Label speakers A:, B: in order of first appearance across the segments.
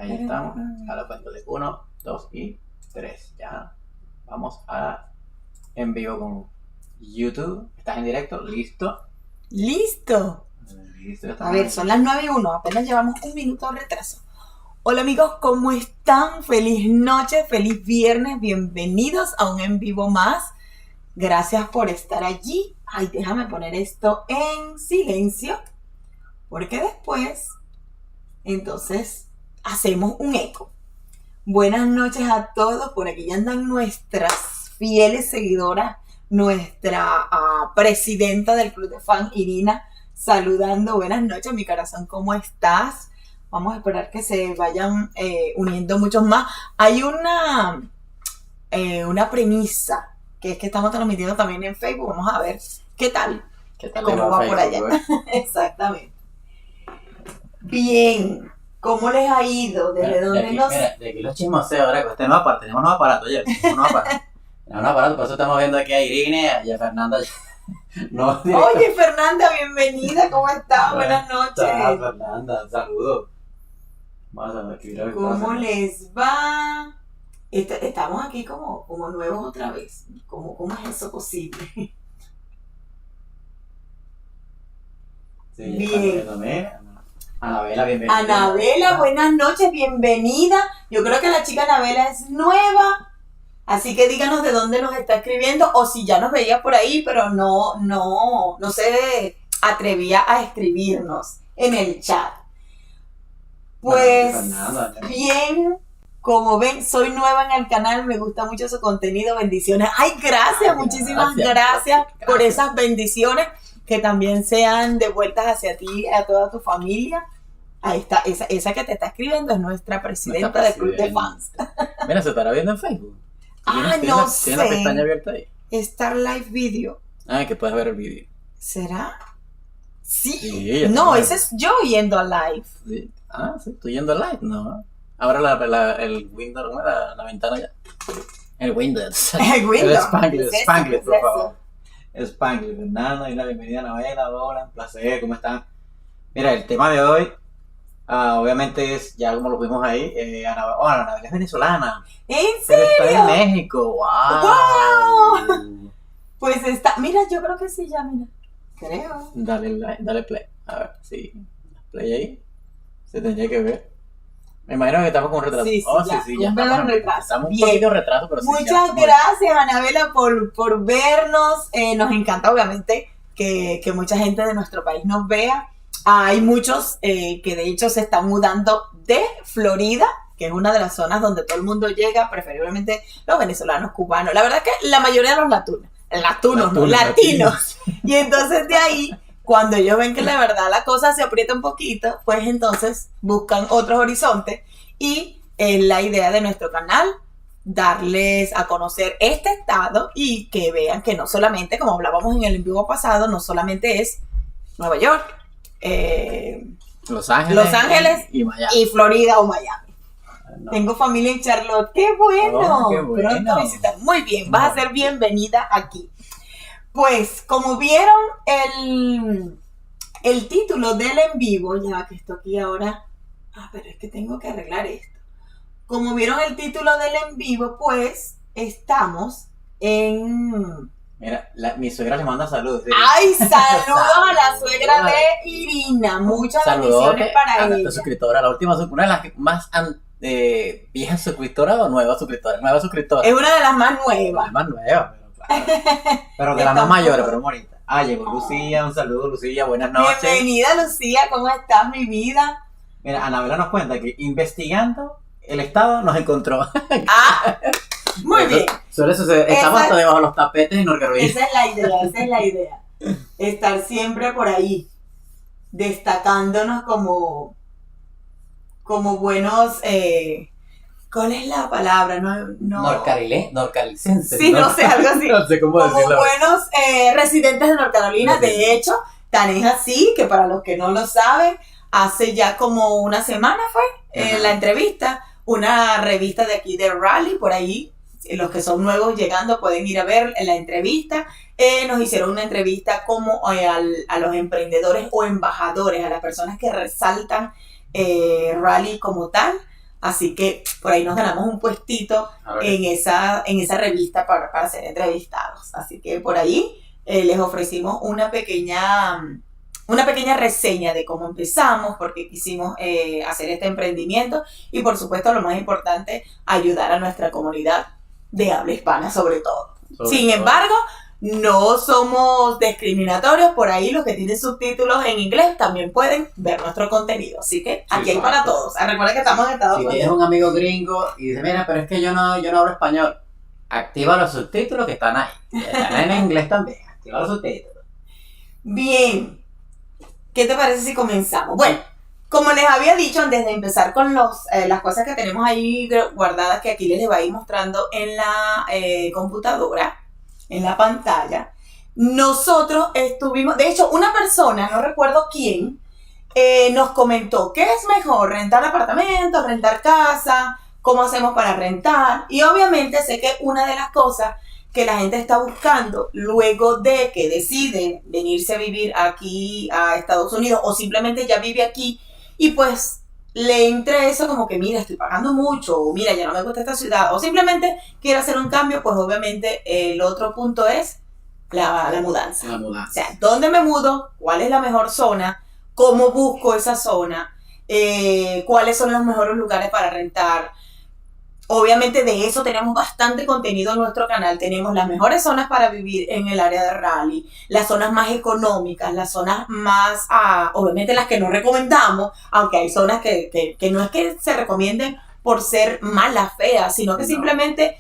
A: Ahí estamos, a la cuenta de 1, 2 y 3. Ya vamos a en vivo con YouTube. ¿Estás en directo? ¿Listo?
B: ¡Listo!
A: Listo.
B: A ver, son las 9:01, apenas llevamos un minuto de retraso. Hola amigos, ¿cómo están? Feliz noche, feliz viernes, bienvenidos a un en vivo más. Gracias por estar allí. Ay, déjame poner esto en silencio, porque después, entonces, hacemos un eco. Buenas noches a todos, por aquí ya andan nuestras fieles seguidoras, nuestra presidenta del Club de Fan, Irina, saludando. Buenas noches, mi corazón, ¿cómo estás? Vamos a esperar que se vayan uniendo muchos más. Hay una premisa, que es que estamos transmitiendo también en Facebook. Vamos a ver qué tal.
A: ¿Qué tal?
B: ¿Cómo va por allá? Exactamente. Bien. ¿Cómo les ha ido? ¿Desde dónde nos...?
A: Mira, de aquí los chismoseos, ahora que tenemos aparte, tenemos unos aparatos ya. Tenemos unos aparatos, por eso estamos viendo aquí a Irene y a Fernanda. No,
B: oye, Fernanda, bienvenida, ¿cómo estás? Buenas noches.
A: Fernanda, saludos. Vamos a ver,
B: ¿Cómo les va? Estamos aquí como nuevos otra vez. ¿Cómo es eso posible?
A: Sí,
B: bien.
A: Anabela, bienvenida.
B: Anabela, buenas noches, bienvenida. Yo creo que la chica Anabela es nueva, así que díganos de dónde nos está escribiendo, o si ya nos veía por ahí, pero no se atrevía a escribirnos en el chat. Pues bien, como ven, soy nueva en el canal, me gusta mucho su contenido, bendiciones. Ay, gracias, muchísimas gracias por esas bendiciones, que también sean devueltas hacia ti, a toda tu familia. Ahí está, esa que te está escribiendo es nuestra presidenta del Club de Fans.
A: Mira, se estará viendo en Facebook.
B: No sé.
A: ¿Tiene la pestaña abierta ahí?
B: Star Live Video.
A: Que puedes ver el vídeo.
B: ¿Será? Sí.
A: Sí,
B: no, ese es yo yendo a live.
A: Sí. Sí, tú yendo a live, ¿no? Ahora el Windows, la ventana ya. El Windows.
B: El Windows.
A: El Spanglish, por favor. Spanglish, Fernanda, y una bienvenida a Anabela, hola, un placer, ¿cómo están? Mira, el tema de hoy, obviamente es, ya como lo vimos ahí, Anabela es venezolana.
B: ¿En serio?
A: Pero está en México,
B: ¡Wow! Pues está, mira, yo creo que sí, ya, mira. Creo.
A: Dale play, a ver, sí, play ahí, se tendría que ver. Me imagino que estamos con un retraso.
B: Sí,
A: ya estamos un poquito retraso, pero sí.
B: Muchas gracias, Anabela, por vernos. Nos encanta, obviamente, que mucha gente de nuestro país nos vea. Hay muchos que de hecho se están mudando de Florida, que es una de las zonas donde todo el mundo llega, preferiblemente los venezolanos, cubanos. La verdad es que la mayoría de los latinos. Y entonces de ahí, cuando ellos ven que la verdad la cosa se aprieta un poquito, pues entonces buscan otros horizontes, y la idea de nuestro canal, darles a conocer este estado y que vean que no solamente, como hablábamos en el en vivo pasado, no solamente es Nueva York,
A: Los Ángeles
B: y Miami, y Florida o Miami. No. Tengo familia en Charlotte. ¡Qué bueno!
A: Qué bueno.
B: Pronto a visitar. Muy bien, vas a ser bienvenida aquí. Pues, como vieron el título del en vivo, ya que esto aquí ahora... pero es que tengo que arreglar esto. Como vieron el título del en vivo, pues, estamos en...
A: Mira, mi suegra le manda saludos.
B: ¡Ay, saludos a la suegra de Irina! Muchas bendiciones para ella.
A: Esta suscriptora, la última, una de las más viejas suscriptoras o nueva suscriptora. Nueva suscriptora.
B: Es una de las más nuevas.
A: La más nueva, pero claro. Pero de las más mayores, pero bonita. Llegó Lucía, un saludo, Lucía, buenas noches.
B: Bienvenida, Lucía, ¿cómo estás, mi vida?
A: Mira, Anabela nos cuenta que investigando el estado nos encontró.
B: Muy bien.
A: Sobre eso estamos hasta debajo de los tapetes en Norcaroy.
B: Esa es la idea. Estar siempre por ahí, destacándonos como buenos, ¿cuál es la palabra?
A: Norcalicenses.
B: Sí, no sé, algo así.
A: No sé cómo decirlo.
B: Como buenos residentes de North Carolina. De hecho, tan es así que, para los que no lo saben, hace ya como una semana fue la entrevista, una revista de aquí de Raleigh, por ahí. Los que son nuevos llegando pueden ir a ver la entrevista. Nos hicieron una entrevista como a los emprendedores o embajadores, a las personas que resaltan Raleigh como tal. Así que por ahí nos ganamos un puestito en esa revista para ser entrevistados. Así que por ahí les ofrecimos una pequeña reseña de cómo empezamos, por qué quisimos hacer este emprendimiento y por supuesto lo más importante, ayudar a nuestra comunidad de habla hispana sobre todo. Sin embargo, no somos discriminatorios, por ahí los que tienen subtítulos en inglés también pueden ver nuestro contenido, así que aquí hay para todos. Recuerda que estamos en Estados Unidos.
C: Si tienes un amigo gringo y dice, mira, pero es que yo no hablo español, activa los subtítulos que están ahí, están en inglés también, activa los subtítulos.
B: Bien, ¿qué te parece si comenzamos? Bueno, como les había dicho antes de empezar con las cosas que tenemos ahí guardadas, que aquí les voy a ir mostrando en la computadora, en la pantalla, nosotros estuvimos, de hecho una persona, no recuerdo quién, nos comentó ¿qué es mejor? ¿Rentar apartamentos? ¿Rentar casa? ¿Cómo hacemos para rentar? Y obviamente sé que una de las cosas que la gente está buscando luego de que deciden venirse a vivir aquí a Estados Unidos o simplemente ya vive aquí y pues le entra eso como que mira, estoy pagando mucho, o mira, ya no me gusta esta ciudad, o simplemente quiero hacer un cambio, pues obviamente el otro punto es la mudanza.
C: La mudanza.
B: O sea, ¿dónde me mudo? ¿Cuál es la mejor zona? ¿Cómo busco esa zona? ¿Cuáles son los mejores lugares para rentar? Obviamente de eso tenemos bastante contenido en nuestro canal. Tenemos las mejores zonas para vivir en el área de Raleigh, las zonas más económicas, las zonas más, obviamente las que no recomendamos, aunque hay zonas que no es que se recomienden por ser malas, feas, sino que simplemente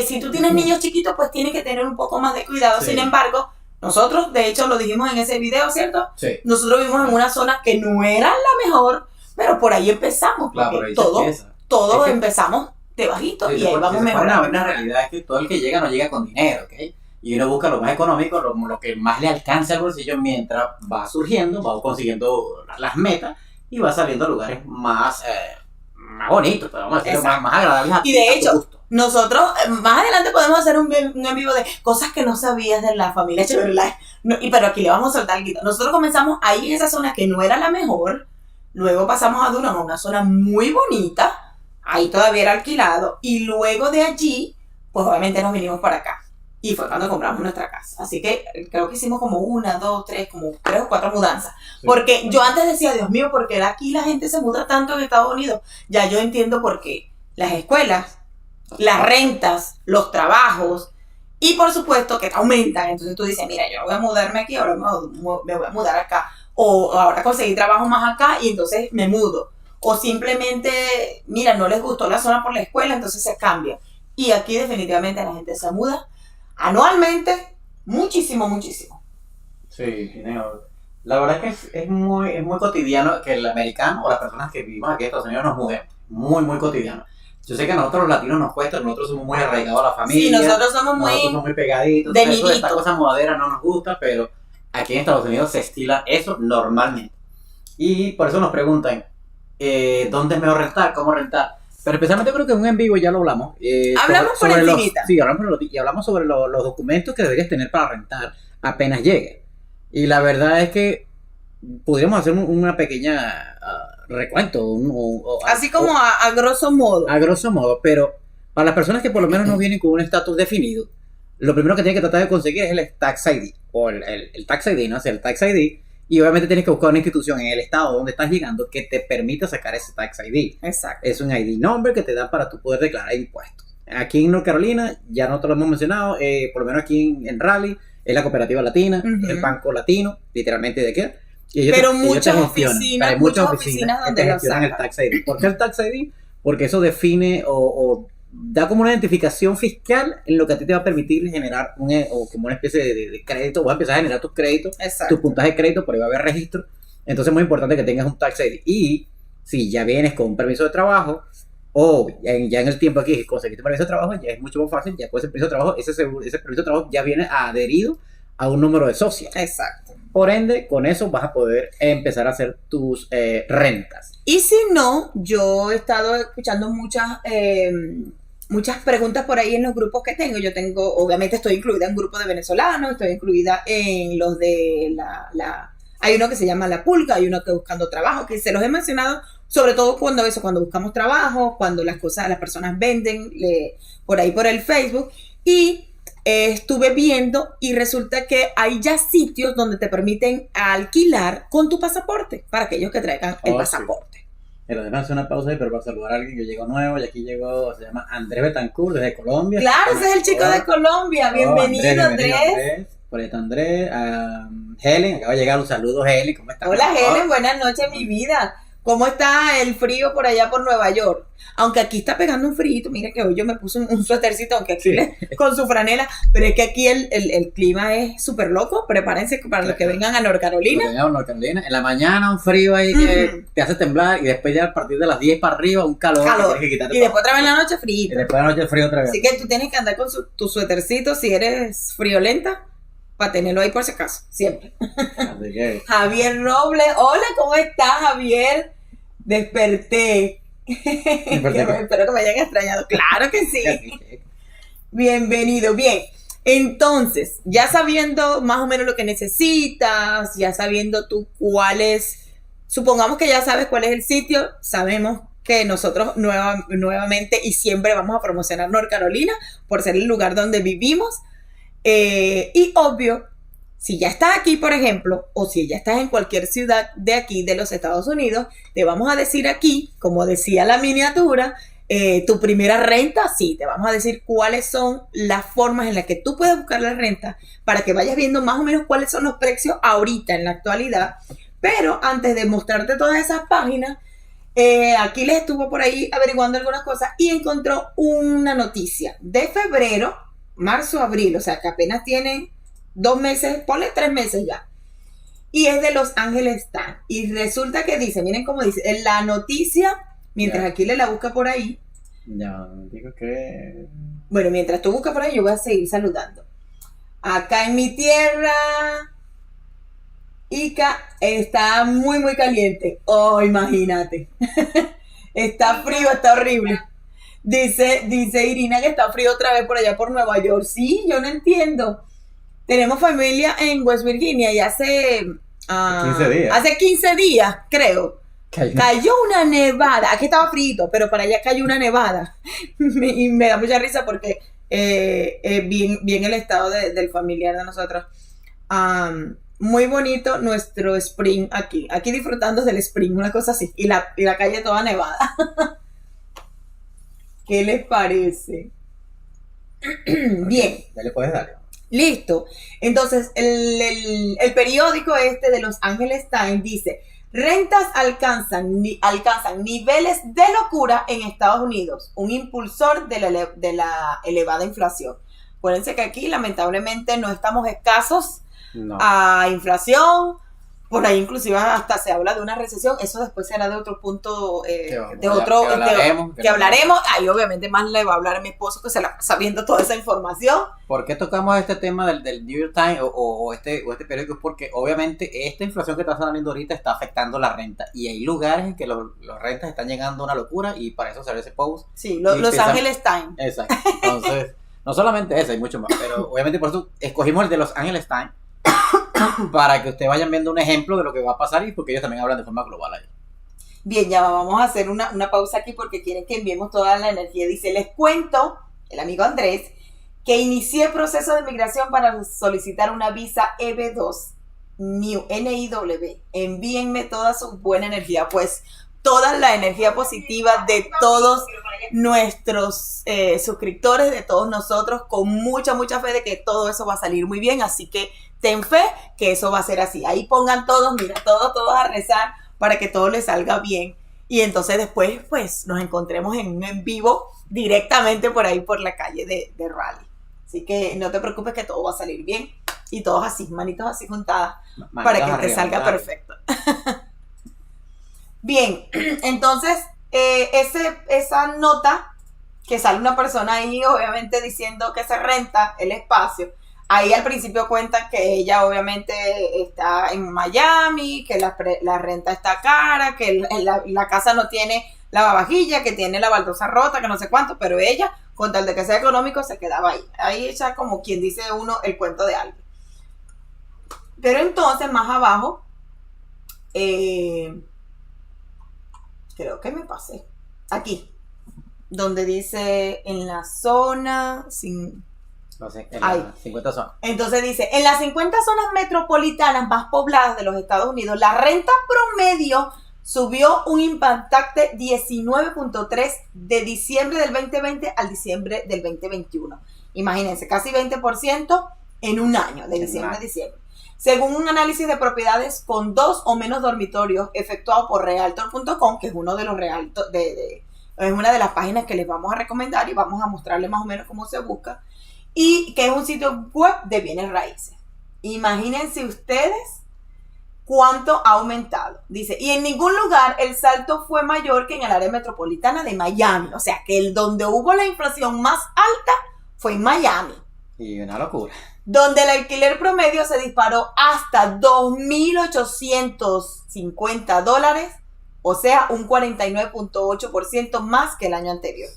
B: si tú tienes niños chiquitos, pues tienes que tener un poco más de cuidado. Sí. Sin embargo, nosotros, de hecho lo dijimos en ese video, ¿cierto? Sí. Nosotros vivimos en una zona que no era la mejor, pero por ahí empezamos, porque
C: claro,
B: todos empezamos de bajito y ahí vamos mejorando.
C: Una realidad es que todo el que llega no llega con dinero, ¿ok? Y uno busca lo más económico, lo que más le alcance al bolsillo mientras va surgiendo, va consiguiendo las metas y va saliendo a lugares más bonitos, pues vamos a decirlo, más agradables a ti.
B: Y de hecho, nosotros más adelante podemos hacer un en vivo de cosas que no sabías de la familia Chevrolet. Pero aquí le vamos a soltar el guito. Nosotros comenzamos ahí en esa zona que no era la mejor, luego pasamos a Durham, una zona muy bonita. Ahí todavía era alquilado y luego de allí, pues obviamente nos vinimos para acá y fue cuando compramos nuestra casa. Así que creo que hicimos como 1, 2, 3, como 3 o 4 mudanzas. Sí. Porque yo antes decía, Dios mío, ¿por qué aquí la gente se muda tanto en Estados Unidos? Ya yo entiendo por qué. Las escuelas, las rentas, los trabajos y por supuesto que aumentan. Entonces tú dices, mira, yo voy a mudarme aquí, ahora me voy a mudar acá. O ahora conseguí trabajo más acá y entonces me mudo. O simplemente, mira, no les gustó la zona por la escuela, entonces se cambia. Y aquí definitivamente la gente se muda anualmente muchísimo.
C: Sí, la verdad es que es muy cotidiano que el americano o las personas que vivimos aquí en Estados Unidos nos mudemos. Muy cotidiano. Yo sé que a nosotros los latinos nos cuesta, nosotros somos muy arraigados a la familia.
B: Sí, nosotros somos muy
C: pegaditos. Eso, esta cosa mudadera no nos gusta, pero aquí en Estados Unidos se estila eso normalmente. Y por eso nos preguntan, ¿dónde es mejor rentar? ¿Cómo rentar? Pero especialmente creo que en un en vivo ya lo hablamos.
B: Hablamos por encimita.
C: Sí, hablamos sobre los documentos que deberías tener para rentar apenas llegue. Y la verdad es que podríamos hacer una pequeña recuento.
B: Así como a grosso modo.
C: A grosso modo, pero para las personas que por lo menos no vienen con un estatus definido, lo primero que tienen que tratar de conseguir es el Tax ID, o el Tax ID, ¿no? O sea, el Tax ID. Y obviamente tienes que buscar una institución en el estado donde estás llegando que te permita sacar ese Tax ID.
B: Exacto.
C: Es un ID number que te da para tú poder declarar impuestos. Aquí en North Carolina, ya nosotros lo hemos mencionado, por lo menos aquí en Raleigh, es la cooperativa latina, es el banco latino, literalmente de qué.
B: Pero muchas oficinas donde
C: te gestionan el Tax ID. ¿Por qué el Tax ID? Porque eso define o da como una identificación fiscal en lo que a ti te va a permitir generar como una especie de crédito. Vas a empezar a generar tus créditos, tus puntajes de crédito, por ahí va a haber registro. Entonces es muy importante que tengas un Tax ID. Y si ya vienes con un permiso de trabajo, o ya en el tiempo aquí conseguiste un permiso de trabajo, ya es mucho más fácil, ya con ese permiso de trabajo, ese permiso de trabajo ya viene adherido a un número de social.
B: Exacto.
C: Por ende, con eso vas a poder empezar a hacer tus rentas.
B: Y si no, yo he estado escuchando muchas preguntas por ahí en los grupos que tengo. Yo tengo, obviamente estoy incluida en grupos de venezolanos, estoy incluida en los de hay uno que se llama La Pulga, hay uno que buscando trabajo, que se los he mencionado sobre todo cuando buscamos trabajo, cuando las personas venden por ahí por el Facebook, y estuve viendo y resulta que hay ya sitios donde te permiten alquilar con tu pasaporte para aquellos que traigan el pasaporte.
C: Sí. Pero déjame hacer una pausa ahí, pero para saludar a alguien que llegó nuevo, y aquí llegó, se llama Andrés Betancourt, desde Colombia.
B: Claro, ese es el chico de Colombia. Bienvenido, Andrés.
C: Por ahí está Andrés. Helen, acaba de llegar, un saludo, Helen, ¿cómo estás?
B: Hola, Helen, buenas noches, mi vida. ¿Cómo está el frío por allá por Nueva York? Aunque aquí está pegando un frío, mira que hoy yo me puse un suétercito, aunque aquí con su franela, pero es que aquí el clima es súper loco. Prepárense para los que vengan a North Carolina.
C: En la mañana un frío ahí que te hace temblar, y después ya a partir de las 10 para arriba un calor.
B: Que y después otra vez en la noche frío.
C: Y después de la noche frío otra vez.
B: Así que tú tienes que andar con tu suétercito si eres friolenta, para tenerlo ahí por si acaso, siempre.
C: Así que...
B: Javier Robles, hola, ¿cómo estás, Javier? Desperté. Espero que me hayan extrañado. Claro que sí. Bienvenido. Bien, entonces, ya sabiendo más o menos lo que necesitas, ya sabiendo tú supongamos que ya sabes cuál es el sitio, sabemos que nosotros nuevamente y siempre vamos a promocionar North Carolina por ser el lugar donde vivimos. Y obvio, si ya estás aquí, por ejemplo, o si ya estás en cualquier ciudad de aquí, de los Estados Unidos, te vamos a decir aquí, como decía la miniatura, tu primera renta, sí, te vamos a decir cuáles son las formas en las que tú puedes buscar la renta para que vayas viendo más o menos cuáles son los precios ahorita, en la actualidad. Pero antes de mostrarte todas esas páginas, aquí les estuvo por ahí averiguando algunas cosas y encontró una noticia de febrero, marzo, abril, o sea que apenas tienen 2 meses, ponle 3 meses ya. Y es de Los Ángeles Times. Y resulta que dice, miren cómo dice, en la noticia, mientras aquí la busca por ahí.
C: Ya, digo que...
B: Bueno, mientras tú buscas por ahí, yo voy a seguir saludando. Acá en mi tierra, Ica, está muy, muy caliente. Oh, imagínate. Está frío, está horrible. Dice Irina que está frío otra vez por allá por Nueva York. Sí, yo no entiendo. Tenemos familia en West Virginia y hace
C: 15 días.
B: Hace 15 días, creo. Cayó una nevada. Aquí estaba frío, pero para allá cayó una nevada. Y me da mucha risa porque bien el estado del familiar de nosotros. Muy bonito nuestro spring aquí. Aquí disfrutando del spring, una cosa así. Y la calle toda nevada. ¿Qué les parece? Bien.
C: Ya le puedes dar.
B: Listo. Entonces, el periódico de Los Ángeles Times dice, rentas alcanzan niveles de locura en Estados Unidos, un impulsor de la elevada inflación. Acuérdense que aquí lamentablemente no estamos escasos a inflación. Por ahí inclusive hasta se habla de una recesión. Eso después será de otro punto, que hablaremos. Ahí obviamente más le va a hablar a mi esposo que se la pasa viendo toda esa información.
C: ¿Por qué tocamos este tema del New York Times o este periódico? Es porque obviamente esta inflación que está saliendo ahorita está afectando la renta. Y hay lugares en que los rentas están llegando a una locura y para eso sale ese post.
B: Sí, Los Ángeles Times.
C: Exacto. Entonces, no solamente eso, hay mucho más. Pero obviamente por eso escogimos el de Los Ángeles Times. Para que ustedes vayan viendo un ejemplo de lo que va a pasar y porque ellos también hablan de forma global ahí.
B: Bien, ya vamos a hacer una pausa aquí porque quieren que enviemos toda la energía. Dice, les cuento, el amigo Andrés, que inicié el proceso de migración para solicitar una visa EB2 NIW. Envíenme toda su buena energía, pues toda la energía positiva de todos nuestros suscriptores, de todos nosotros, con mucha fe de que todo eso va a salir muy bien, así que ten fe que eso va a ser así. Ahí pongan todos, mira, todos a rezar para que todo les salga bien. Y entonces después, pues, nos encontremos en un en vivo directamente por ahí por la calle de Raleigh. Así que no te preocupes que todo va a salir bien. Y todos así, manitos así juntadas, para que te salga perfecto. Bien, entonces, esa nota que sale una persona ahí, obviamente diciendo que se renta el espacio. Ahí al principio cuentan que ella obviamente está en Miami, que la renta está cara, que la casa no tiene lavavajilla, que tiene la baldosa rota, que no sé cuánto, pero ella, con tal de que sea económico, se quedaba ahí. Ahí echa como quien dice uno el cuento de algo. Pero entonces más abajo, ¿qué creo que me pasé. Aquí, donde dice en la zona,
A: No sé, en las 50 zonas.
B: Entonces dice, en las 50 zonas metropolitanas más pobladas de los Estados Unidos, la renta promedio subió un impactante 19.3 de diciembre del 2020 al diciembre del 2021. Imagínense, casi 20% en un año, de diciembre a diciembre. Según un análisis de propiedades con 2 o menos dormitorios efectuado por Realtor.com, que es uno de los es una de las páginas que les vamos a recomendar y vamos a mostrarles más o menos cómo se busca, y que es un sitio web de bienes raíces. Imagínense ustedes cuánto ha aumentado. Dice, y en ningún lugar el salto fue mayor que en el área metropolitana de Miami. O sea, que donde hubo la inflación más alta fue en Miami.
A: Y una locura.
B: Donde el alquiler promedio se disparó hasta $2,850, o sea, un 49.8% más que el año anterior.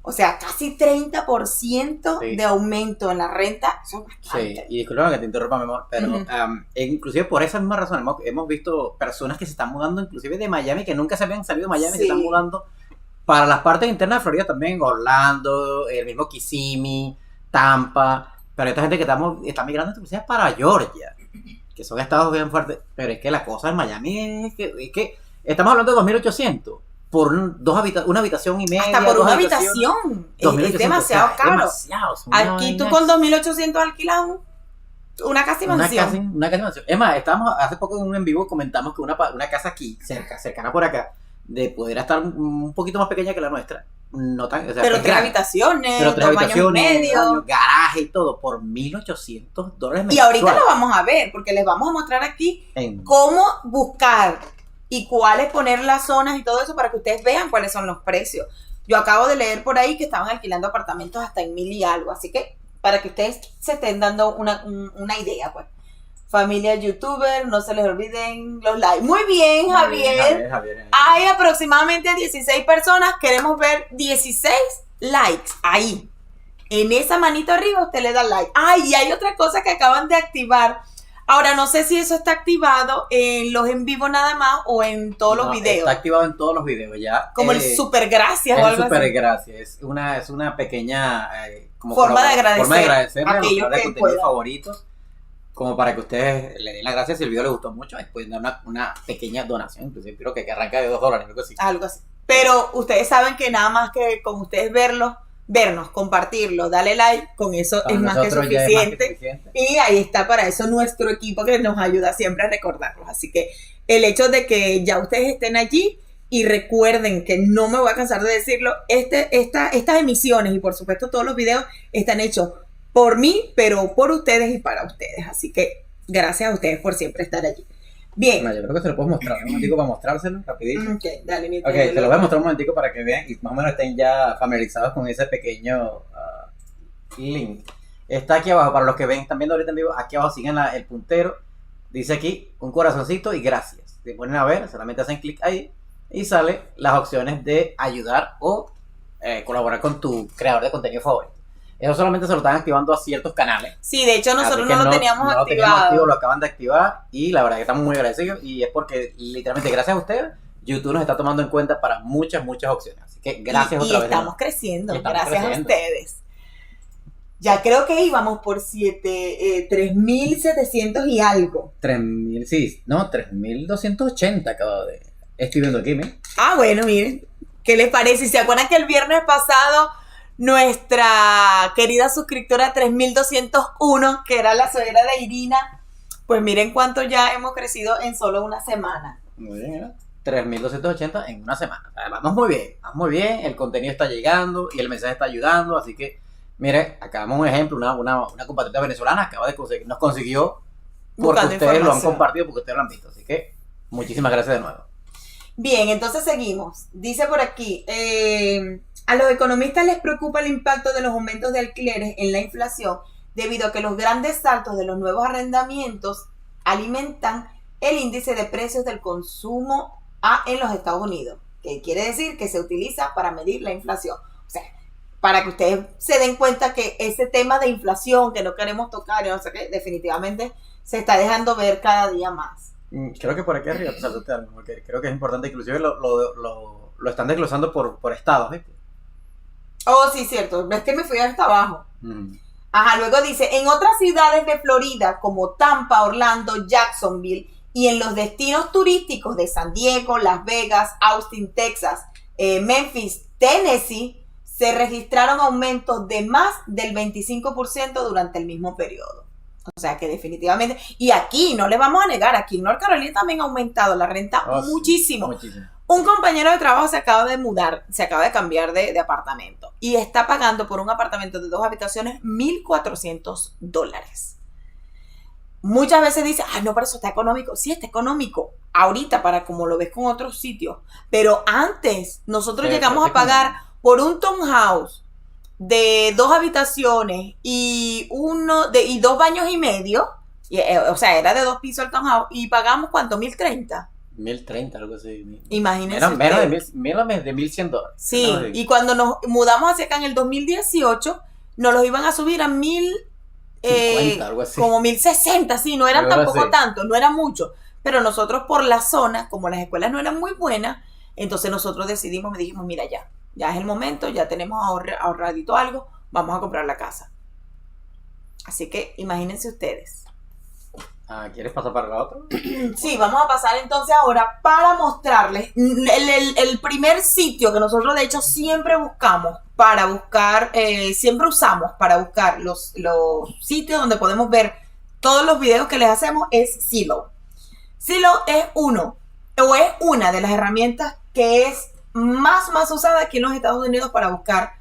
B: O sea, casi 30% de aumento en la renta. Eso es bastante.
A: Sí, y disculpa que te interrumpa, mi amor, pero inclusive por esa misma razón hemos visto personas que se están mudando inclusive de Miami, que nunca se habían salido de Miami, se están mudando para las partes internas de Florida también, Orlando, el mismo Kissimmee, Tampa, pero esta gente que está migrando inclusive para Georgia, que son estados bien fuertes, pero es que la cosa en Miami es que estamos hablando de 2.800 por una habitación y media.
B: Hasta por una habitación. Es demasiado caro.
A: Demasiado,
B: aquí tú con 2.800 alquilas una casa y mansión.
A: Una casa y mansión. Es más, hace poco en un en vivo comentamos que una casa aquí, cercana por acá, de poder estar un poquito más pequeña que la nuestra. No tan, o sea,
B: pero 3 habitaciones,
A: pero 3 habitaciones,
B: medio,
A: garaje y todo, por $1.800 mensuales.
B: Y ahorita lo vamos a ver, porque les vamos a mostrar aquí cómo buscar y cuáles poner las zonas y todo eso para que ustedes vean cuáles son los precios. Yo acabo de leer por ahí que estaban alquilando apartamentos hasta en 1,000 y algo, así que para que ustedes se estén dando una idea, pues. Familia youtuber, no se les olviden los likes. Muy bien, Javier. Hay aproximadamente 16 personas, queremos ver 16 likes ahí. En esa manito arriba usted le da like. Y hay otra cosa que acaban de activar. Ahora, no sé si eso está activado en los en vivo nada más o en todos los videos.
A: Está activado en todos los videos ya.
B: Como el super gracias o algo así.
A: El super gracias. Es una pequeña
B: forma de agradecer.
A: Forma de agradecer a
B: aquellos
A: los contenidos favoritos. Como para que ustedes le den las gracias si el video les gustó mucho. Después dar una pequeña donación. Inclusive creo que arranca de $2, algo así.
B: Algo así. Pero ustedes saben que nada más que con ustedes vernos, compartirlo, darle like, con eso es más que suficiente. Y ahí está para eso nuestro equipo que nos ayuda siempre a recordarlos. Así que el hecho de que ya ustedes estén allí y recuerden que no me voy a cansar de decirlo, estas emisiones y por supuesto todos los videos están hechos por mí, pero por ustedes y para ustedes. Así que gracias a ustedes por siempre estar allí. Bien.
A: Bueno, yo creo que se lo puedo mostrar un momentico para mostrárselo rapidito.
B: Ok, dale.
A: Se lo voy a mostrar un momentico para que vean y más o menos estén ya familiarizados con ese pequeño link. Está aquí abajo, para los que están viendo ahorita en vivo, aquí abajo siguen el puntero. Dice aquí un corazoncito y gracias. Se ponen a ver, solamente hacen clic ahí y sale las opciones de ayudar o colaborar con tu creador de contenido favorito. Eso solamente se lo están activando a ciertos canales.
B: Sí, de hecho nosotros no lo teníamos activado.
A: Lo acaban de activar y la verdad que estamos muy agradecidos y es porque literalmente gracias a ustedes YouTube nos está tomando en cuenta para muchas opciones. Así que gracias otra vez.
B: Y estamos creciendo, gracias a ustedes. Ya creo que íbamos por 3.700 y algo.
A: 3.000, sí, no, 3.280 acabo de... Estoy viendo aquí, ¿me?
B: Bueno, miren, ¿qué les parece? ¿Se acuerdan que el viernes pasado nuestra querida suscriptora 3201, que era la suegra de Irina, pues miren cuánto ya hemos crecido en solo una semana?
A: Muy bien, 3.280 en una semana. Vamos muy bien, el contenido está llegando y el mensaje está ayudando, así que mire, acá vemos un ejemplo, una compatriota venezolana acaba de conseguir, nos consiguió porque ustedes lo han compartido, porque ustedes lo han visto, así que muchísimas gracias de nuevo.
B: Bien, entonces seguimos. Dice por aquí, a los economistas les preocupa el impacto de los aumentos de alquileres en la inflación debido a que los grandes saltos de los nuevos arrendamientos alimentan el índice de precios del consumo en los Estados Unidos, que quiere decir que se utiliza para medir la inflación. O sea, para que ustedes se den cuenta que ese tema de inflación que no queremos tocar, no sé qué, definitivamente se está dejando ver cada día más.
A: Creo que por aquí arriba te saltaste algo, porque creo que es importante, inclusive lo están desglosando por estados, ¿viste?
B: Oh, sí, cierto. Es que me fui hasta abajo.
A: Mm.
B: Ajá, luego dice, en otras ciudades de Florida como Tampa, Orlando, Jacksonville y en los destinos turísticos de San Diego, Las Vegas, Austin, Texas, Memphis, Tennessee, se registraron aumentos de más del 25% durante el mismo periodo. O sea que definitivamente, y aquí no le vamos a negar, aquí en North Carolina también ha aumentado la renta muchísimo.
A: Sí, muchísimo.
B: Un compañero de trabajo se acaba de mudar, se acaba de cambiar de apartamento y está pagando por un apartamento de 2 habitaciones $1,400. Muchas veces dice, ay, no, pero eso está económico. Sí, está económico ahorita para como lo ves con otros sitios, pero antes nosotros llegamos a pagar por un townhouse de 2 habitaciones y 2 baños y medio, o sea, era de 2 pisos el townhouse y pagamos ¿cuánto? $1,030.
A: 1,030, algo así.
B: Imagínense.
A: Eran menos de $1,100.
B: Sí, y cuando nos mudamos hacia acá en el 2018, nos los iban a subir a
A: 1,050, algo así.
B: Como 1,060, sí, no eran
A: Algo
B: tampoco
A: así.
B: tanto, no era mucho. Pero nosotros por la zona, como las escuelas no eran muy buenas, entonces nosotros dijimos, mira, ya es el momento, ya tenemos ahorradito algo, vamos a comprar la casa. Así que imagínense ustedes.
A: ¿Quieres pasar para la otra?
B: Sí, vamos a pasar entonces ahora para mostrarles el primer sitio que nosotros de hecho siempre buscamos para buscar, siempre usamos para buscar los sitios donde podemos ver todos los videos que les hacemos es Zillow. Zillow es una de las herramientas que es más usada aquí en los Estados Unidos para buscar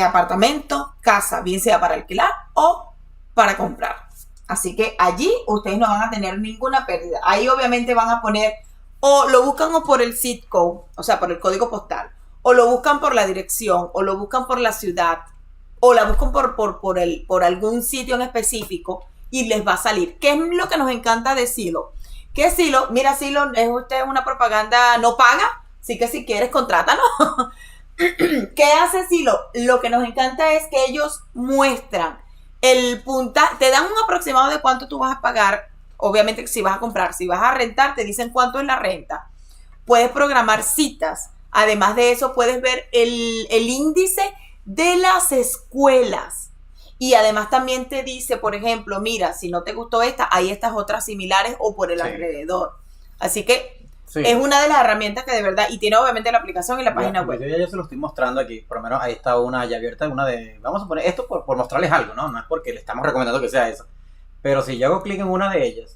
B: apartamento, casa, bien sea para alquilar o para comprar. Así que allí ustedes no van a tener ninguna pérdida. Ahí obviamente van a poner, o lo buscan o por el zip code, o sea, por el código postal, o lo buscan por la dirección, o lo buscan por la ciudad, o la buscan por algún sitio en específico y les va a salir. ¿Qué es lo que nos encanta de Zillow? Que Zillow, mira, Zillow es una propaganda no paga, así que si quieres, contrátanos. ¿Qué hace Zillow? Lo que nos encanta es que ellos muestran el puntaje, te dan un aproximado de cuánto tú vas a pagar. Obviamente si vas a comprar, si vas a rentar, te dicen cuánto es la renta. Puedes programar citas. Además de eso, puedes ver el índice de las escuelas. Y además también te dice, por ejemplo, mira, si no te gustó esta, hay estas otras similares o por el alrededor. Así que es una de las herramientas que de verdad, y tiene obviamente la aplicación y la página web.
A: Yo ya se lo estoy mostrando aquí, por lo menos ahí está una ya abierta, una de, vamos a poner esto por mostrarles algo, ¿no? No es porque le estamos recomendando que sea eso. Pero si yo hago clic en una de ellas,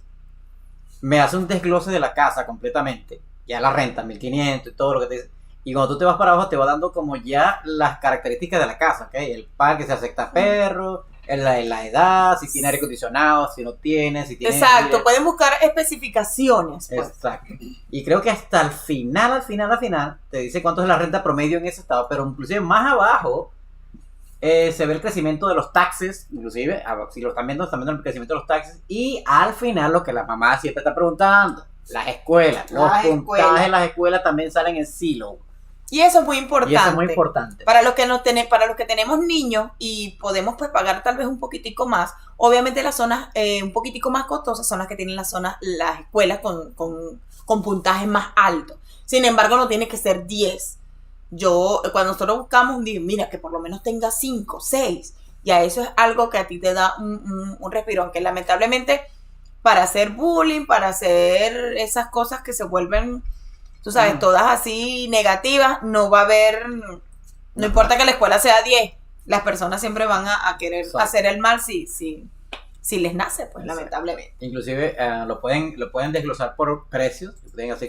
A: me hace un desglose de la casa completamente, ya la renta, 1,500 y todo lo que te dice. Y cuando tú te vas para abajo te va dando como ya las características de la casa, ¿ok? El parque, si acepta perros, la edad, si tiene aire acondicionado, si no tiene, si tiene...
B: Exacto, pueden buscar especificaciones. Pues.
A: Exacto. Y creo que hasta el final, te dice cuánto es la renta promedio en ese estado, pero inclusive más abajo se ve el crecimiento de los taxes, inclusive, si lo están viendo el crecimiento de los taxes, y al final lo que la mamá siempre está preguntando, las escuelas, los puntajes de las escuelas también salen en Zillow.
B: Y eso es muy importante.
A: Y eso es muy importante.
B: Para los que tenemos niños y podemos pues pagar tal vez un poquitico más, obviamente las zonas un poquitico más costosas son las que tienen las escuelas con puntajes más altos. Sin embargo, no tiene que ser 10. Cuando nosotros buscamos, mira, que por lo menos tenga 5, 6. Ya eso es algo que a ti te da un respiro, aunque lamentablemente para hacer bullying, para hacer esas cosas que se vuelven... Tú sabes, todas así negativas, no va a haber, no importa que la escuela sea 10, las personas siempre van a querer hacer el mal si les nace, pues lamentablemente.
A: Inclusive lo pueden desglosar por precios.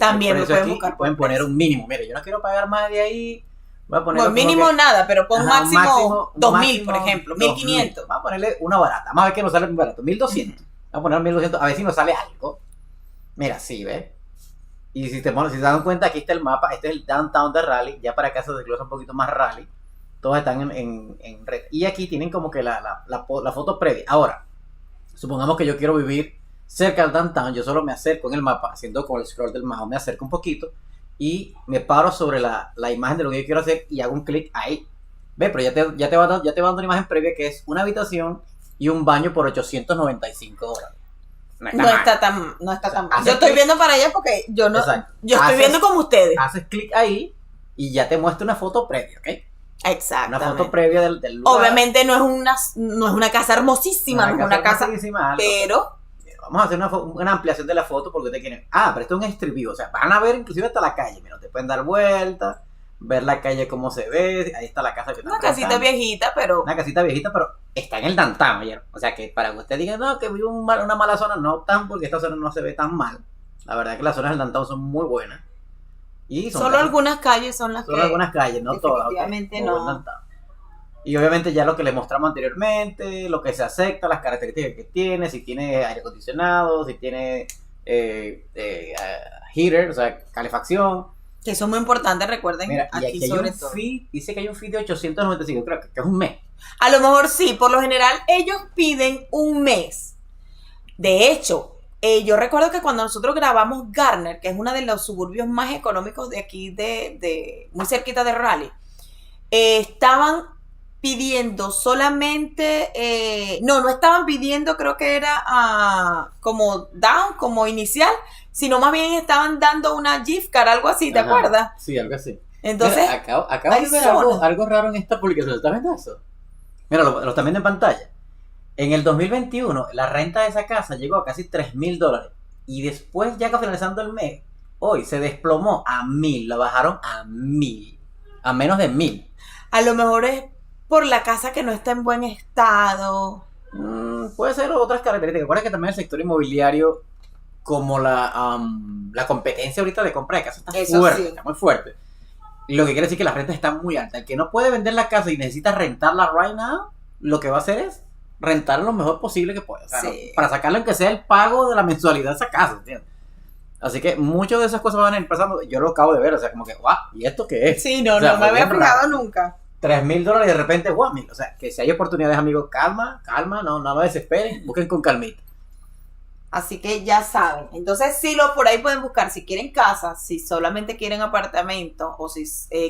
B: También lo pueden buscar.
A: Pueden poner un mínimo. Mire, yo no quiero pagar más de ahí. Voy a poner
B: pues mínimo nada, pero pon máximo 2,000, por ejemplo, 1,500.
A: Vamos a ponerle una barata. Vamos a ver qué nos sale muy barato. 1,200. Vamos a poner 1,200 a ver si nos sale algo. Mira, sí, ¿ves? Y si se dan cuenta, aquí está el mapa, este es el downtown de Raleigh, ya para acá se desglosa un poquito más Raleigh, todos están en red. Y aquí tienen como que la foto previa. Ahora, supongamos que yo quiero vivir cerca del downtown, yo solo me acerco en el mapa, haciendo con el scroll del mouse, me acerco un poquito y me paro sobre la imagen de lo que yo quiero hacer y hago un clic ahí. Ve, pero ya te va dando una imagen previa que es una habitación y un baño por $895.
B: no está tan mal.
C: haces
B: Yo estoy
C: clic.
B: viendo para allá porque yo no,
C: Exacto.
B: yo estoy viendo como ustedes.
C: Haces clic ahí y ya te muestra una foto previa, ¿ok? Una
B: Exactamente.
C: foto previa del lugar.
B: Obviamente no es una casa hermosísima, no es una casa,
C: hermosísima,
B: pero
C: vamos a hacer una ampliación de la foto porque ustedes quieren. Pero esto es un street view, o sea, van a ver inclusive hasta la calle. Mira, te pueden dar vueltas, ver la calle cómo se ve. Ahí está la casa que
B: una casita viejita, pero
C: Una casita viejita, pero está en el downtown ayer. O sea, que para que usted diga, no, que vivo en una mala zona, no tan, porque esta zona no se ve tan mal. La verdad que las zonas del downtown son muy buenas. Y son
B: solo
C: casas-
B: algunas calles son las
C: solo
B: que
C: algunas calles, no todas.
B: definitivamente
C: Muy
B: no.
C: buen downtown. Y obviamente ya lo que les mostramos anteriormente, lo que se acepta, las características que tiene, si tiene aire acondicionado, si tiene heater, o sea, calefacción.
B: que eso es muy importante, recuerden,
C: Mira, y
B: aquí
C: aquí hay
B: sobre
C: un
B: todo.
C: fee, dice que hay un fee de 895, creo que es un mes.
B: A lo mejor sí, por lo general ellos piden un mes. De hecho, yo recuerdo que cuando nosotros grabamos Garner, que es uno de los suburbios más económicos de aquí, muy cerquita de Raleigh, estaban pidiendo solamente, no estaban pidiendo, creo que era como down, como inicial, sino más bien estaban dando una gift card, algo así, ¿te
C: Ajá.
B: acuerdas?
C: Sí, algo así.
B: Entonces,
C: Mira, acabo
B: hay
C: de ver
B: zonas.
C: algo raro en esta publicación. ¿Estás viendo eso? Mira, lo están viendo en pantalla. En el 2021, la renta de esa casa llegó a casi $3,000. Y después, ya que finalizando el mes, hoy se desplomó a 1,000. La bajaron a 1,000. A menos de 1,000.
B: a lo mejor es por la casa que no está en buen estado.
C: Puede ser otras características. Recuerda que también el sector inmobiliario, como la competencia ahorita de compra de casas está
B: Eso
C: fuerte,
B: sí.
C: está muy fuerte. Lo que quiere decir que las rentas están muy altas. El que no puede vender la casa y necesita rentarla right now, lo que va a hacer es rentar lo mejor posible que pueda. O sea,
B: Sí.
C: para sacarle aunque sea el pago de la mensualidad de esa casa, ¿entiendes? Así que muchas de esas cosas van a ir pasando. Yo lo acabo de ver, o sea, como que, guau, ¿y esto qué es?
B: Sí, no,
C: O sea,
B: no me
C: fue
B: había
C: bien
B: fijado
C: raro.
B: nunca.
C: $3,000 y de repente, guau, mil. O sea, que si hay oportunidades, amigos, calma, no me desesperen, busquen con calmita.
B: Así que ya saben. Entonces, sí, por ahí pueden buscar si quieren casa, si solamente quieren apartamento o si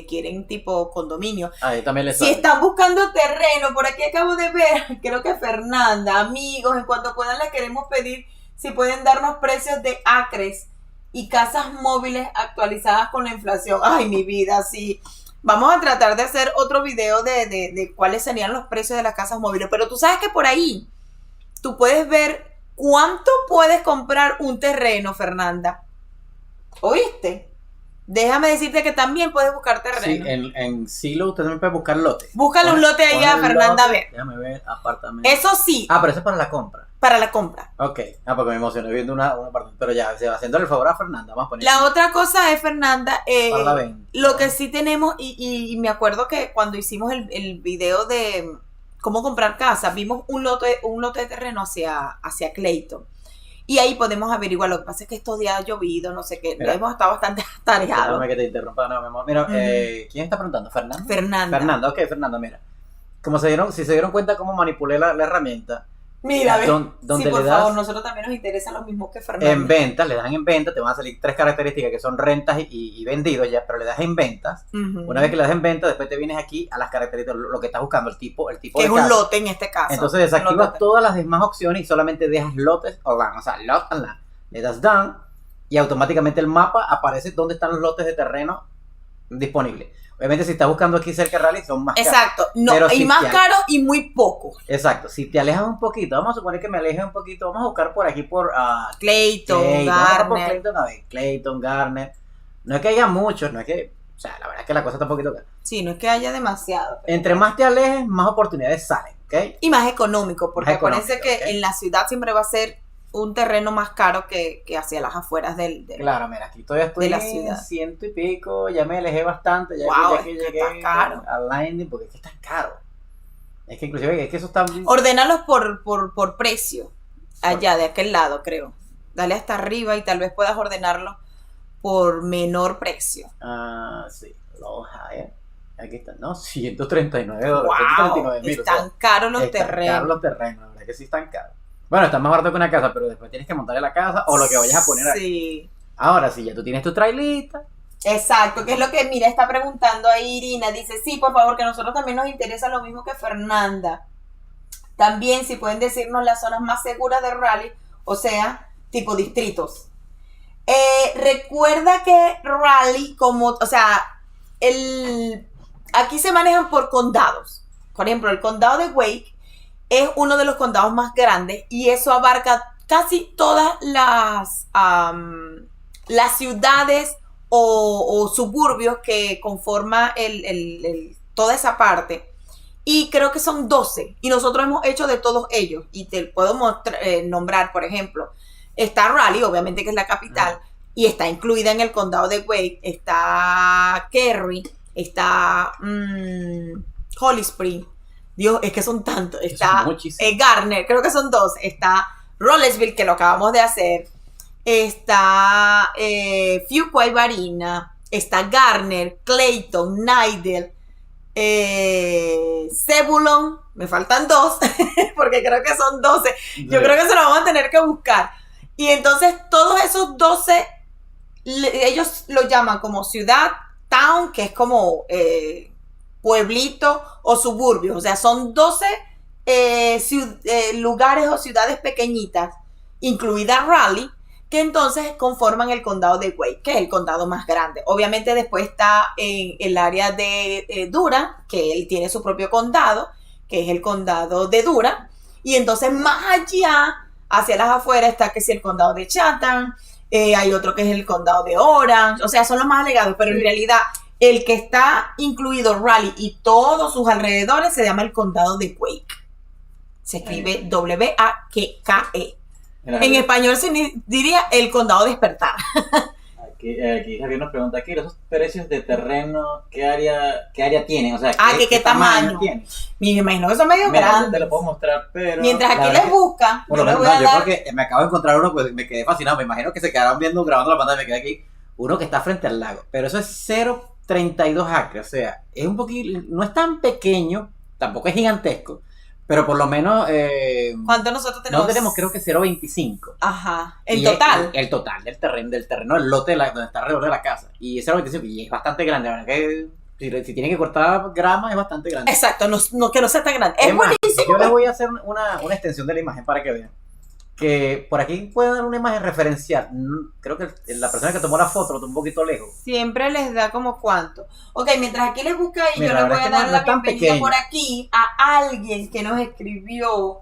B: quieren tipo condominio.
C: Ahí también les
B: Si están buscando terreno, por aquí acabo de ver, creo que Fernanda, amigos, en cuanto puedan les queremos pedir si pueden darnos precios de acres y casas móviles actualizadas con la inflación. Ay, mi vida, sí. Vamos a tratar de hacer otro video de cuáles serían los precios de las casas móviles. Pero tú sabes que por ahí tú puedes ver cuánto puedes comprar un terreno, Fernanda. ¿Oíste? Déjame decirte que también puedes buscar
C: Sí,
B: terreno.
C: en Silo usted también puede buscar lotes.
B: Búscale un lote ahí a
C: Pon el
B: Fernanda a
C: lote,
B: ver.
C: Déjame ver, apartamento.
B: Eso sí,
C: Pero eso es para la compra.
B: para la compra.
C: Ok. Porque me emocioné viendo una apartamento. Pero ya, se va haciéndole el favor a Fernanda. Vamos a poner
B: La otra cosa es, Fernanda,
C: para la venta.
B: lo que sí tenemos, y me acuerdo que cuando hicimos el video de cómo comprar casa, vimos un lote de terreno hacia Clayton. Y ahí podemos averiguar. Lo que pasa es que estos días ha llovido, no sé qué.
C: Mira.
B: Hemos estado bastante atareados.
C: Déjame que te interrumpa, no, mi amor. Mira,
B: Ujú.
C: ¿quién está preguntando? ¿Fernanda?
B: Fernanda.
C: Ok, Fernanda, mira. Si se dieron cuenta cómo manipulé la herramienta,
B: Mira, ve.
C: donde
B: Sí, por
C: le das
B: favor, nosotros también nos interesa lo mismo que Fernanda.
C: en venta, le das en venta, te van a salir 3 características que son rentas y vendidos ya, pero le das en ventas.
B: Ujú.
C: Una vez que le das en venta, después te vienes aquí a las características, lo que estás buscando, el tipo
B: que
C: de
B: es un
C: casa.
B: lote en este caso.
C: Entonces
B: Un
C: desactivas
B: lote.
C: todas las demás opciones y solamente dejas lotes o land, o sea, lot and land. Le das done y automáticamente el mapa aparece donde están los lotes de terreno disponibles. Obviamente si estás buscando aquí cerca de Raleigh son más caros.
B: Exacto. No,
C: Pero
B: y
C: si
B: más
C: te-
B: caros y muy pocos.
C: Exacto, si te alejas un poquito, vamos a suponer que me aleje un poquito, vamos a buscar por aquí por
B: Clayton,
C: vamos a por
B: Garner.
C: Clayton, a ver, Clayton, Garner. No es que haya muchos, no es que, o sea, la verdad es que la cosa está un poquito cara.
B: Sí, no es que haya demasiado. pero-
C: Entre más te alejes, más oportunidades salen, ¿ok?
B: Y más económico, porque
C: Más económico,
B: acuérdense que
C: ok.
B: en la ciudad siempre va a ser un terreno más caro que hacia las afueras del
C: Claro, mira, aquí todavía estoy
B: de la
C: en
B: ciudad.
C: 100 y pico, ya me alejé bastante, ya
B: Wow,
C: que
B: es que
C: llegué
B: está caro.
C: al landing, porque es que está caro. Es que inclusive, es que eso está...
B: Ordénalos por precio, allá de aquel lado, creo. Dale hasta arriba y tal vez puedas ordenarlos por menor precio.
C: sí, low higher. Aquí está, ¿no? $139.
B: ¡Wow!
C: 139,000,
B: Están caros los
C: están
B: terrenos.
C: caros los terrenos, la verdad que sí están caros. Bueno, está más barato que una casa, pero después tienes que montarle la casa o lo que vayas a poner ahí.
B: Sí.
C: Ahora, si ya tú tienes tu trailita,
B: Exacto, que es lo que, mira, está preguntando ahí Irina. Dice, sí, por favor, que a nosotros también nos interesa lo mismo que Fernanda. También, si pueden decirnos las zonas más seguras de Raleigh o sea, tipo distritos. Recuerda que Raleigh, aquí se manejan por condados. Por ejemplo, el condado de Wake es uno de los condados más grandes y eso abarca casi todas las ciudades o suburbios que conforman toda esa parte. Y creo que son 12. Y nosotros hemos hecho de todos ellos. Y te puedo nombrar, por ejemplo, está Raleigh, obviamente que es la capital, y está incluida en el condado de Wake. Está Kerry, está Holly Springs. Dios, es que son tantos. Está Garner, creo que son 2. Está Rolesville, que lo acabamos de hacer. Está Fuqua y Varina. Está Garner, Clayton, Nidell, Zebulon. Me faltan 2, porque creo que son 12. Yo creo que se lo vamos a tener que buscar. Y entonces todos esos 12, ellos lo llaman como ciudad, town, que es como pueblito o suburbio. O sea, son 12 lugares o ciudades pequeñitas, incluida Raleigh, que entonces conforman el condado de Wake, que es el condado más grande. Obviamente después está en el área de Durham, que él tiene su propio condado, que es el condado de Durham. Y entonces más allá, hacia las afueras, está que es el condado de Chatham, hay otro que es el condado de Orange, o sea, son los más alegados, pero en realidad el que está incluido Raleigh y todos sus alrededores se llama el condado de Wake. Se escribe W-A-K-E. En español se diría el condado despertar.
A: Aquí Javier nos pregunta, aquí esos precios de terreno, ¿qué área tienen? O sea,
B: ¿qué tamaño tienen? Me imagino que son medio grandes.
A: Te lo puedo mostrar, pero...
B: Mientras aquí les buscan,
C: yo porque me acabo de encontrar uno, pues me quedé fascinado. Me imagino que se quedaron grabando la pantalla, me quedé aquí. Uno que está frente al lago, pero eso es 0.32 acres, o sea, es un poquito, no es tan pequeño, tampoco es gigantesco, pero por lo menos...
B: ¿Cuánto nosotros tenemos?
C: No tenemos, creo que 0.25.
B: Ajá, ¿el total?
C: El total del terreno, el lote donde está alrededor de la casa. Y es 0.25, y es bastante grande, la verdad que si tiene que cortar grama es bastante grande.
B: Exacto, que no sea tan grande. Es buenísimo.
C: Yo les voy a hacer una extensión de la imagen para que vean. Que por aquí pueden dar una imagen referencial. Creo que la persona que tomó la foto lo tomó un poquito lejos.
B: Siempre les da como cuánto. Ok, mientras aquí les busca y yo les voy a dar la bienvenida por aquí a alguien que nos escribió.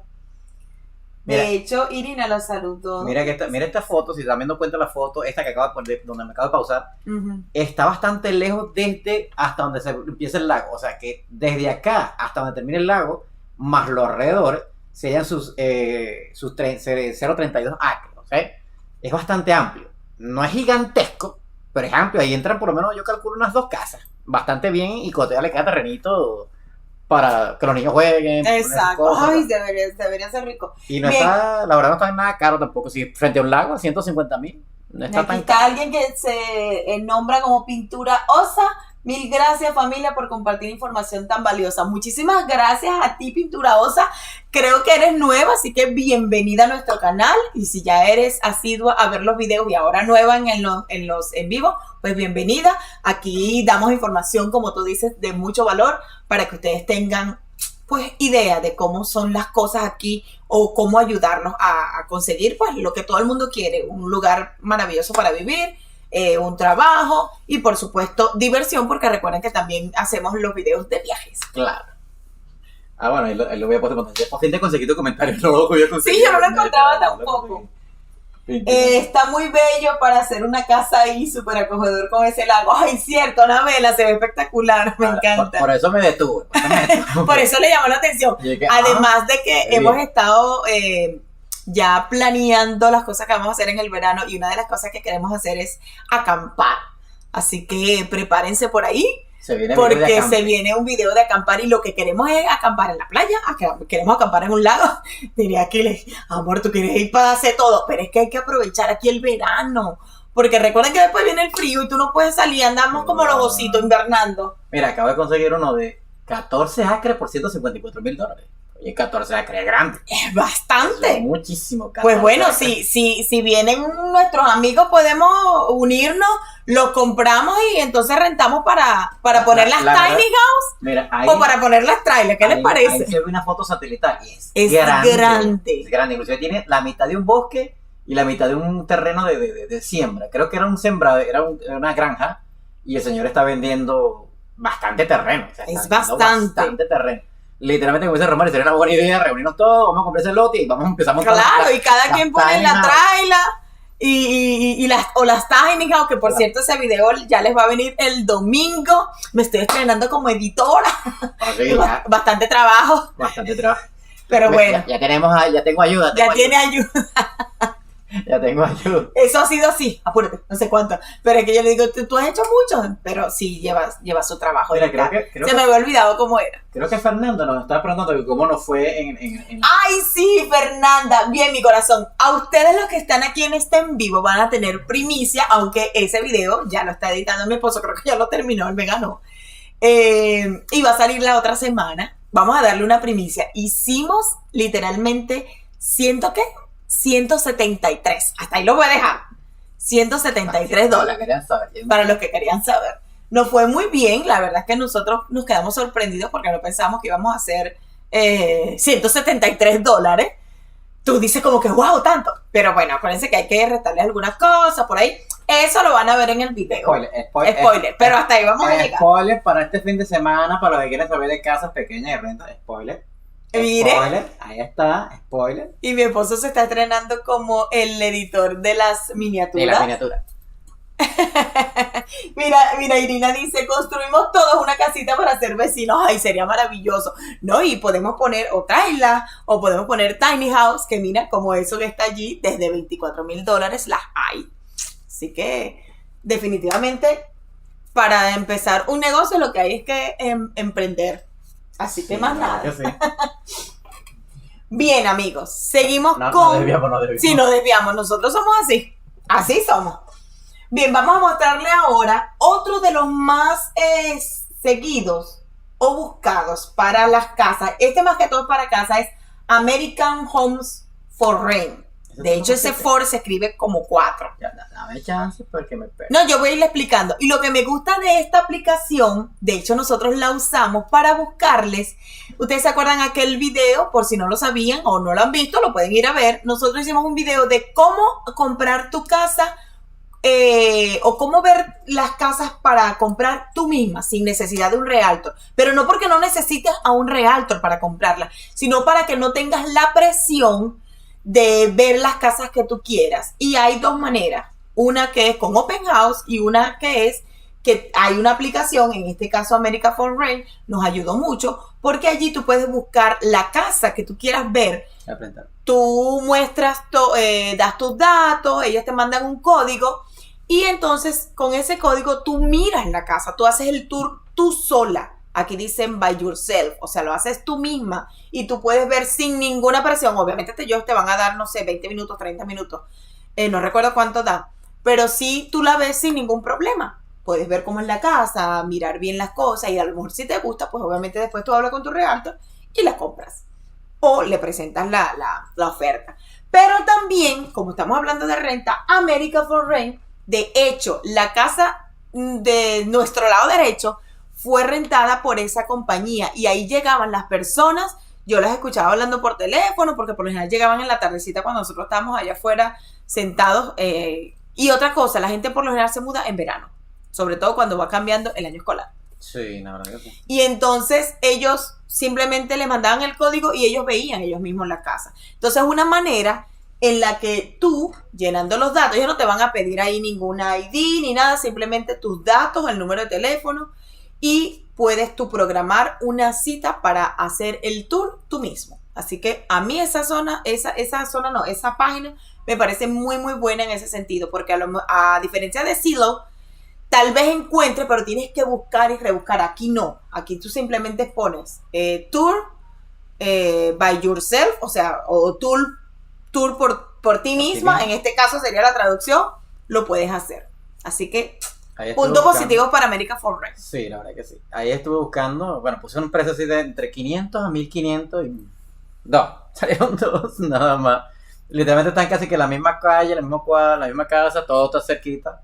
B: De hecho, Irina lo saludó.
C: Mira esta foto, si están viendo cuenta la foto, esta que acabo de poner, donde me acabo de pausar, está bastante lejos hasta donde se empieza el lago. O sea que desde acá hasta donde termina el lago, más los alrededores, serían sus 0.32 acres, ¿ok? Es bastante amplio. No es gigantesco, pero es amplio. Ahí entran por lo menos, yo calculo, unas 2 casas. Bastante bien, y todavía le queda terrenito para que los niños jueguen.
B: Exacto. Ay, debería ser rico.
C: Y no está, la verdad no está nada caro tampoco. Si frente a un lago, 150,000. No está tan caro.
B: Está alguien que se nombra como Pintura Osa. Mil gracias, familia, por compartir información tan valiosa. Muchísimas gracias a ti, Pintura Osa. Creo que eres nueva, así que bienvenida a nuestro canal. Y si ya eres asidua a ver los videos y ahora nueva en los en vivo, pues bienvenida. Aquí damos información, como tú dices, de mucho valor para que ustedes tengan pues idea de cómo son las cosas aquí o cómo ayudarnos a conseguir pues lo que todo el mundo quiere, un lugar maravilloso para vivir, un trabajo y por supuesto diversión, porque recuerden que también hacemos los videos de viajes.
A: Claro. Bueno, ahí lo voy a poner. Por fin te conseguí tu comentario. Sí, yo
B: no lo encontraba tampoco. Está muy bello para hacer una casa ahí, súper acogedor con ese lago. Ay, cierto, Anabela, se ve espectacular, me encanta.
C: Por eso me detuve.
B: Por eso le llamó la atención. Además de que hemos estado ya planeando las cosas que vamos a hacer en el verano, y una de las cosas que queremos hacer es acampar. Así que prepárense por ahí, porque se viene un video de acampar, y lo que queremos es acampar en la playa, queremos acampar en un lago. Diría Aquiles, amor, tú quieres ir para hacer todo, pero es que hay que aprovechar aquí el verano, porque recuerden que después viene el frío y tú no puedes salir, andamos como los ositos invernando.
A: Mira, acabo de conseguir uno de 14 acres por $154,000. Oye, 14 acres es grande.
B: Es bastante.
A: Es muchísimo.
B: Pues bueno, si vienen nuestros amigos, podemos unirnos, los compramos y entonces rentamos para poner las tiny house.
A: Mira,
B: o para poner las trailers. ¿Qué les parece?
A: Ahí se ve una foto satelital y es
B: grande.
A: Es grande. Inclusive tiene la mitad de un bosque y la mitad de un terreno de siembra. Creo que era un sembrado, era una granja, y el señor está vendiendo bastante terreno. O sea,
B: Es
A: está vendiendo
B: bastante
A: terreno. Literalmente, como dice Román, sería una buena idea reunirnos todos, vamos a comprar ese lote y empezamos
B: Claro, y cada quien pone la
A: house.
B: traila y las tiny house, que por cierto ese video ya les va a venir el domingo. Me estoy estrenando como editora.
A: Sí, ya,
B: Bastante trabajo,
A: bastante trabajo.
B: pero bueno,
A: Ya tengo ayuda.
B: ya tiene ayuda.
A: Ya tengo ayuda.
B: Eso ha sido así, apúrate, no sé cuánto. Pero es que yo le digo, tú has hecho mucho, pero sí lleva su trabajo.
A: Mira,
B: editar.
A: creo
B: Se
A: que-
B: me había olvidado cómo era.
A: Creo que Fernando nos está preguntando que cómo nos fue en
B: Ay, sí, Fernanda, bien, mi corazón. A ustedes los que están aquí en este en vivo van a tener primicia, aunque ese video ya lo está editando mi esposo, creo que ya lo terminó, él me ganó. Y va a salir la otra semana. Vamos a darle una primicia. Hicimos literalmente, ¿qué? 173. Hasta ahí lo voy a dejar. $173.
A: Querían saber.
B: Para los que querían saber. Nos fue muy bien, la verdad es que nosotros nos quedamos sorprendidos porque no pensábamos que íbamos a hacer $173. Tú dices como que wow, tanto. Pero bueno, acuérdense que hay que restarle algunas cosas por ahí. Eso lo van a ver en el video. Spoiler, pero hasta ahí vamos a llegar.
A: Spoiler para este fin de semana, para los que quieren saber de casas pequeñas y rentas. Spoiler.
B: Mire.
A: Spoiler, ahí está, spoiler.
B: Y mi esposo se está estrenando como el editor de las
A: De
B: miniaturas.
A: la miniatura.
B: Mira, Irina dice, construimos todos una casita para ser vecinos. Ay, sería maravilloso. ¿No? Y podemos poner o traila, o podemos poner tiny house, que mira, como eso que está allí, desde $24,000 las hay. Así que, definitivamente, para empezar un negocio, lo que hay es que emprender. Así que más nada.
A: Sí.
B: Bien, amigos, seguimos
A: No
B: con...
A: desviamos.
B: Sí, nos desviamos. Nosotros somos así. Así somos. Bien, vamos a mostrarle ahora otro de los más seguidos o buscados para las casas. Este más que todo para casa es American Homes for Rent. De hecho, ese for se escribe como 4.
A: Ya, dame chance porque me pego.
B: No, yo voy a irle explicando. Y lo que me gusta de esta aplicación, de hecho nosotros la usamos para buscarles. Ustedes se acuerdan aquel video, por si no lo sabían o no lo han visto, lo pueden ir a ver. Nosotros hicimos un video de cómo comprar tu casa o cómo ver las casas para comprar tú misma sin necesidad de un realtor. Pero no porque no necesites a un realtor para comprarla, sino para que no tengas la presión de ver las casas que tú quieras. Y hay dos maneras. Una que es con Open House y una que es que hay una aplicación, en este caso America for Rent, nos ayudó mucho porque allí tú puedes buscar la casa que tú quieras ver. Tú muestras, das tus datos, ellos te mandan un código y entonces con ese código tú miras la casa, tú haces el tour tú sola. Aquí dicen by yourself, o sea, lo haces tú misma y tú puedes ver sin ninguna presión. Obviamente ellos te van a dar, no sé, 20 minutos, 30 minutos. No recuerdo cuánto da, pero sí tú la ves sin ningún problema. Puedes ver cómo es la casa, mirar bien las cosas y a lo mejor si te gusta, pues obviamente después tú hablas con tu realtor y la compras. O le presentas la oferta. Pero también, como estamos hablando de renta, America for Rent, de hecho, la casa de nuestro lado derecho fue rentada por esa compañía y ahí llegaban las personas, yo las escuchaba hablando por teléfono porque por lo general llegaban en la tardecita cuando nosotros estábamos allá afuera sentados y otra cosa, la gente por lo general se muda en verano, sobre todo cuando va cambiando el año escolar.
A: Sí, la verdad que sí.
B: Y entonces ellos simplemente le mandaban el código y ellos veían ellos mismos la casa. Entonces una manera en la que tú, llenando los datos, ellos no te van a pedir ahí ninguna ID ni nada, simplemente tus datos, el número de teléfono, y puedes tú programar una cita para hacer el tour tú mismo. Así que a mí esa página me parece muy muy buena en ese sentido, porque a diferencia de Zillow, tal vez encuentres, pero tienes que buscar y rebuscar. Aquí no, aquí tú simplemente pones tour by yourself, o sea, o tour por ti misma, en este caso sería la traducción, lo puedes hacer. Así que punto positivo para America for Rent.
A: Sí, la verdad que sí. Ahí estuve buscando, bueno, puse un precio así de entre 500 a 1500 y salieron dos nada más. Literalmente están casi que en la misma calle, la misma cuadra, la misma casa, todo está cerquita.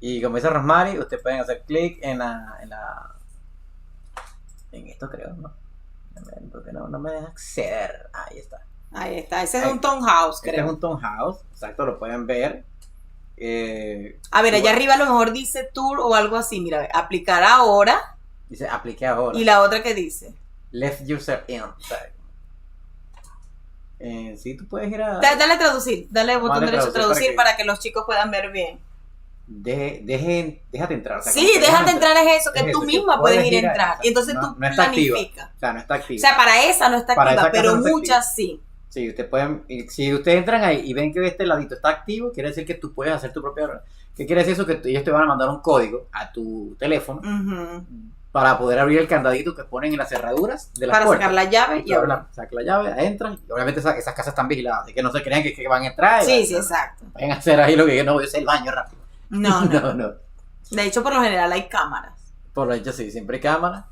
A: Y como dice Rosmary, ustedes pueden hacer clic en esto creo, ¿no? Porque no me deja acceder. Ahí está.
B: Ahí está, ese es un townhouse, creo.
C: Este es un townhouse, exacto, lo pueden ver.
B: A ver, allá arriba a lo mejor dice tour o algo así, mira, aplicar ahora.
C: Dice, aplique ahora.
B: ¿Y la otra qué dice?
C: Left user in. O sea, sí, tú puedes ir a...
B: Dale a traducir, dale botón
C: Vale,
B: derecho a traducir
C: para
B: para que los chicos puedan ver bien.
C: Déjate entrar. O sea,
B: Sí, déjate entrar es eso, que
C: es
B: tú
C: eso,
B: misma
C: que
B: puedes
C: puedes
B: ir a
C: ir a
B: entrar.
C: esa.
B: Y entonces
C: No-
B: tú
C: no está activa.
B: planificas.
C: O sea, no está activo.
B: O sea, para esa no está
C: Para
B: activa,
C: esa casa
B: pero
C: no está
B: muchas sí.
C: Sí, si ustedes entran ahí y ven que este ladito está activo, quiere decir que tú puedes hacer tu propia... ¿Qué quiere decir eso? Que ellos te van a mandar un código a tu teléfono
B: Ujú.
C: para poder abrir el candadito que ponen en las cerraduras de las
B: Para
C: puertas.
B: sacar la llave y abrir.
C: Saca la llave, entran y obviamente esas casas están vigiladas, así que no se crean que van a entrar.
B: Sí, sí, exacto.
C: Vayan a hacer ahí lo que no voy a hacer el baño rápido.
B: No, no.
C: no.
B: De hecho, por lo general hay cámaras.
C: Por lo hecho, sí, siempre hay cámara.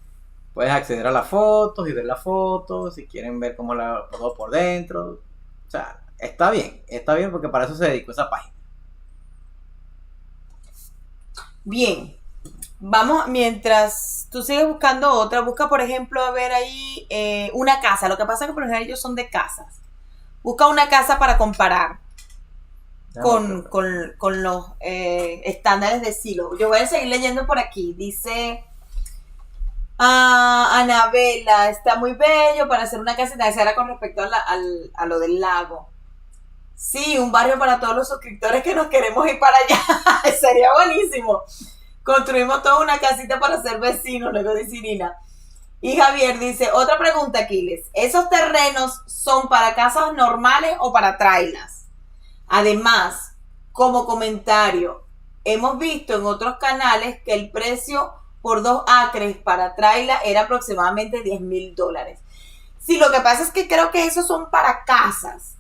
C: Puedes acceder a las fotos y ver las fotos, si quieren ver cómo todo por dentro. O sea, está bien porque para eso se dedicó esa página.
B: Bien, vamos, mientras tú sigues buscando otra, busca por ejemplo, a ver ahí una casa. Lo que pasa es que por lo general ellos son de casas. Busca una casa para comparar con los estándares de Zillow. Yo voy a seguir leyendo por aquí. Dice... Anabela, está muy bello para hacer una casita. Esa era con respecto a lo del lago. Sí, un barrio para todos los suscriptores que nos queremos ir para allá. Sería buenísimo. Construimos toda una casita para ser vecinos, luego dice Irina. Y Javier dice, otra pregunta, Aquiles. ¿Esos terrenos son para casas normales o para trailers? Además, como comentario, hemos visto en otros canales que el precio por 2 acres para trailer era aproximadamente $10,000. Sí, lo que pasa es que creo que esos son para casas.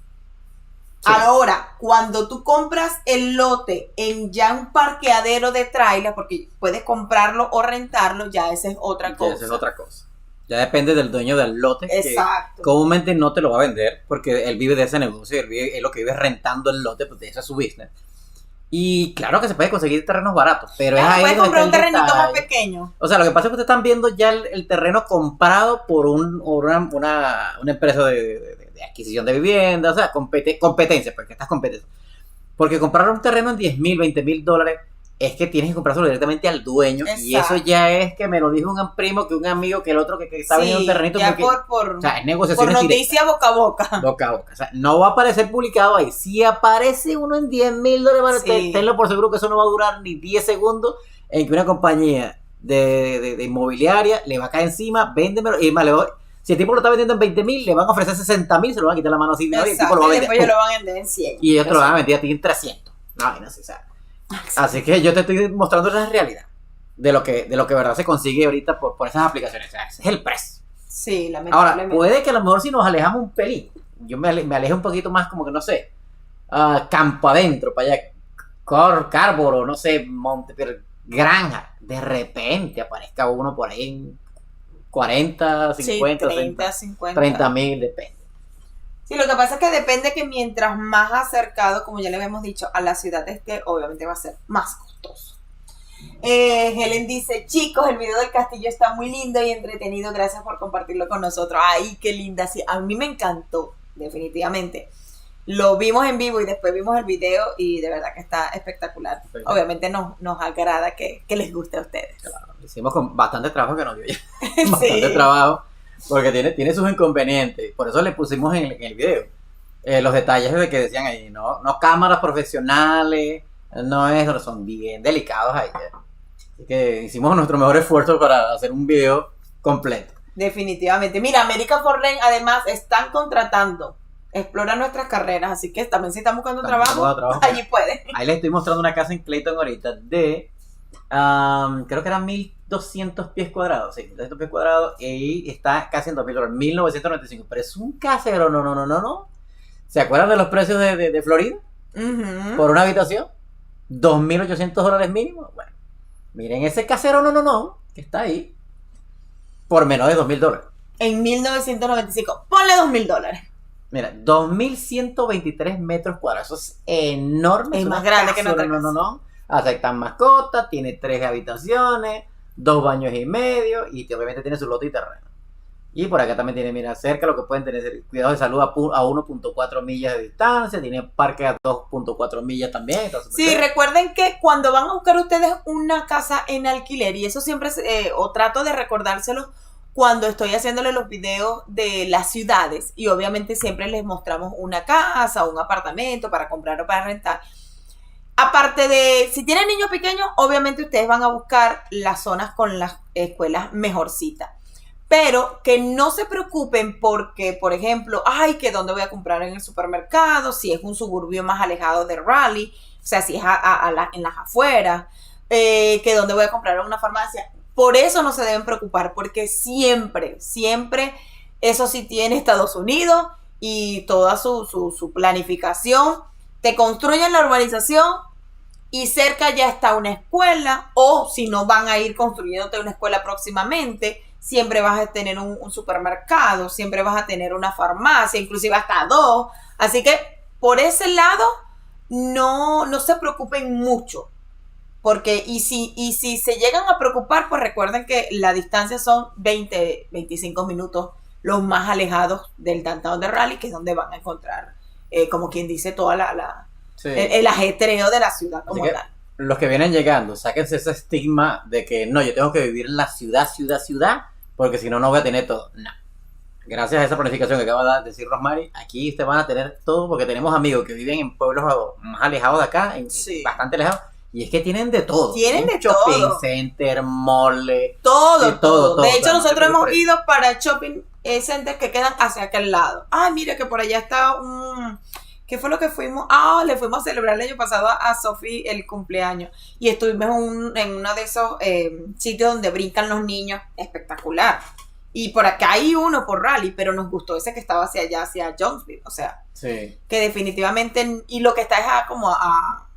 B: Sí. Ahora, cuando tú compras el lote en ya un parqueadero de trailer, porque puedes comprarlo o rentarlo, ya esa es otra cosa.
C: Esa es otra cosa. Ya depende del dueño del lote.
B: Exacto.
C: Que comúnmente no te lo va a vender porque él vive de ese negocio, él lo que vive es rentando el lote, pues de ese es su business. Y claro que se puede conseguir terrenos baratos, pero es ahí
B: puedes
C: donde
B: comprar un
C: está el
B: terrenito
C: detalle.
B: más pequeño.
C: O sea, lo que pasa es que ustedes están viendo ya el terreno comprado por una empresa de adquisición de vivienda, o sea, competencia, porque estas competencias. Porque comprar un terreno en $10,000, $20,000 es que tienes que comprárselo directamente al dueño. Exacto. Y eso ya es que me lo dijo un primo, que un amigo, que el otro que está vendiendo un terrenito.
B: Ya
C: porque, o sea, es negociaciones
B: por noticia directas. Boca a boca.
C: Boca a boca. O sea, no va a aparecer publicado ahí. Si aparece uno en $10,000, tenlo por seguro que eso no va a durar ni 10 segundos en que una compañía de inmobiliaria le va a caer encima, véndemelo, y más le voy. Si el tipo lo está vendiendo en 20,000, le van a ofrecer 60,000, se lo van a quitar la mano así, ¿no? Y el tipo lo va a vender.
B: Después ellos lo van a vender en 100.
C: Y ellos te lo van a vender a ti en 300. No sé, o sea. Así que yo te estoy mostrando la realidad de lo que verdad se consigue ahorita por esas aplicaciones. O sea, ese es el precio.
B: Sí, lamentablemente.
C: Ahora, puede que a lo mejor si nos alejamos un pelín, yo me aleje un poquito más, como que no sé, campo adentro, para allá, Cárboro, no sé, Granja, de repente aparezca uno por ahí en 40, 50,
B: 30, 50.
C: 30,000, depende.
B: Sí, lo que pasa es que depende que mientras más acercado, como ya le habíamos dicho, a la ciudad esté, obviamente va a ser más costoso. Helen dice, chicos, el video del castillo está muy lindo y entretenido, gracias por compartirlo con nosotros. Ay, qué linda, sí, a mí me encantó, definitivamente. Lo vimos en vivo y después vimos el video y de verdad que está espectacular. Obviamente nos agrada que les guste a ustedes.
C: Claro, lo hicimos con bastante trabajo que nos dio ya. Bastante trabajo. Porque tiene sus inconvenientes. Por eso le pusimos en el video los detalles de que decían ahí, no cámaras profesionales, son bien delicados ahí. Así que hicimos nuestro mejor esfuerzo para hacer un video completo.
B: Definitivamente. Mira, America for Rent además están contratando. Explora nuestras carreras, así que también si están buscando trabajo, allí pueden.
C: Ahí les estoy mostrando una casa en Clayton ahorita de, creo que eran 1,200 pies cuadrados, sí, 1,200 pies cuadrados, y está casi en $2,000, 1,995, pero es un casero, no. ¿Se acuerdan de los precios de Florida?
B: Uh-huh.
C: Por una habitación, $2,800 mínimo. Bueno, miren ese casero, que está ahí, por menos de $2,000.
B: En 1,995, ponle $2,000.
C: Mira, 2,123 metros cuadrados. Eso es enorme.
B: Es más grande que nuestra casa.
C: No. Aceptan mascotas, tiene 3 habitaciones, 2 baños y medio, y obviamente tiene su lote y terreno. Y por acá también tiene, mira, cerca lo que pueden tener, cuidados de salud a 1.4 millas de distancia, tiene parque a 2.4 millas también. Entonces,
B: sí, recuerden que cuando van a buscar ustedes una casa en alquiler, y eso siempre, o trato de recordárselo cuando estoy haciéndole los videos de las ciudades, y obviamente siempre les mostramos una casa o un apartamento para comprar o para rentar. Aparte de, si tienen niños pequeños, obviamente ustedes van a buscar las zonas con las escuelas mejorcitas. Pero que no se preocupen porque, por ejemplo, que dónde voy a comprar en el supermercado, si es un suburbio más alejado de Raleigh, o sea, si es en las afueras, que dónde voy a comprar en una farmacia. Por eso no se deben preocupar, porque siempre, eso sí tiene Estados Unidos y toda su planificación. Te construyen la urbanización y cerca ya está una escuela, o si no van a ir construyéndote una escuela próximamente, siempre vas a tener un supermercado, siempre vas a tener una farmacia, inclusive hasta 2. Así que por ese lado no se preocupen mucho. Porque y si se llegan a preocupar, pues recuerden que la distancia son 25 minutos los más alejados del downtown de Raleigh, que es donde van a encontrar, como quien dice, toda
C: sí,
B: el ajetreo de la ciudad como tal.
C: Los que vienen llegando, sáquense ese estigma de que no, yo tengo que vivir en la ciudad, porque si no, no voy a tener todo. No. Gracias a esa planificación que acaba de decir Rosmary, aquí ustedes van a tener todo, porque tenemos amigos que viven en pueblos más alejados de acá,
B: sí,
C: bastante alejados, y es que tienen de todo.
B: Tienen de
C: shopping
B: todo.
C: Center, mall,
B: todo. De hecho, nosotros hemos
C: ido
B: ido para shopping centers que quedan hacia aquel lado. Mira que por allá está un... ¿Qué fue lo que fuimos? Le fuimos a celebrar el año pasado a Sophie el cumpleaños. Y estuvimos en uno de esos sitios donde brincan los niños. Espectacular. Y por acá hay uno por Raleigh, pero nos gustó ese que estaba hacia allá, hacia Jonesville. O sea,
C: sí,
B: que definitivamente... Y lo que está es como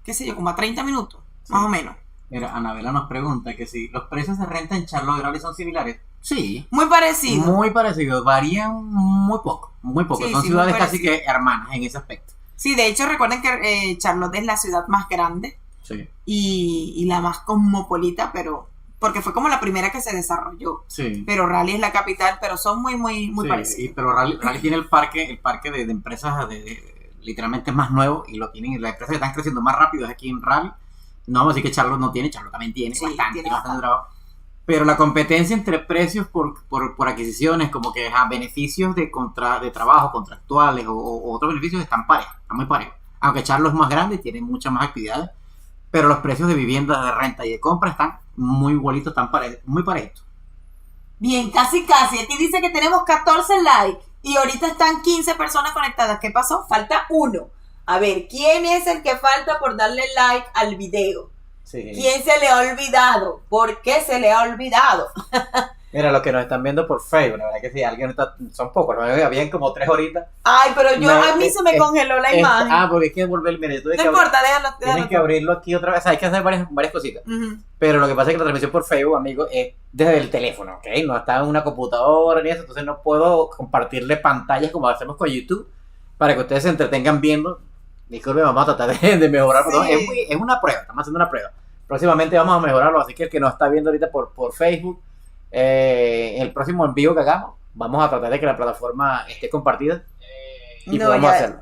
B: qué sé yo, como a 30 minutos, sí, más o menos.
A: Mira, Anabela nos pregunta que si los precios de renta en Charlotte y Raleigh son similares. Sí.
B: Muy parecido.
C: Muy parecido. Varían muy poco. Sí, son ciudades casi que hermanas en ese aspecto.
B: Sí, de hecho recuerden que Charlotte es la ciudad más grande,
C: sí,
B: y la más cosmopolita, pero porque fue como la primera que se desarrolló.
A: Sí.
B: Pero Raleigh es la capital, pero son muy
A: sí,
B: parecidos.
A: Pero Raleigh tiene el parque de empresas literalmente más nuevo, y lo tienen, las empresas que están creciendo más rápido es aquí en Raleigh. No vamos a decir que Charlotte no tiene, Charlotte también tiene,
B: sí,
A: bastante trabajo. Pero la competencia entre precios por adquisiciones, como que beneficios de trabajo contractuales o otros beneficios están muy parejos. Aunque Charlotte es más grande y tiene muchas más actividades, pero los precios de vivienda, de renta y de compra están muy igualitos, están muy parejos.
B: Bien, casi. Aquí dice que tenemos 14 likes y ahorita están 15 personas conectadas. ¿Qué pasó? Falta uno. A ver, ¿quién es el que falta por darle like al video?
C: Sí.
B: ¿Quién se le ha olvidado? ¿Por qué se le ha olvidado?
C: Mira, los que nos están viendo por Facebook, la verdad que sí, alguien está, son pocos, ¿no? Habían como 3 horitas.
B: Ay, pero a mí se me congeló la imagen.
C: Porque hay que volver, mire,
B: no importa, déjalo.
C: Tienes que abrirlo aquí otra vez, o sea, hay que hacer varias cositas.
B: Uh-huh.
C: Pero lo que pasa es que la transmisión por Facebook, amigos, es desde el teléfono, ¿ok? No está en una computadora ni eso, entonces no puedo compartirle pantallas como hacemos con YouTube para que ustedes se entretengan viendo. Disculpe, vamos a tratar de mejorar, sí. Es una prueba, estamos haciendo una prueba. Próximamente vamos a mejorarlo, así que el que nos está viendo ahorita por Facebook, el próximo en vivo que hagamos, vamos a tratar de que la plataforma esté compartida y podamos hacerlo.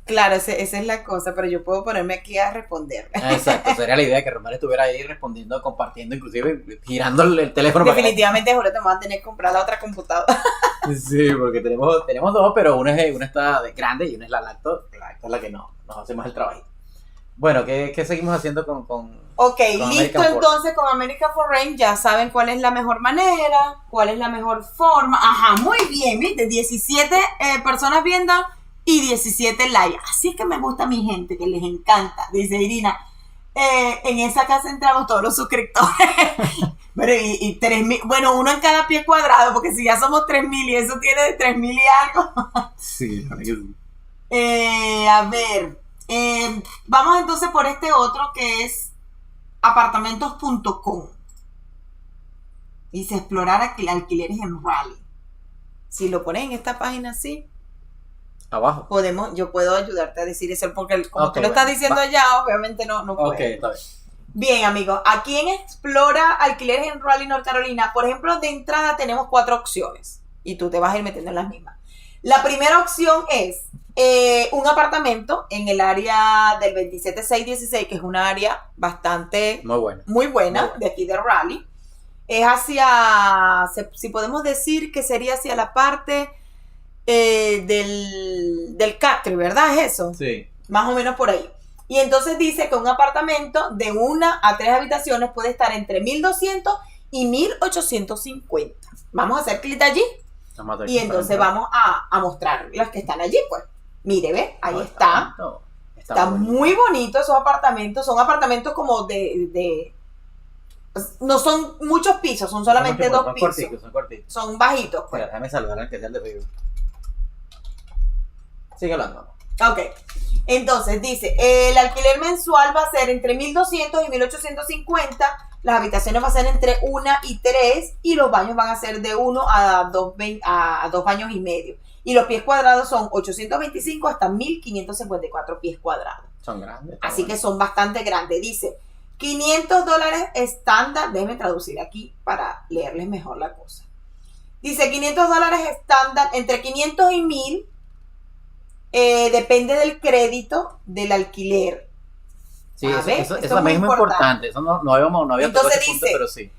B: Claro, esa es la cosa, pero yo puedo ponerme aquí a responder.
C: Exacto, sería la idea que Román estuviera ahí respondiendo, compartiendo, inclusive girando el teléfono.
B: Definitivamente, juro, te van a tener que comprar la otra computadora.
C: Sí, porque tenemos dos, pero una está grande y una es la lacto es la que nos hacemos el trabajo. Bueno, ¿qué seguimos haciendo con
B: Ok, listo entonces con America for Rent, ya saben cuál es la mejor manera, cuál es la mejor forma. Ajá, muy bien, ¿viste? 17 personas viendo y 17 likes. Así es que me gusta a mi gente, que les encanta. Dice Irina, en esa casa entramos todos los suscriptores. Pero y 3,000, bueno, uno en cada pie cuadrado, porque si ya somos 3,000 y eso tiene de 3,000 y algo.
A: Sí, la verdad que sí.
B: A ver, vamos entonces por este otro que es apartamentos.com. Dice explorar alquileres en Raleigh. Si lo pones en esta página así,
C: abajo
B: yo puedo ayudarte a decir eso, porque como tú lo estás diciendo allá, obviamente no puedo.
C: Ok, está bien.
B: Bien, amigos, aquí en Explora Alquileres en Raleigh, North Carolina, por ejemplo, de entrada tenemos 4 opciones. y tú te vas a ir metiendo en las mismas. La primera opción es un apartamento en el área del 27616, que es una área bastante muy buena de aquí de Raleigh. Es hacia, si podemos decir que sería hacia la parte del country, ¿verdad? ¿Es eso?
A: Sí.
B: Más o menos por ahí. Y entonces dice que un apartamento de 1 a 3 habitaciones puede estar entre 1.200 y 1.850. Vamos a hacer clic allí. Y entonces vamos a mostrar las que están allí, pues. Mire, ve, ahí está. Está muy bonito esos apartamentos. Son apartamentos como no son muchos pisos, son solamente 2 pisos.
A: Cortitos.
B: Son bajitos, pues.
A: Espera, déjame saludar al que sea el de Facebook. Sigue hablando.
B: Ok. Entonces dice, el alquiler mensual va a ser entre 1.200 y 1.850. Las habitaciones van a ser entre 1 y 3 y los baños van a ser de 1 a 2 baños y medio. Y los pies cuadrados son 825 hasta 1.554 pies cuadrados.
A: Son grandes.
B: Así que son bastante grandes. Dice, $500 estándar. Déjenme traducir aquí para leerles mejor la cosa. Dice, $500 estándar, entre 500 y 1.000. Depende del crédito del alquiler.
A: Sí, eso también es muy importante. Eso no había
B: entonces
A: ese punto,
B: dice,
A: pero sí.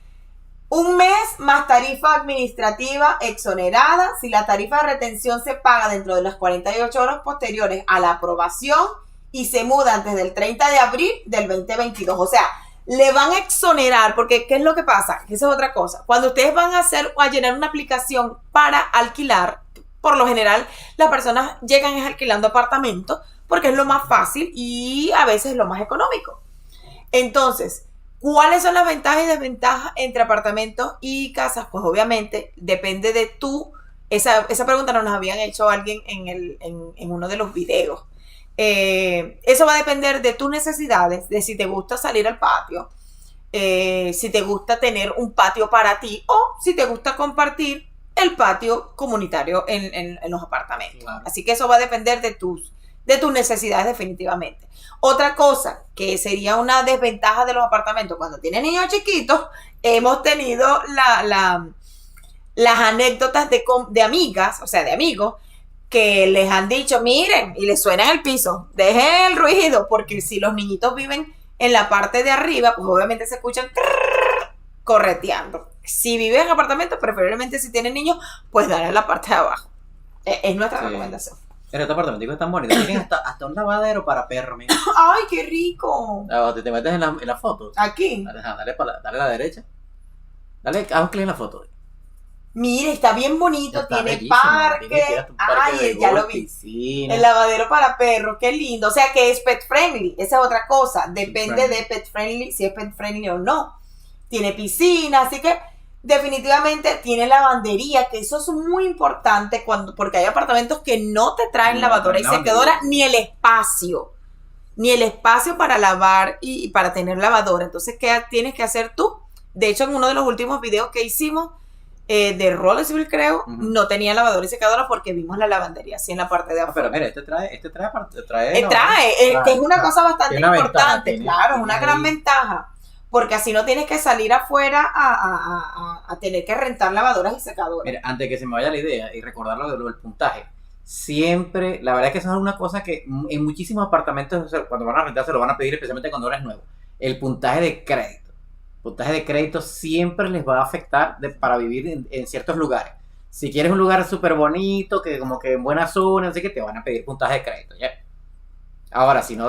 B: Un mes más tarifa administrativa exonerada si la tarifa de retención se paga dentro de las 48 horas posteriores a la aprobación y se muda antes del 30 de abril del 2022. O sea, le van a exonerar, porque ¿qué es lo que pasa? Que esa es otra cosa. Cuando ustedes van a llenar una aplicación para alquilar, por lo general, las personas llegan alquilando apartamentos porque es lo más fácil y a veces lo más económico. Entonces, ¿cuáles son las ventajas y desventajas entre apartamentos y casas? Pues obviamente depende de tú. Esa pregunta nos habían hecho alguien en uno de los videos. Eso va a depender de tus necesidades, de si te gusta salir al patio, si te gusta tener un patio para ti o si te gusta compartir el patio comunitario en los apartamentos. Claro. Así que eso va a depender de tus necesidades definitivamente. Otra cosa que sería una desventaja de los apartamentos cuando tienen niños chiquitos, hemos tenido las anécdotas de amigas, o sea, de amigos, que les han dicho, miren, y les suena en el piso, dejen el ruido, porque si los niñitos viven en la parte de arriba, pues obviamente se escuchan correteando. Si viven en apartamentos, preferiblemente si tienen niños, pues dar en la parte de abajo. Es nuestra recomendación.
A: Pero este apartamento es tan bonito. Tienen hasta un lavadero para perros, mira.
B: ¡Ay, qué rico!
A: Te metes en la foto.
B: Aquí.
A: Dale a la derecha. Haz un clic en la foto.
B: Mire, está bien bonito. Tiene parque. Ay, ya lo vi. Piscina. El lavadero para perros, qué lindo. O sea que es pet friendly. Esa es otra cosa. Depende de pet friendly, si es pet friendly o no. Tiene piscina, así que definitivamente tiene lavandería, que eso es muy importante porque hay apartamentos que no te traen lavadora y secadora, ni el espacio para lavar y para tener lavadora. Entonces, ¿qué tienes que hacer tú? De hecho, en uno de los últimos videos que hicimos de Rollersville, creo, no tenía lavadora y secadora porque vimos la lavandería así en la parte de afuera.
A: Pero mira, este trae
B: que es una cosa bastante importante, claro, es una gran ventaja. Porque así no tienes que salir afuera a tener que rentar lavadoras y secadoras.
A: Mira, antes de que se me vaya la idea y recordar lo del puntaje, siempre, la verdad es que eso es una cosa que en muchísimos apartamentos, o sea, cuando van a rentar se lo van a pedir, especialmente cuando eres nuevo. El puntaje de crédito. El puntaje de crédito siempre les va a afectar para vivir en ciertos lugares. Si quieres un lugar súper bonito, que como que en buena zona, así que te van a pedir puntaje de crédito, ¿ya? Ahora, si no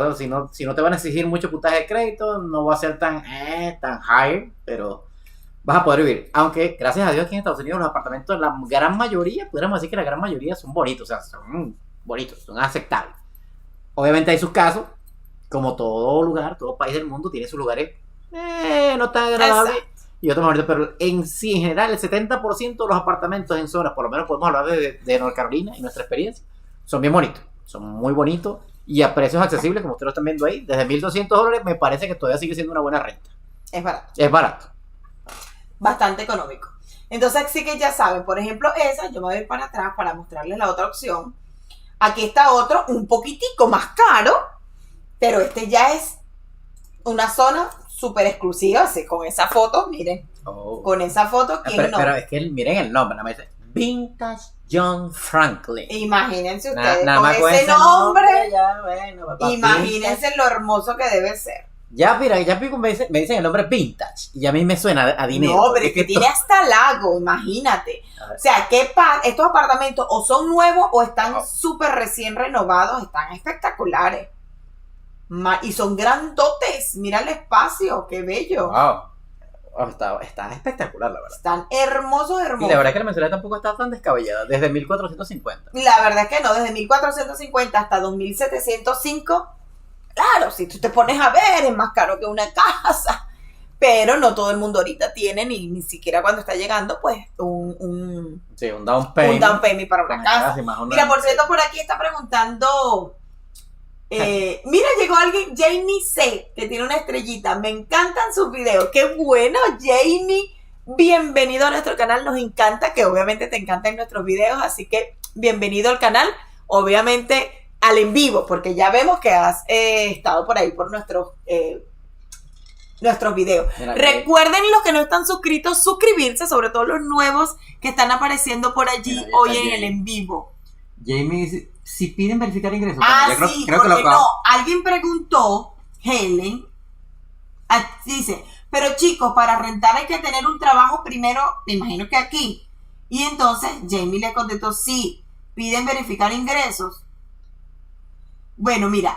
A: te van a exigir mucho puntaje de crédito, no va a ser tan high, pero vas a poder vivir. Aunque, gracias a Dios, aquí en Estados Unidos los apartamentos, la gran mayoría, pudiéramos decir que la gran mayoría son bonitos, o sea, son bonitos, son aceptables. Obviamente hay sus casos, como todo lugar, todo país del mundo tiene sus lugares no tan agradables. Exacto. Y otros bonitos, pero en sí, en general, el 70% de los apartamentos en zonas, por lo menos podemos hablar de North Carolina y nuestra experiencia, son bien bonitos, son muy bonitos. Y a precios accesibles, como ustedes lo están viendo ahí, desde $1,200 me parece que todavía sigue siendo una buena renta.
B: Es barato.
A: Es barato.
B: Bastante económico. Entonces sí que ya saben, por ejemplo esa, yo me voy a ir para atrás para mostrarles la otra opción. Aquí está otro, un poquitico más caro, pero este ya es una zona súper exclusiva, así, con esa foto, miren. Con esa foto, ¿quién no?
A: Pero es que miren el nombre,
C: Vintage John Franklin.
B: Imagínense ustedes,
C: Nada
B: con
C: más
B: ese nombre,
C: ya, bueno, papá,
B: imagínense lo hermoso que debe ser.
C: Ya, mira, ya me dicen el nombre vintage y a mí me suena a dinero.
B: No, pero es que tiene hasta lago, imagínate. O sea, estos apartamentos o son nuevos o están súper recién renovados, están espectaculares. Y son grandotes, mira el espacio, qué bello.
C: Wow. Está espectacular, la verdad.
B: Están hermosos,
C: Y
B: hermosos.
C: la verdad es que la mensualidad tampoco está tan descabellada, desde 1450.
B: La verdad es que no, desde 1450 hasta 2705, claro, si tú te pones a ver, es más caro que una casa, pero no todo el mundo ahorita tiene, ni siquiera cuando está llegando, pues,
C: Sí, un down payment.
B: un down payment para una casa.
C: Más
B: Mira, por cierto, por aquí está preguntando, mira, llegó alguien, Jamie C, que tiene una estrellita, me encantan sus videos, qué bueno, Jamie, bienvenido a nuestro canal, nos encanta, que obviamente te encantan nuestros videos, así que bienvenido al canal, obviamente al en vivo, porque ya vemos que has estado por ahí por nuestros videos.
C: Mira,
B: Recuerden los que no están suscritos, suscribirse, sobre todo los nuevos que están apareciendo por allí
C: Mira,
B: hoy
C: está
B: en el
C: Jamie.
B: en vivo.
A: Jamie dice, si piden verificar ingresos.
B: Ah,
A: yo
B: sí,
A: creo que
B: porque
A: lo
B: no, alguien preguntó, Helen, dice, pero chicos, para rentar hay que tener un trabajo primero, me imagino que aquí. Y entonces Jamie le contestó, sí, piden verificar ingresos. Bueno, mira,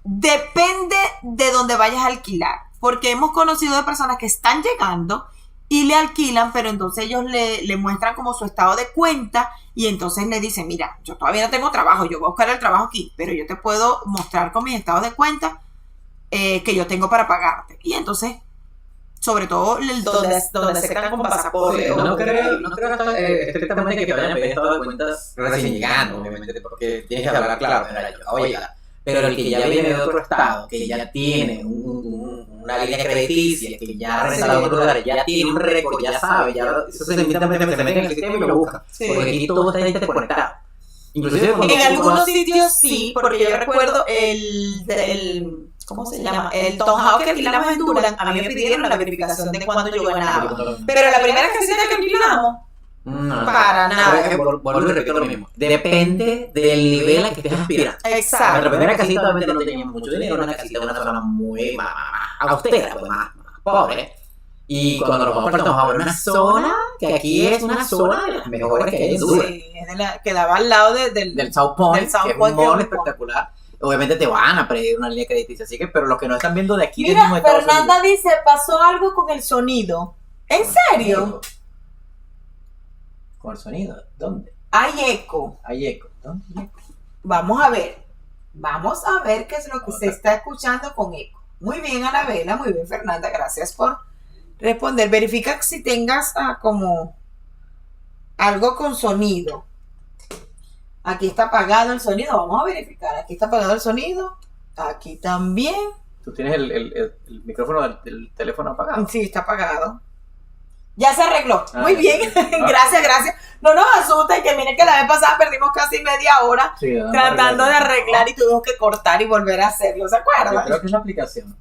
B: depende de dónde vayas a alquilar, porque hemos conocido de personas que están llegando y le alquilan, pero entonces ellos le muestran como su estado de cuenta y entonces le dicen, mira, yo todavía no tengo trabajo, yo voy a buscar el trabajo aquí, pero yo te puedo mostrar con mi estado de cuenta que yo tengo para pagarte. Y entonces, sobre todo donde se quedan con pasaporte.
C: No creo que estrictamente que vayan a pedir estado de cuentas recién llegando, obviamente, porque tienes que hablar claro, mira, yo acabo de llegar. Pero el que ya viene de otro estado, que ya tiene una línea crediticia, que ya ha rentado en otro lugar, ya tiene un récord, ya sabe, ya eso se mete en el sistema y lo busca.
B: Sí.
C: Porque aquí todo está interconectado. Inclusive
B: En algunos sitios sí, porque yo recuerdo ¿cómo se llama? El townhouse que alquilamos en Durham, a mí me pidieron la verificación de cuánto yo ganaba. Pero la primera casita que alquilamos,
C: no,
B: para nada.
C: Vuelvo y repito lo mismo. Depende del nivel al que estés aspirando.
B: Exacto.
C: Nuestra primera casita obviamente no teníamos mucho dinero, era una casita de una zona muy más austera, pues más pobre. Y cuando nos vamos para el townhouse, una zona que aquí es una zona de las mejores que hay en Durham.
B: Sí, quedaba al lado
C: Del South Point,
B: del South
C: que es
B: Point,
C: un mall
B: que es un
C: espectacular. Obviamente te van a pedir una línea crediticia, así que, pero los que no están viendo de aquí del
B: Mira,
C: mismo Estados
B: Fernanda
C: Unidos.
B: dice, pasó algo con el sonido. ¿En serio?
C: Con el sonido, ¿dónde?
B: Hay eco.
C: Hay eco, ¿dónde hay eco?
B: Vamos a ver qué es lo que se está escuchando con eco. Muy bien, Anabela, muy bien, Fernanda, gracias por responder. Verifica si tengas como algo con sonido. Aquí está apagado el sonido, vamos a verificar. Aquí está apagado el sonido, aquí también.
C: ¿Tú tienes el micrófono del teléfono apagado?
B: Sí, está apagado. Ya se arregló. Muy
C: ya,
B: bien.
C: sí.
B: Gracias. No nos asusten, que miren que la vez pasada perdimos casi media hora
C: Sí,
B: tratando de arreglar y tuvimos que cortar y volver a hacerlo. ¿Se
C: Yo
B: acuerdan?
C: creo que es la aplicación.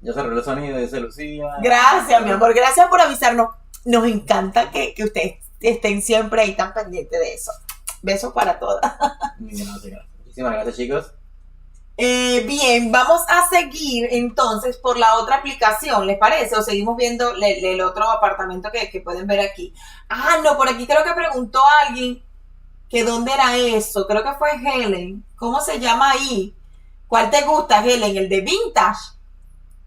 C: Ya se arregló el sonido, dice Lucía.
B: Gracias, mi amor. Gracias por avisarnos. Nos encanta que ustedes estén siempre ahí tan pendientes de eso. Besos para todas.
C: Muchísimas gracias, chicos.
B: Bien, vamos a seguir entonces por la otra aplicación, ¿les parece? O seguimos viendo el otro apartamento que pueden ver aquí. Ah, no, por aquí creo que preguntó alguien que dónde era eso. Creo que fue Helen. ¿Cómo se llama ahí? ¿Cuál te gusta, Helen? ¿El de Vintage?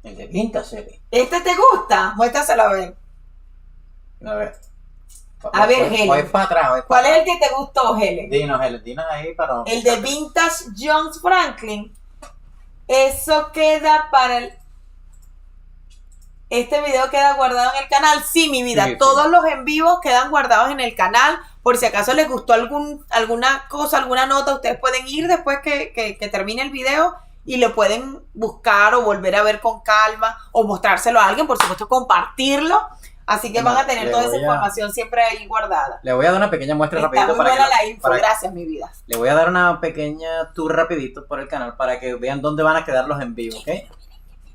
C: El de Vintage, Helen.
B: ¿Este te gusta? Muéstraselo a ver. A ver, Helen.
C: Voy para atrás.
B: ¿Cuál es el que te gustó, Helen?
C: Dinos, Helen, dinos ahí para...
B: El de Vintage John Franklin. Eso queda para el... Este video queda guardado en el canal. Sí, mi vida.
C: Sí.
B: Todos los en vivos quedan guardados en el canal. Por si acaso les gustó alguna cosa, alguna nota, ustedes pueden ir después que termine el video y lo pueden buscar o volver a ver con calma o mostrárselo a alguien, por supuesto, compartirlo. Así que van a tener toda esa información siempre ahí guardada.
C: Le voy a dar una pequeña muestra
B: Está
C: rapidito
B: muy buena la info.
C: para-
B: Gracias, mi vida.
C: Le voy a dar una pequeña tour rapidito por el canal para que vean dónde van a quedar los en vivo, ¿ok?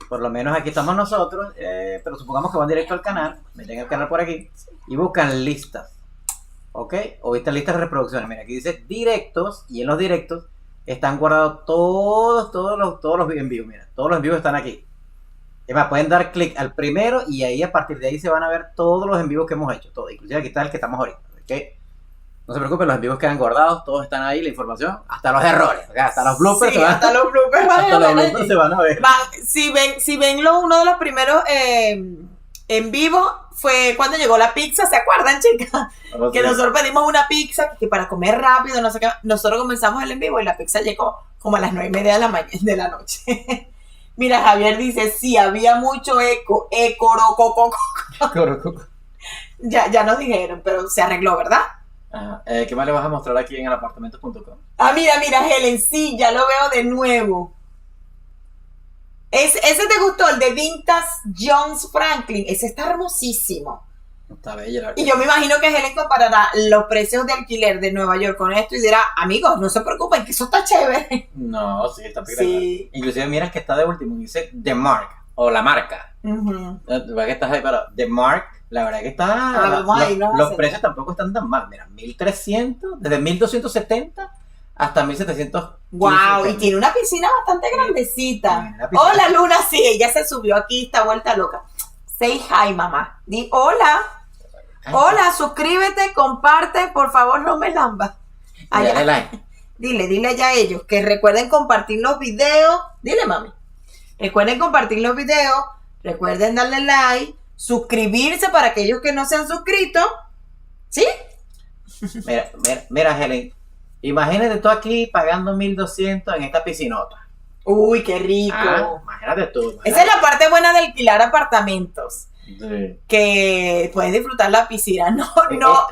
C: Por lo menos aquí estamos nosotros, pero supongamos que van directo al canal, meten el canal por aquí y buscan listas. ¿ok? O viste listas de reproducciones. Mira, aquí dice directos, y en los directos están guardados todos los en vivo. Mira, todos los en vivo están aquí. Es más, pueden dar clic al primero y ahí a partir de ahí se van a ver todos los en vivos que hemos hecho. Todo, inclusive aquí está el que estamos ahorita. ¿Okay? No se preocupen, los en vivos quedan guardados, todos están ahí, la información, hasta los errores, ¿okay? Hasta los bloopers.
B: Sí, hasta los bloopers
C: se van a ver.
B: Si ven uno de los primeros en vivo, fue cuando llegó la pizza, ¿se acuerdan, chicas? Que nosotros pedimos una pizza que para comer rápido, no sé qué. Nosotros comenzamos el en vivo y la pizza llegó como a las 9:30 de la noche. Mira, Javier dice, sí, había mucho eco, Ya nos dijeron, pero se arregló, ¿verdad?
A: ¿Qué más le vas a mostrar aquí en el apartamento.com?
B: Mira, Helen, sí, ya lo veo de nuevo. Ese te gustó, el de Vintage Jones Franklin. Ese está hermosísimo.
A: Está bella.
B: Y yo me imagino que Helen comparará los precios de alquiler de Nueva York con esto y dirá, amigos, no se preocupen, que eso está chévere.
A: No, sí, está espectacular.
B: Sí.
A: Inclusive miras que está de último, dice The Mark, o la marca. ¿Verdad que estás ahí, pero The Mark, la verdad que está... los precios tampoco están tan mal. Mira, 1.300, desde 1.270 hasta 1.700.
B: Wow, y tiene una piscina bastante grandecita. Hola, Luna, sí, ella se subió aquí, está vuelta loca. Say hi, mamá. Di hola. Hola, suscríbete, comparte, por favor, no me lambas.
A: Dale like.
B: Dile allá a ellos que recuerden compartir los videos. Dile, mami. Recuerden compartir los videos, recuerden darle like, suscribirse para aquellos que no se han suscrito. ¿Sí?
A: Mira, Helen, imagínate tú aquí pagando 1.200 en esta piscinota.
B: Uy, qué rico.
A: Imagínate tú.
B: Esa es la parte buena de alquilar apartamentos.
A: Sí.
B: Que puedes disfrutar la piscina.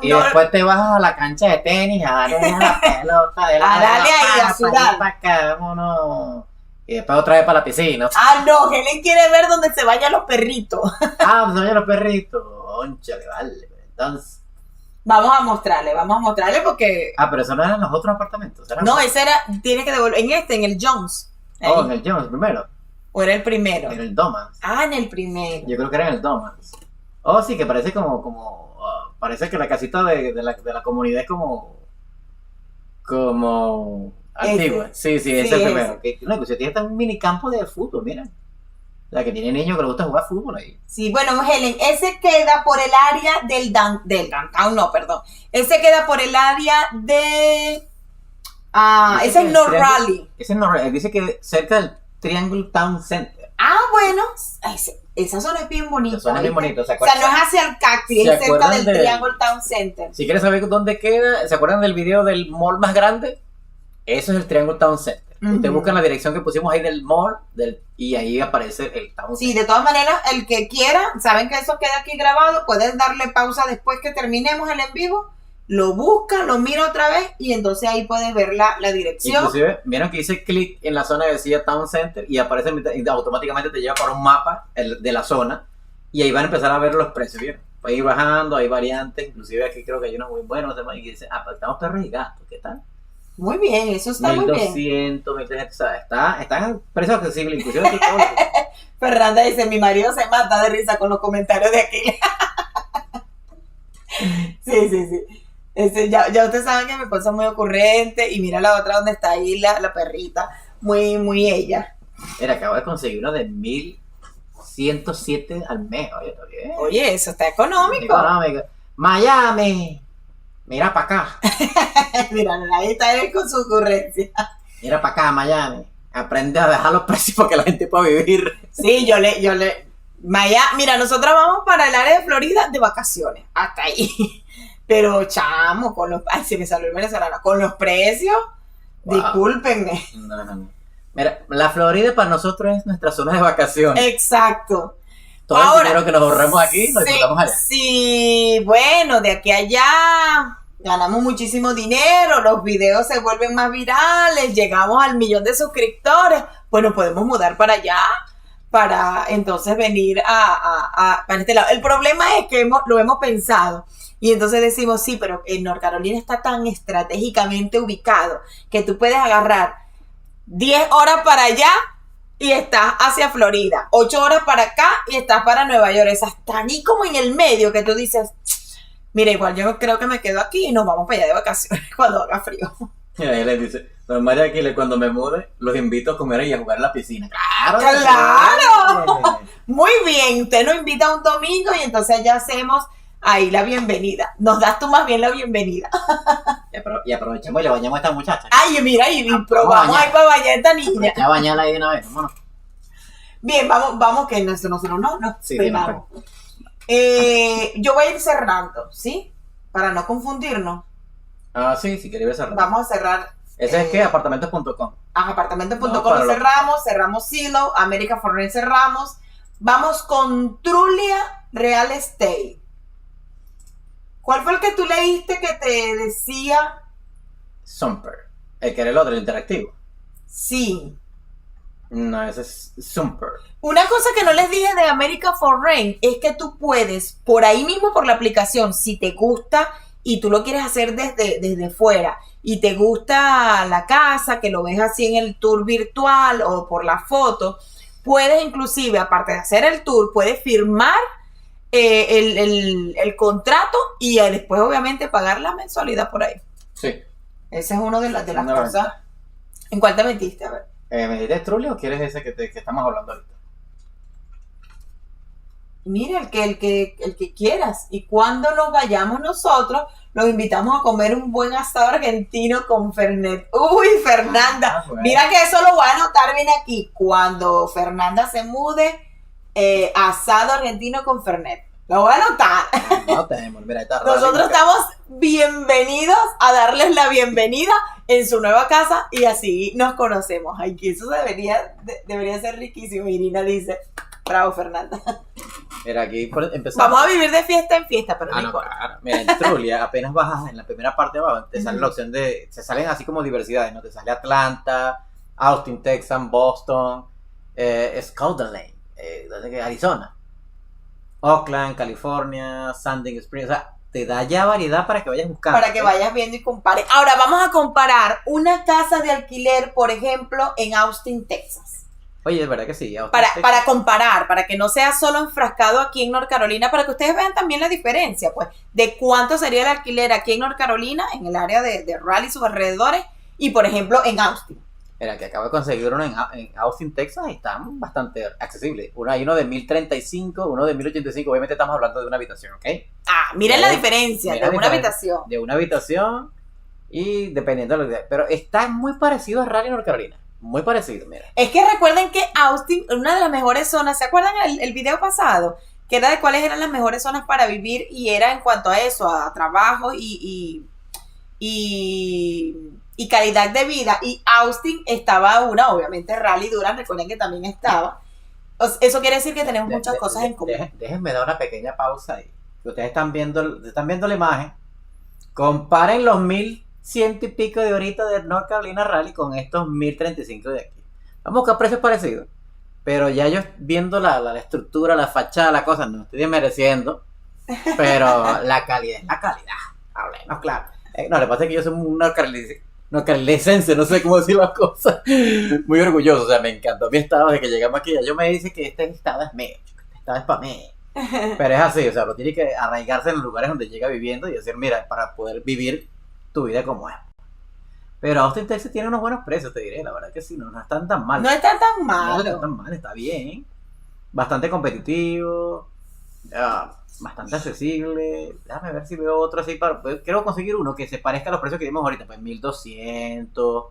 A: Y después te vas a la cancha de tenis a darle a la pelota de la
B: darle ahí a sudar.
A: Para acá, vámonos. Y después otra vez para la piscina.
B: No, Helen quiere ver donde se vayan los perritos.
A: Donde se vayan los perritos. Ónchale, vale. Entonces.
B: Vamos a mostrarle porque...
A: Pero eso no eran los otros apartamentos.
B: No, ese era, tienes que devolver, en el Jones.
A: En el Jones primero.
B: ¿O era el primero?
A: En el Domans.
B: En el primero.
A: Yo creo que era en el Domans. Sí, que parece como parece que la casita de la comunidad es como antigua. Sí, es el primero. Que tiene hasta un minicampo de fútbol, mira. O sea, que tiene niños que les gusta jugar fútbol ahí.
B: Sí, bueno, Helen, ese queda por el área del downtown, no, perdón. Ese queda por el área de... ese es North Raleigh.
A: Ese es North Raleigh. Dice que cerca del Triangle Town Center.
B: Bueno, esa zona es bien bonita.
A: Esa zona es bien bonita.
B: O sea, no es hacia el cactus, es cerca del Triangle Town Center.
A: Si quieres saber dónde queda, ¿se acuerdan del video del mall más grande? Eso es el Triangle Town Center. Ustedes buscan la dirección que pusimos ahí del mall y ahí aparece el Town Center.
B: Sí, de todas maneras, el que quiera, saben que eso queda aquí grabado, pueden darle pausa después que terminemos el en vivo, lo busca, lo mira otra vez y entonces ahí puedes ver la dirección.
A: Inclusive, vieron que hice clic en la zona que decía Town Center y aparece automáticamente te lleva para un mapa de la zona y ahí van a empezar a ver los precios, ¿vieron? Pueden ir bajando, hay variantes, inclusive aquí creo que hay unos muy buenos y dicen, pues estamos perros y gastos, ¿qué tal?
B: Muy bien, eso está muy bien.
A: 1.200, 1.300, o sea, están en precio accesible, inclusive aquí todo.
B: Fernanda dice, mi marido se mata de risa con los comentarios de aquí. Sí. Ya ustedes saben que mi esposa es muy ocurrente y mira la otra donde está ahí la perrita, muy ella.
A: Mira, acabo de conseguir uno de 1.107 al mes,
B: Oye, eso está económico.
A: Miami, mira para acá.
B: Mira, ahí está él con su ocurrencia.
A: Mira para acá, Miami. Aprende a dejar los precios para que la gente pueda vivir.
B: Sí, mira, nosotros vamos para el área de Florida de vacaciones, hasta ahí. Pero chamo, se me salió el venezolano, con los precios, discúlpenme.
A: No. Mira, la Florida para nosotros es nuestra zona de vacaciones.
B: Exacto.
A: Todo el dinero que nos ahorremos aquí, lo disfrutamos allá.
B: Sí, bueno, de aquí a allá ganamos muchísimo dinero, los videos se vuelven más virales, llegamos al 1.000.000 de suscriptores. Bueno, podemos mudar para allá para entonces venir para este lado. El problema es que lo hemos pensado. Y entonces decimos, sí, pero en North Carolina está tan estratégicamente ubicado que tú puedes agarrar 10 horas para allá y estás hacia Florida, 8 horas para acá y estás para Nueva York. Estás tan ahí como en el medio que tú dices, Mira, igual yo creo que me quedo aquí y nos vamos para allá de vacaciones cuando haga frío.
A: Y ahí le dice, don María Aquiles, cuando me mude, los invito a comer y a jugar en la piscina. ¡Claro!
B: ¡Claro! Muy bien, usted nos invita un domingo y entonces ya hacemos ahí la bienvenida. Nos das tú más bien la bienvenida.
A: Y aprovechemos y le bañamos a esta muchacha.
B: Ay, mira, y probamos ahí para bañar a esta niña.
A: Ya bañala ahí de una vez, vámonos.
B: Bien, vamos que nosotros no nos
A: Sí,
B: peinamos. Yo voy a ir cerrando, ¿sí? Para no confundirnos.
A: Ah, sí, si quería cerrar.
B: Vamos a cerrar.
A: ¿Ese es qué? Apartamentos.com.
B: Apartamentos.com
A: No, para lo-
B: cerramos Zillow, America for Rent cerramos. Vamos con Trulia Real Estate. ¿Cuál fue el que tú leíste que te decía?
A: Sumper. El que era el otro, el interactivo.
B: Sí.
A: No, ese es Sumper.
B: Una cosa que no les dije de America for Rent es que tú puedes, por ahí mismo por la aplicación, si te gusta y tú lo quieres hacer desde fuera y te gusta la casa, que lo ves así en el tour virtual o por la foto, puedes inclusive, aparte de hacer el tour, puedes firmar el contrato y después obviamente pagar la mensualidad por ahí.
A: Sí.
B: Esa es una de las
A: Una
B: cosas.
A: ventaja.
B: ¿En cuál te metiste? A ver.
A: ¿Me dices Trulli o quieres ese que estamos hablando ahorita?
B: Mira, el que quieras. Y cuando nos vayamos nosotros, los invitamos a comer un buen asado argentino con Fernet. Uy, Fernanda.
A: Ah, bueno.
B: Mira que eso lo voy a anotar bien aquí. Cuando Fernanda se mude, asado argentino con Fernet. Lo voy a anotar.
A: No tenemos, mira, está raro.
B: Nosotros estamos bienvenidos a darles la bienvenida en su nueva casa y así nos conocemos. Ay, que eso debería ser riquísimo. Irina dice, bravo, Fernanda.
A: Mira, aquí empezamos.
B: Vamos a vivir de fiesta en fiesta, pero no
A: No,
B: importa.
A: claro. Mira, en Trulia, apenas bajas en la primera parte de abajo, te sale la opción de. Se salen así como diversidades, ¿no? Te sale Atlanta, Austin, Texas, Boston, Scotland, Arizona, Oakland, California, Sanding Springs. O sea, te da ya variedad para que vayas buscando.
B: Para que vayas viendo y compares. Ahora vamos a comparar una casa de alquiler, por ejemplo, en Austin, Texas.
A: Oye, es verdad que sí. Austin,
B: Para
A: Texas.
B: comparar, para que no sea solo enfrascado aquí en North Carolina, para que ustedes vean también la diferencia, pues, de cuánto sería el alquiler aquí en North Carolina, en el área de Raleigh y sus alrededores, y por ejemplo en Austin.
A: Mira, que acabo de conseguir uno en Austin, Texas, y están bastante accesibles. Hay uno de 1035, uno de 1085. Obviamente estamos hablando de una habitación, ¿ok?
B: Ah, miren la diferencia
A: Mira
B: de
A: la
B: una
A: diferencia.
B: habitación.
A: De una habitación y dependiendo de lo que. Pero está muy parecido a Raleigh, North Carolina. Muy parecido, mira.
B: Es que recuerden que Austin, una de las mejores zonas, ¿se acuerdan el video pasado? Que era de cuáles eran las mejores zonas para vivir y era en cuanto a eso, a trabajo y calidad de vida. Y Austin estaba obviamente Raleigh y Durham, recuerden que también estaba. Eso quiere decir que tenemos muchas cosas en común.
A: Déjenme dar una pequeña pausa ahí. Ustedes están viendo la imagen. Comparen los 1100 y pico de ahorita de North Carolina Raleigh con estos 1035 de aquí. Vamos a buscar precios parecidos. Pero ya yo viendo la estructura, la fachada, la cosa, no estoy desmereciendo. Pero la calidad es la calidad. Hablemos, claro. No, lo que pasa es que yo soy un norcarlicense, no sé cómo decir las cosas. Muy orgulloso, o sea, me encantó mi estado desde que llegamos aquí. Ya yo me dice que este estado es mío, este estado es para mí. Pero es así, o sea, lo tiene que arraigarse en los lugares donde llega viviendo y decir, mira, para poder vivir tu vida como es. Pero Austin, Texas tiene unos buenos precios, te diré, la verdad que sí, no están tan mal.
B: No está tan
A: No
B: malo.
A: está tan mal, está bien. Bastante competitivo, bastante accesible. Déjame ver si veo otro así. Quiero conseguir uno que se parezca a los precios que dimos ahorita, pues 1200,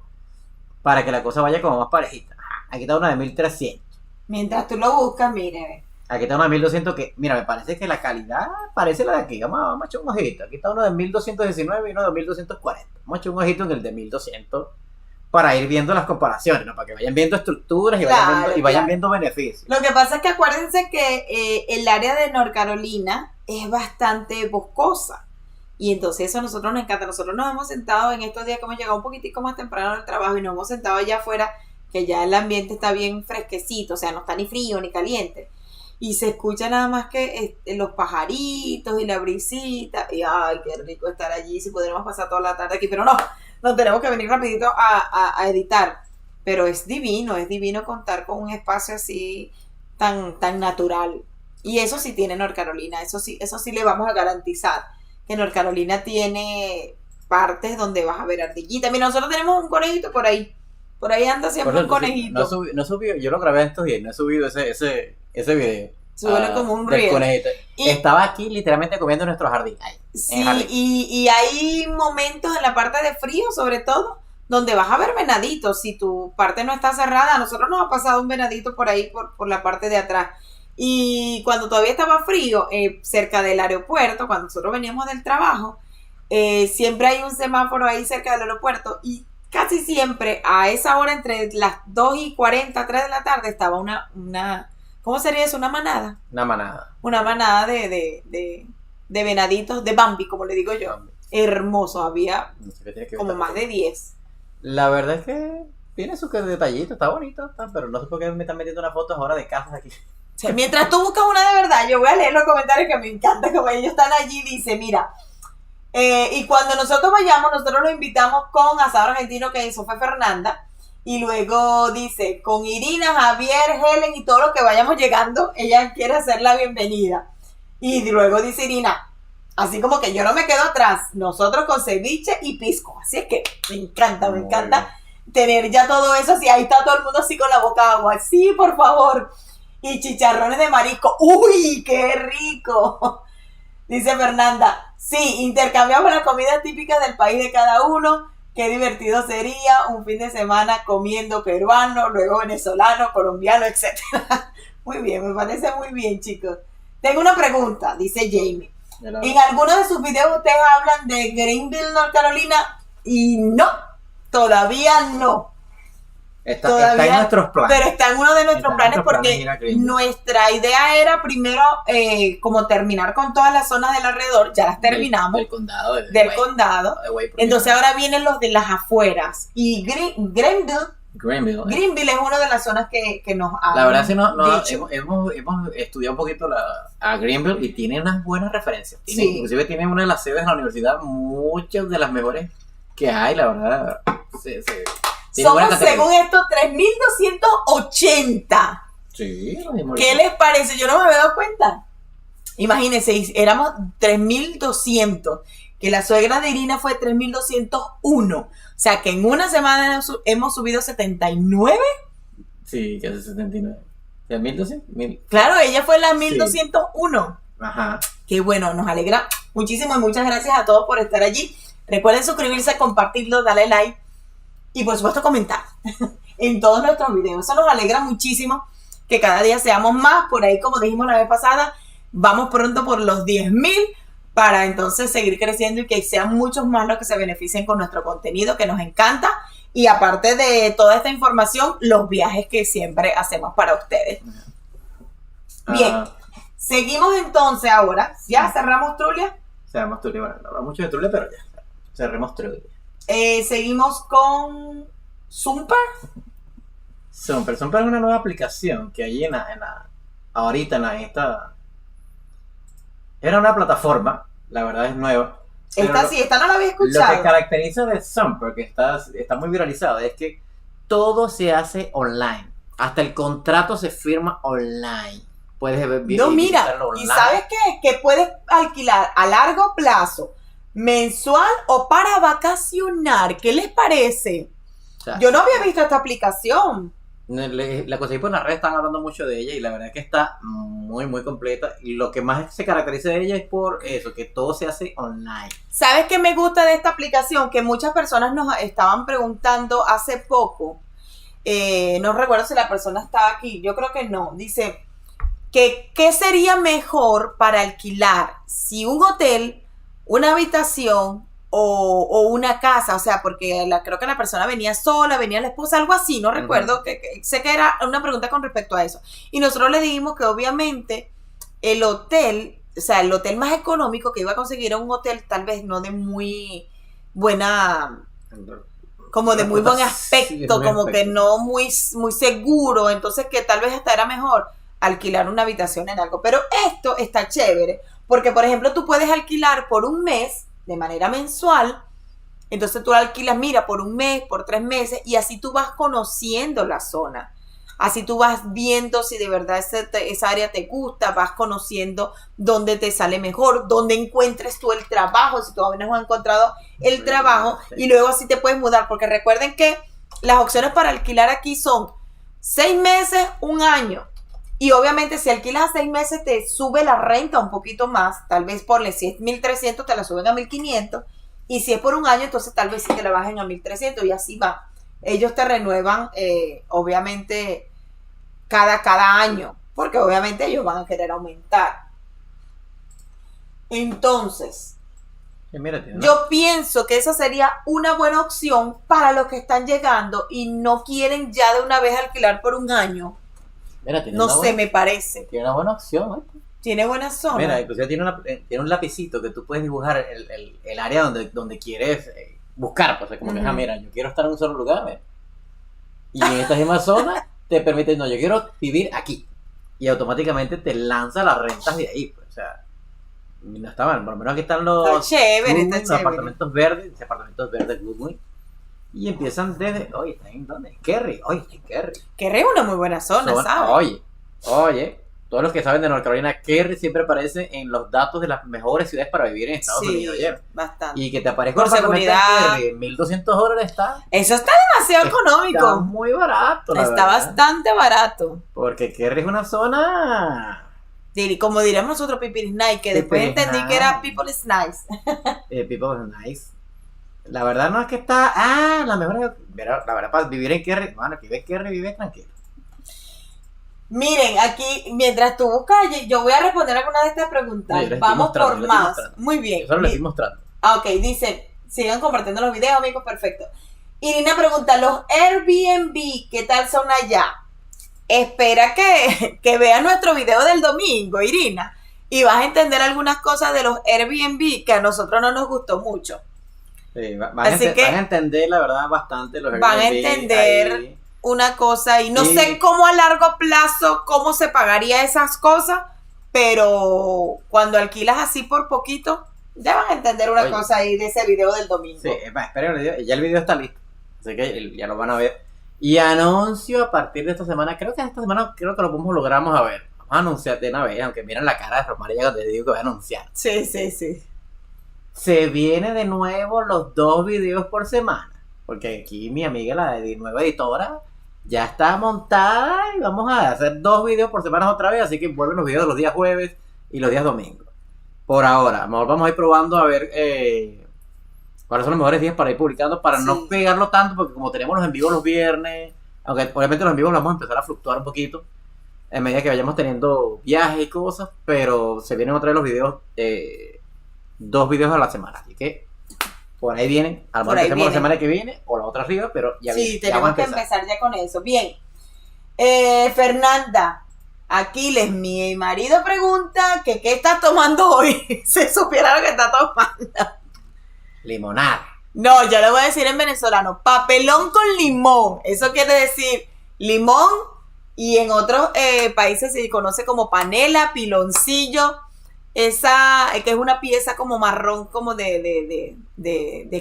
A: para que la cosa vaya como más parejita. Aquí está una de 1300.
B: Mientras tú lo buscas, mire.
A: Aquí está una de 1200 que, mira, me parece que la calidad parece la de aquí. Vamos a echar un ojito. Aquí está uno de 1219 y uno de 1240. Vamos a echar un ojito en el de 1200 para ir viendo las comparaciones, ¿no? Para que vayan viendo estructuras y vayan viendo beneficios.
B: Lo que pasa es que acuérdense que el área de North Carolina es bastante boscosa. Y entonces eso a nosotros nos encanta. Nosotros nos hemos sentado en estos días que hemos llegado un poquitico más temprano del trabajo y nos hemos sentado allá afuera, que ya el ambiente está bien fresquecito, o sea, no está ni frío ni caliente. Y se escucha nada más que los pajaritos y la brisita. Y ay, qué rico estar allí, si pudiéramos pasar toda la tarde aquí. Pero no, nos tenemos que venir rapidito a editar. Pero es divino contar con un espacio así tan natural. Y eso sí tiene North Carolina, eso sí le vamos a garantizar. en North Carolina tiene partes donde vas a ver ardillitas. Mira, nosotros tenemos un conejito por ahí. Por ahí anda siempre un conejito.
C: No subí, yo lo grabé estos días, no he subido ese video.
B: Suena como un río.
C: Estaba aquí literalmente comiendo nuestro jardín.
B: Sí, y hay momentos en la parte de frío, sobre todo, donde vas a ver venaditos. Si tu parte no está cerrada, a nosotros nos ha pasado un venadito por ahí, por la parte de atrás. Y cuando todavía estaba frío, cerca del aeropuerto, cuando nosotros veníamos del trabajo, siempre hay un semáforo ahí cerca del aeropuerto y casi siempre a esa hora, entre las 2:40, 3 de la tarde, estaba una ¿cómo sería eso? ¿Una manada?
C: Una manada.
B: Una manada de venaditos, de Bambi, como le digo yo. Hermoso, había como más de 10.
C: La verdad es que tiene su detallito, está bonito, pero no sé por qué me están metiendo una foto ahora de casas aquí.
B: O sea, mientras tú buscas una de verdad, yo voy a leer los comentarios que me encanta, como ellos están allí, dice, mira, y cuando nosotros vayamos, nosotros los invitamos con asado argentino, que hizo fue Fernanda, y luego dice, con Irina, Javier, Helen y todos los que vayamos llegando, ella quiere hacer la bienvenida. Y luego dice Irina, así como que yo no me quedo atrás, nosotros con ceviche y pisco. Así es que me encanta tener ya todo eso, así ahí está todo el mundo así con la boca agua, sí, por favor. Y chicharrones de marisco, ¡uy, qué rico! Dice Fernanda, sí, intercambiamos las comidas típicas del país de cada uno. Qué divertido sería un fin de semana comiendo peruano, luego venezolano, colombiano, etc. Muy bien, me parece muy bien, chicos. Tengo una pregunta, dice Jamie. En algunos de sus videos ustedes hablan de Greenville, North Carolina, y no, todavía no.
C: Está en nuestros planes.
B: Pero está en uno de nuestros planes porque nuestra idea era primero como terminar con todas las zonas del alrededor, ya las terminamos.
C: Del condado.
B: Del condado. Entonces ahora vienen los de las afueras. Y Greenville es una de las zonas que nos ha.
C: La verdad es que hemos estudiado un poquito a Greenville y tiene unas buenas referencias. Inclusive tiene una de las sedes de la universidad, muchas de las mejores que hay, la verdad.
B: Somos, según esto, 3,280.
C: Sí.
B: ¿Qué les parece? Yo no me había dado cuenta. Imagínense, éramos 3,200. Que la suegra de Irina fue 3,201. O sea, que en una semana hemos subido 79.
C: Sí, que hace 79. ¿1,200?
B: Claro, ella fue la 1,201.
C: Ajá.
B: Qué bueno, nos alegra muchísimo y muchas gracias a todos por estar allí. Recuerden suscribirse, compartirlo, darle like. Y por supuesto comentar en todos nuestros videos. Eso nos alegra muchísimo que cada día seamos más. Por ahí, como dijimos la vez pasada, vamos pronto por los 10,000 para entonces seguir creciendo y que sean muchos más los que se beneficien con nuestro contenido, que nos encanta. Y aparte de toda esta información, los viajes que siempre hacemos para ustedes. Bien, seguimos entonces ahora. ¿Ya cerramos Trulia?
C: Cerramos Trulia. Bueno, no hablamos mucho de Trulia, pero ya. Cerremos Trulia.
B: Seguimos con Zumper.
C: Zumper es una nueva aplicación que hay ahorita en esta. Era una plataforma, la verdad es nueva.
B: Esta no la había escuchado.
C: Lo que caracteriza de Zumper, que está muy viralizado, es que todo se hace online. Hasta el contrato se firma online. Puedes
B: visitarlo online. ¿Y sabes qué? Que puedes alquilar a largo plazo, mensual o para vacacionar. ¿Qué les parece? O sea, yo no había visto esta aplicación.
C: La conseguí por las redes, están hablando mucho de ella y la verdad es que está muy muy completa. Y lo que más se caracteriza de ella es por eso, que todo se hace online.
B: ¿Sabes qué me gusta de esta aplicación? Que muchas personas nos estaban preguntando hace poco. No recuerdo si la persona estaba aquí, yo creo que no. Dice que ¿qué sería mejor para alquilar? Si un hotel, una habitación o una casa, o sea, porque creo que la persona venía sola, venía la esposa, algo así, no recuerdo, sé que era una pregunta con respecto a eso. Y nosotros le dijimos que obviamente el hotel, o sea, el hotel más económico que iba a conseguir era un hotel tal vez no de muy buena, como de muy buen aspecto, sí, como que no muy, muy seguro, entonces que tal vez hasta era mejor alquilar una habitación en algo. Pero esto está chévere, porque por ejemplo tú puedes alquilar por un mes, de manera mensual, entonces tú alquilas, mira, por un mes, por 3 meses, y así tú vas conociendo la zona. Así tú vas viendo si de verdad esa área te gusta, vas conociendo dónde te sale mejor, dónde encuentres tú el trabajo, si todavía no has encontrado el trabajo, y luego así te puedes mudar, porque recuerden que las opciones para alquilar aquí son 6 meses, 1 año. Y obviamente si alquilas a 6 meses te sube la renta un poquito más, tal vez si es 1.300 te la suben a 1.500, y si es por 1 año entonces tal vez sí te la bajen a 1.300 y así va. Ellos te renuevan obviamente cada año, porque obviamente ellos van a querer aumentar. Entonces, yo pienso que esa sería una buena opción para los que están llegando y no quieren ya de una vez alquilar por 1 año.
C: Mira,
B: me parece.
C: Tiene una buena opción, ¿eh?
B: Tiene buena zona.
C: Mira, inclusive tiene un lapicito que tú puedes dibujar el área donde quieres buscar. Pues como que, mira, yo quiero estar en un solo lugar, ¿ves? Y en esta misma zona te permite, no, yo quiero vivir aquí. Y automáticamente te lanza las rentas de ahí, pues, o sea, no está mal. Por lo menos aquí están los apartamentos verdes Goodwin. Y empiezan desde, oye, ¿está en dónde? Kerry, está en Kerry.
B: Kerry es una muy buena zona, ¿sabes?
C: Oye, todos los que saben de North Carolina, Kerry siempre aparece en los datos de las mejores ciudades para vivir en Estados Unidos.
B: Bastante.
C: Y que te aparezca
B: por seguridad.
C: En Kerry, $1,200 está.
B: Eso está demasiado económico.
C: Está muy barato,
B: Está bastante barato.
C: Porque Kerry es una zona...
B: Como diríamos nosotros, People is nice, que después entendí que era People is nice.
C: People is nice. La verdad no es que está... la verdad para vivir en Kerry, bueno, que vive Kerry, vive tranquilo.
B: Miren, aquí, mientras tú buscas, yo voy a responder alguna de estas preguntas. Vamos por más. Muy bien.
C: Yo solo les estoy mostrando.
B: Ok, dice, sigan compartiendo los videos, amigos, perfecto. Irina pregunta, los Airbnb, ¿qué tal son allá? Espera que vean nuestro video del domingo, Irina, y vas a entender algunas cosas de los Airbnb que a nosotros no nos gustó mucho.
C: Sí, van a entender, la verdad, bastante los Airbnb.
B: Van a entender ahí una cosa, y no sé cómo a largo plazo, cómo se pagaría esas cosas, pero cuando alquilas así por poquito, ya van a entender una cosa ahí de ese video del domingo.
C: Sí, esperen el video, ya el video está listo, así que ya lo van a ver. Y anuncio a partir de esta semana, creo que lo logramos a ver. Vamos a anunciar de una vez, aunque miren la cara de Romaria cuando te digo que voy a anunciar.
B: Sí.
C: Se viene de nuevo los 2 videos por semana, porque aquí mi amiga, la nueva editora, ya está montada y vamos a hacer 2 videos por semana otra vez, así que vuelven los videos los días jueves y los días domingos. Por ahora, vamos a ir probando a ver cuáles son los mejores días para ir publicando, para no pegarlo tanto, porque como tenemos los en vivo los viernes, aunque obviamente los en vivo los vamos a empezar a fluctuar un poquito en medida que vayamos teniendo viajes y cosas, pero se vienen otra vez los videos, 2 videos a la semana, así que por ahí vienen, a lo mejor empecemos la semana que viene o la otra arriba, pero ya viene.
B: Sí, tenemos que empezar ya con eso. Bien, Fernanda, Aquiles, mi marido pregunta que qué estás tomando hoy, si supiera lo que está tomando.
C: Limonada.
B: No, yo le voy a decir en venezolano, papelón con limón, eso quiere decir limón, y en otros países se conoce como panela, piloncillo, esa que es una pieza como marrón, como de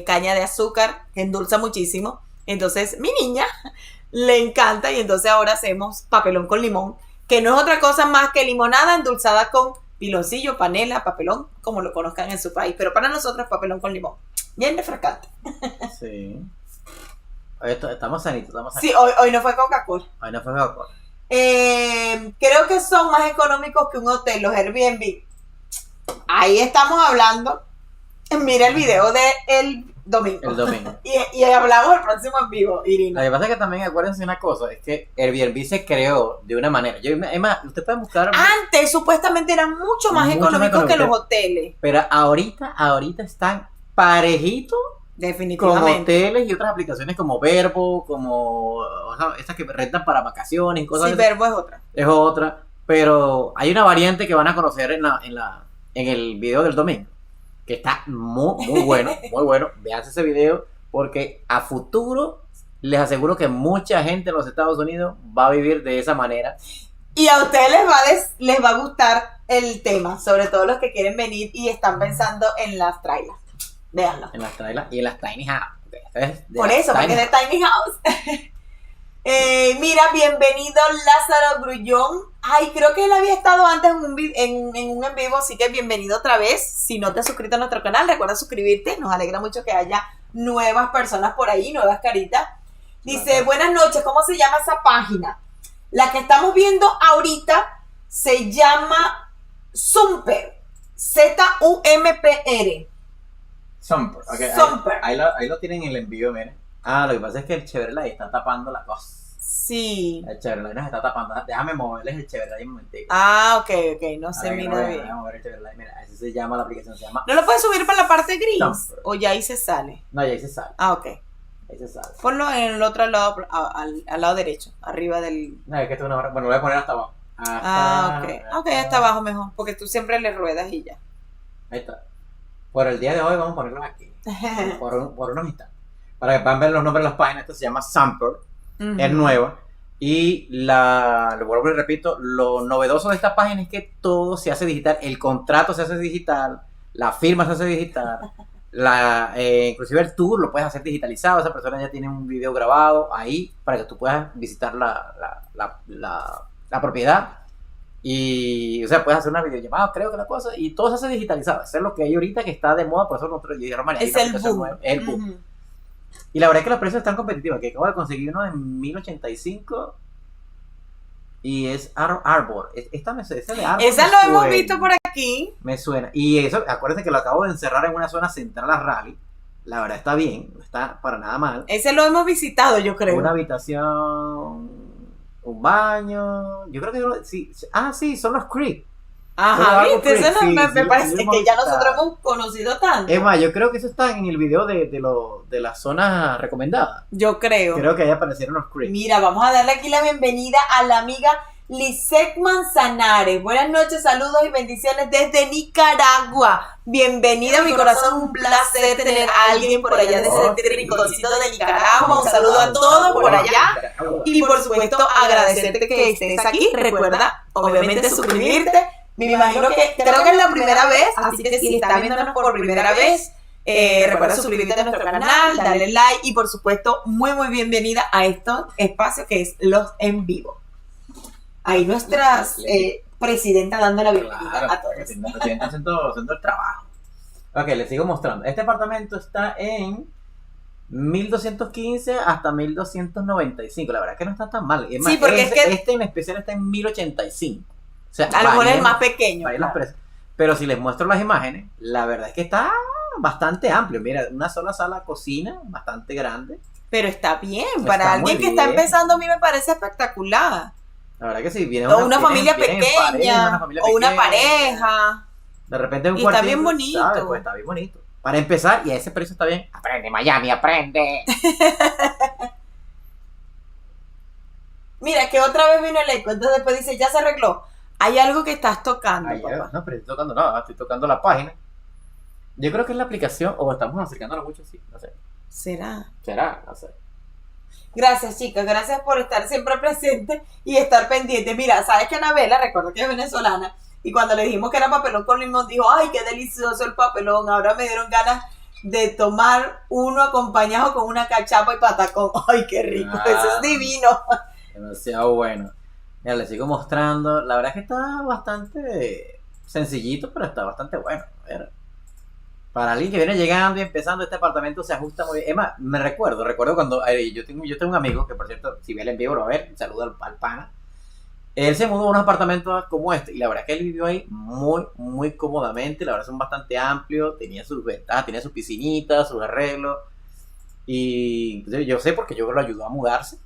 B: caña de azúcar, que endulza muchísimo. Entonces mi niña le encanta, y entonces ahora hacemos papelón con limón, que no es otra cosa más que limonada endulzada con piloncillo, panela, papelón, como lo conozcan en su país, pero para nosotros papelón con limón, bien refrescante.
C: Sí. Hoy estamos sanitos,
B: Sí, hoy no fue Coca-Cola. Creo que son más económicos que un hotel, los Airbnb. Ahí estamos hablando. Mira el video del domingo. Y hablamos el próximo en vivo, Irina.
C: Lo que pasa es que también acuérdense una cosa, es que Airbnb se creó de una manera. Además, usted puede buscar.
B: Antes supuestamente eran mucho más económicos que los hoteles.
C: Pero ahorita están parejitos.
B: Definitivamente.
C: Como hoteles y otras aplicaciones como Verbo, como estas que rentan para vacaciones y cosas así.
B: Sí, Verbo es otra.
C: Es otra. Pero hay una variante que van a conocer en el video del domingo, que está muy bueno, muy bueno. Vean ese video, porque a futuro les aseguro que mucha gente en los Estados Unidos va a vivir de esa manera.
B: Y a ustedes les va a gustar el tema, sobre todo los que quieren venir y están pensando en las trailas. Véanlo.
C: En las trailas y en las tiny house.
B: Por eso, porque es de tiny house. Mira, bienvenido Lázaro Grullón. Ay, creo que él había estado antes en un en vivo, así que bienvenido otra vez. Si no te has suscrito a nuestro canal, recuerda suscribirte. Nos alegra mucho que haya nuevas personas por ahí, nuevas caritas. Dice, buenas noches, ¿cómo se llama esa página? La que estamos viendo ahorita se llama Zumper. Z-U-M-P-R.
A: Zumper. Okay,
B: Zumper.
A: Ahí lo tienen en el envío, miren. Lo que pasa es que el Chevrolet está tapando la cosa.
B: Sí.
A: El Chevrolet nos está tapando. Déjame moverles el Chevrolet un momentito.
B: Ok, no se mira bien.
A: Déjame mover el Chevrolet. Mira, así se llama la aplicación. Se llama.
B: ¿No lo puedes subir para la parte gris?
A: Zumper.
B: ¿O ya ahí se sale?
A: No, ya ahí se sale.
B: Ok.
A: Ahí se sale.
B: Ponlo en el otro lado, al lado derecho, arriba del...
A: No, es que esto es una hora. Bueno, lo voy a poner hasta abajo.
B: Ok, hasta abajo mejor, porque tú siempre le ruedas y ya.
A: Ahí está. Por el día de hoy vamos a ponerlos aquí. por unos instantes. Para que puedan ver los nombres de las páginas. Esto se llama Zumper. Es nueva. Y lo vuelvo y repito, lo novedoso de esta página es que todo se hace digital. El contrato se hace digital. La firma se hace digital. Inclusive el tour lo puedes hacer digitalizado. Esa persona ya tiene un video grabado ahí para que tú puedas visitar la propiedad. Y, o sea, puedes hacer una videollamada, creo que la cosa, y todo se hace digitalizado. Eso es lo que hay ahorita que está de moda, por eso nosotros
B: es el boom.
A: Es el boom. Y la verdad es que los precios están competitivos, que acabo de conseguir uno en 1085 y es Arbor. Esa de Arbor.
B: Esa lo hemos visto por aquí.
A: Me suena. Y eso, acuérdense que lo acabo de encerrar en una zona central a Raleigh. La verdad está bien, no está para nada mal.
B: Ese lo hemos visitado, yo creo.
A: Una habitación, un baño, yo creo que sí. Sí, son los Creek.
B: Ajá, ¿viste? Eso
A: sí,
B: me parece que ya nosotros hemos conocido tanto.
A: Es más, yo creo que eso está en el video de las zonas recomendadas.
B: Yo creo.
A: Creo que ahí aparecieron los Creek.
B: Mira, vamos a darle aquí la bienvenida a la amiga Lisette Manzanares. Buenas noches, saludos y bendiciones desde Nicaragua. Bienvenida a mi corazón, un placer tener a alguien por allá desde el rinconcito de Nicaragua. Un saludo a todos por allá. Y por supuesto, agradecerte que estés aquí. Recuerda, obviamente, suscribirte. Me imagino que creo que es la primera vez, así que si estás viéndonos por primera vez, recuerda suscribirte a nuestro canal, darle like y por supuesto, muy bienvenida a estos espacios que es los en vivo. Ahí nuestra presidenta dando la bienvenida a todos.
A: La presidenta haciendo el trabajo. Ok, les sigo mostrando. Este apartamento está en 1215 hasta 1295. La verdad es que no está tan mal. Es más,
B: porque es que
A: este en especial está en 1085. O sea,
B: a lo mejor es el más pequeño.
A: Claro. Pero si les muestro las imágenes, la verdad es que está bastante amplio. Mira, una sola sala cocina, bastante grande.
B: Pero está bien. Para alguien que está empezando, a mí me parece espectacular.
A: La verdad que sí.
B: Una familia pequeña. O una pareja.
A: De repente un
B: cuartito. Está bien bonito.
A: ¿Sabes? Pues está bien bonito. Para empezar, y a ese precio está bien. Aprende, Miami, aprende.
B: Mira, que otra vez vino el eco. Entonces después dice, ya se arregló. Hay algo que estás tocando, papá.
A: No, pero estoy tocando nada, estoy tocando la página. Yo creo que es la aplicación, o estamos acercándonos mucho, sí, no sé.
B: ¿Será?
A: No sé.
B: Gracias, chicas, gracias por estar siempre presente y estar pendiente. Mira, sabes que Anabela, recuerdo que es venezolana, y cuando le dijimos que era papelón con limón, dijo, ay, qué delicioso el papelón, ahora me dieron ganas de tomar uno acompañado con una cachapa y patacón. Ay, qué rico, eso es divino.
A: Demasiado bueno. Mira, les sigo mostrando. La verdad es que está bastante sencillito, pero está bastante bueno. A ver. Para alguien que viene llegando y empezando, este apartamento se ajusta muy bien. Es más, me recuerdo cuando yo tengo un amigo que, por cierto, si ve el envío, lo va a ver, saludo al pana. Él se mudó a unos apartamentos como este y la verdad es que él vivió ahí muy cómodamente. La verdad son bastante amplios, tenía sus ventajas, tenía sus piscinitas, sus arreglos. Y yo sé porque yo lo ayudó a mudarse.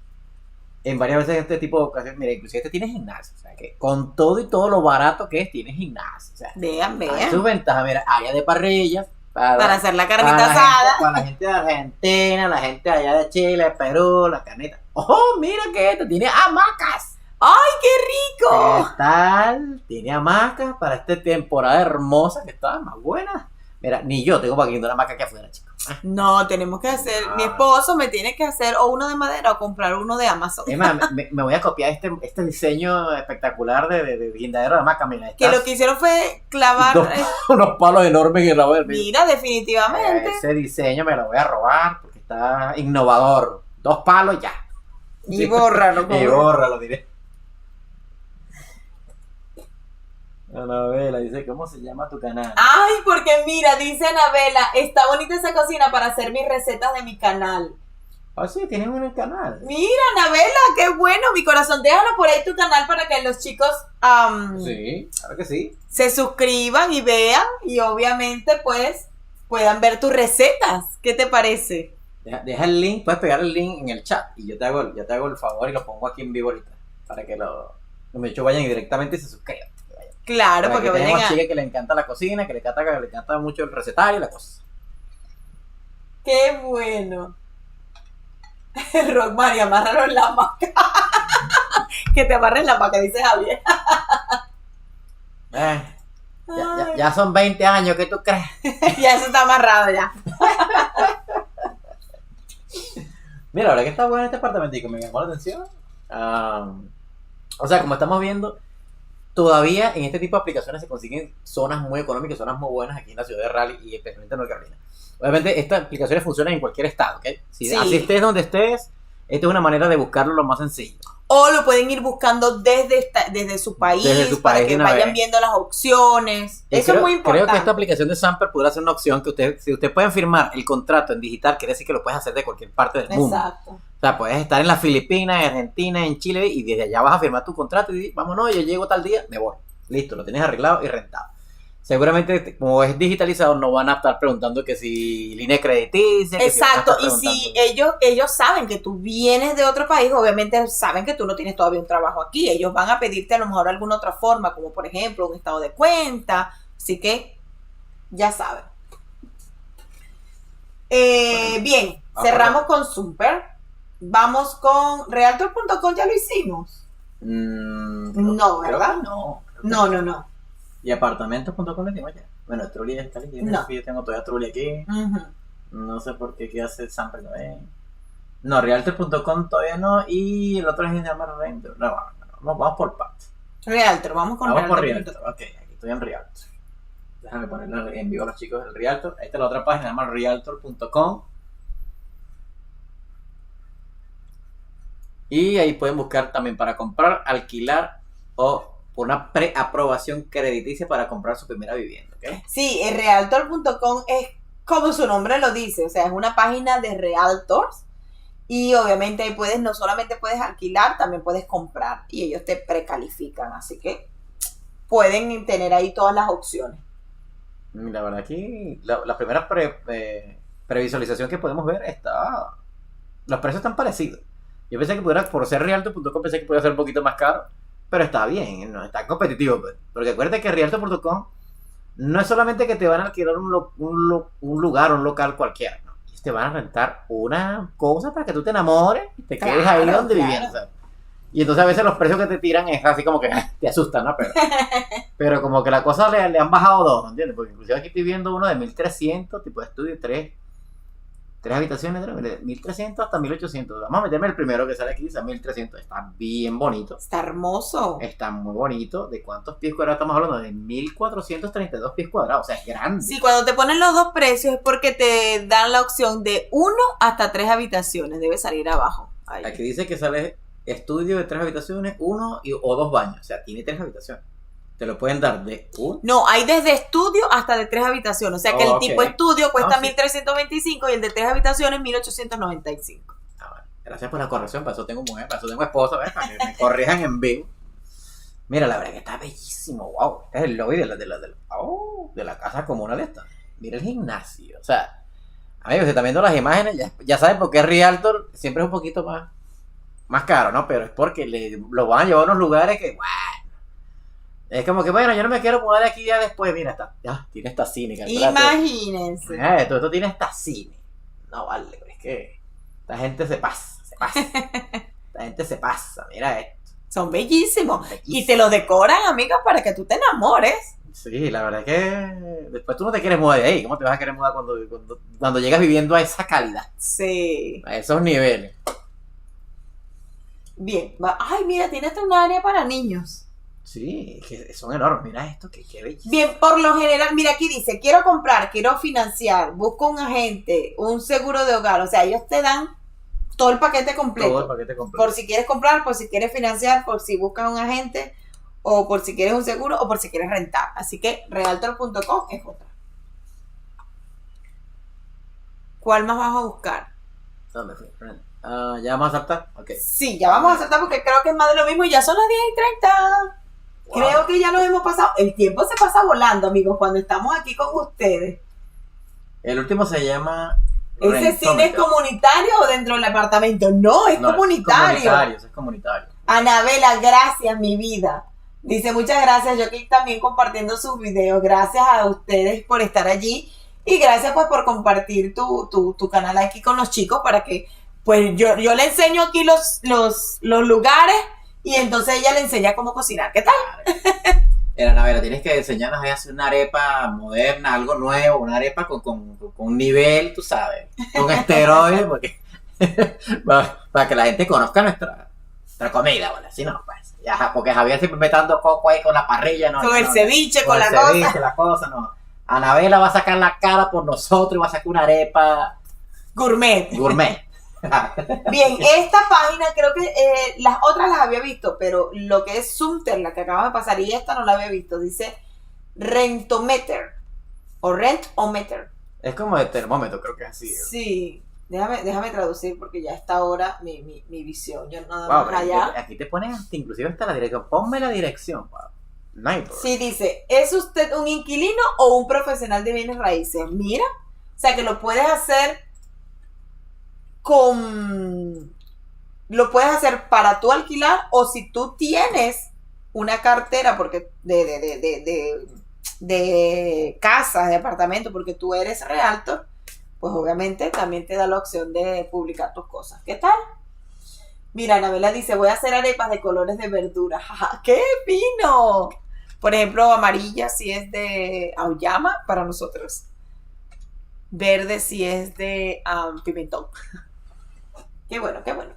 A: En varias veces este tipo de ocasiones, mira, inclusive este tiene gimnasio, o sea, que con todo y todo lo barato que es, tiene gimnasio, o sea,
B: vean.
A: Sus ventajas, mira, área de parrilla,
B: para hacer la carnita asada.
A: Para la gente de Argentina, la gente allá de Chile, Perú, la carnita. ¡Oh, mira que esto tiene hamacas!
B: ¡Ay, qué rico!
A: ¿Qué tal? Tiene hamacas para esta temporada hermosa que está más buena. Mira, ni yo tengo para que una hamaca aquí afuera, chicos.
B: No, tenemos que hacer, mi esposo me tiene que hacer o uno de madera o comprar uno de Amazon.
A: Es más, me voy a copiar este diseño espectacular de guindadero de hamaca. Mira,
B: que lo que hicieron fue clavar
A: unos palos enormes en la web.
B: Mira, definitivamente.
A: Ese diseño me lo voy a robar porque está innovador. 2 palos ya.
B: Y bórralo.
A: Y bórralo, diré. Anabela dice, ¿cómo se llama tu canal?
B: Ay, porque mira, dice Anabela, está bonita esa cocina para hacer mis recetas de mi canal.
A: Ah, sí, tienen un canal.
B: Mira, Anabela, qué bueno, mi corazón. Déjalo por ahí tu canal para que los chicos
A: Sí, claro que sí.
B: se suscriban y vean y obviamente pues puedan ver tus recetas. ¿Qué te parece?
A: Deja el link, puedes pegar el link en el chat y yo te hago el favor y lo pongo aquí en vivo ahorita para que los muchachos vayan directamente y se suscriban.
B: Claro, porque vayan
A: tenemos chicas que le encanta la cocina, que le encanta mucho el recetario y la cosa.
B: ¡Qué bueno! Rock María, amárralo en la hamaca. Que te amarren en la hamaca, dice Javier.
A: Ya son 20 años, ¿qué tú crees?
B: Ya eso está amarrado ya.
A: Mira, la verdad que está bueno este apartamentico, me llamó la atención. O sea, como estamos viendo, todavía en este tipo de aplicaciones se consiguen zonas muy económicas, zonas muy buenas aquí en la ciudad de Raleigh y especialmente en North Carolina. Obviamente estas aplicaciones funcionan en cualquier estado, ¿ok? Sí. Así estés donde estés, esta es una manera de buscarlo lo más sencillo.
B: O lo pueden ir buscando desde su país, para que vayan viendo las opciones. Eso es muy importante.
A: Creo que esta aplicación de Samper podrá ser una opción que si ustedes pueden firmar el contrato en digital, quiere decir que lo puedes hacer de cualquier parte del mundo.
B: Exacto.
A: O sea, puedes estar en las Filipinas, en Argentina, en Chile y desde allá vas a firmar tu contrato y vámonos, yo llego tal día, me voy. Listo, lo tienes arreglado y rentado. Seguramente, como es digitalizado, no van a estar preguntando que si línea crediticia.
B: Exacto, y si ellos saben que tú vienes de otro país, obviamente saben que tú no tienes todavía un trabajo aquí. Ellos van a pedirte a lo mejor alguna otra forma, como por ejemplo un estado de cuenta. Así que ya saben. Bien, cerramos con Super. Vamos con Realtor.com, ya lo hicimos. No, ¿verdad? No.
A: ¿Y apartamentos.com le dimos ya? Bueno, Trulli está aquí.
B: No.
A: Yo tengo todavía Trulli aquí.
B: Uh-huh.
A: No sé por qué hace Samper también. No, Realtor.com todavía no. Y el otro es llama Render. No, vamos por partes.
B: Realtor, vamos con
A: Realtor. Vamos por
B: Realtor.
A: Realtor. Ok, aquí estoy en Realtor. Déjame ponerle en vivo a los chicos del Realtor. Esta es la otra página, se llama Realtor.com. Y ahí pueden buscar también para comprar, alquilar o por una preaprobación crediticia para comprar su primera vivienda, ¿ok?
B: Sí, el Realtor.com es como su nombre lo dice, o sea, es una página de realtors y obviamente ahí no solamente puedes alquilar, también puedes comprar y ellos te precalifican, así que pueden tener ahí todas las opciones.
A: La verdad que la primera previsualización que podemos ver los precios están parecidos. Yo pensé que por ser Realtor.com pensé que podía ser un poquito más caro. Pero está bien, no está competitivo, pues. Porque acuérdate que Realtor.com no es solamente que te van a alquilar un lugar, un local cualquiera, ¿no? Te van a rentar una cosa para que tú te enamores y te quedes ahí donde viviendo, ¿sabes? Y entonces a veces los precios que te tiran es así como que te asustan, ¿no? Pero como que la cosa le han bajado dos, ¿entiendes? Porque inclusive aquí estoy viendo uno de 1.300, tipo de estudio, tres habitaciones, 1.300 hasta 1.800. Vamos a meterme el primero que sale aquí, está 1.300. Está bien bonito.
B: Está hermoso.
A: Está muy bonito. ¿De cuántos pies cuadrados estamos hablando? De 1.432 pies cuadrados. O sea, es grande.
B: Sí, cuando te ponen los dos precios es porque te dan la opción de 1 hasta 3 habitaciones. Debe salir abajo. Ahí.
A: Aquí dice que sale estudio de 3 habitaciones, 1 o 2 baños. O sea, tiene 3 habitaciones. Te lo pueden dar de 1.
B: No, hay desde estudio hasta de 3 habitaciones. O sea que el tipo estudio cuesta 1.325 y el de 3 habitaciones 1.895.
A: Bueno, gracias por la corrección. Para eso tengo mujer, para eso tengo esposa, ¿ves? Para que me corrijan en vivo. Mira, la verdad que está bellísimo. Wow, este es el lobby de la casa comunal esta. Mira el gimnasio. O sea, amigos, si están viendo las imágenes, ya saben por qué Realtor siempre es un poquito más caro, ¿no? Pero es porque lo van a llevar a unos lugares que, wow. Es como que, bueno, yo no me quiero mudar de aquí ya después. Mira, tiene esta cine.
B: Imagínense.
A: Todo esto tiene esta cine. No vale, es que esta gente se pasa. Esta gente se pasa, mira esto.
B: Son bellísimos. Y te los decoran, amigos, para que tú te enamores.
A: Sí, la verdad es que después tú no te quieres mudar de ahí. ¿Cómo te vas a querer mudar cuando llegas viviendo a esa calidad?
B: Sí.
A: A esos niveles.
B: Bien. Ay, mira, tiene hasta un área para niños.
A: Sí, que son enormes. Mira esto, qué bellísimo.
B: Bien, por lo general, mira aquí dice, quiero comprar, quiero financiar, busco un agente, un seguro de hogar. O sea, ellos te dan todo el paquete completo.
A: Todo el paquete completo.
B: Por si quieres comprar, por si quieres financiar, por si buscas un agente, o por si quieres un seguro, o por si quieres rentar. Así que realtor.com es otra. ¿Cuál más vas a buscar?
A: ¿Dónde fue? ¿Ya vamos a saltar? Ok.
B: Sí, ya vamos a saltar porque creo que es más de lo mismo y ya son las 10:30. Wow. Creo que ya nos hemos pasado. El tiempo se pasa volando, amigos, cuando estamos aquí con ustedes.
A: El último se llama...
B: ¿Ese cine es comunitario o dentro del apartamento? No, es comunitario.
A: Es comunitario.
B: Anabela, gracias, mi vida. Dice, muchas gracias. Yo aquí también compartiendo sus videos. Gracias a ustedes por estar allí. Y gracias pues por compartir tu canal aquí con los chicos para que pues yo le enseño aquí los lugares y entonces ella le enseña cómo cocinar. ¿Qué tal?
A: Mira, Anabela, tienes que enseñarnos a hacer una arepa moderna, algo nuevo, una arepa con un nivel, tú sabes, con esteroides, porque para que la gente conozca nuestra comida, ¿vale? Si no, pues, ya, porque Javier siempre metiendo coco ahí con la parrilla, ¿no?
B: Con el ceviche,
A: con la cosa, no. Anabela va a sacar la cara por nosotros y va a sacar una arepa
B: gourmet. Bien, esta página creo que las otras las había visto, pero lo que es Zoomter, la que acaba de pasar, y esta no la había visto, dice Rentometer o Rentometer.
A: Es como de termómetro, creo que es así.
B: Sí, déjame traducir porque ya está ahora mi visión. Yo nada más allá.
A: Aquí te ponen inclusive hasta la dirección. Ponme la dirección, wow.
B: Sí, dice, ¿es usted un inquilino o un profesional de bienes raíces? Mira, o sea que lo puedes hacer lo puedes hacer para tú alquilar o si tú tienes una cartera porque de casas, de apartamentos, porque tú eres realtor, pues obviamente también te da la opción de publicar tus cosas. ¿Qué tal? Mira, Anabela dice, voy a hacer arepas de colores de verdura. ¡Qué fino! Por ejemplo, amarilla si es de auyama para nosotros. Verde si es de pimentón. Qué bueno, qué bueno.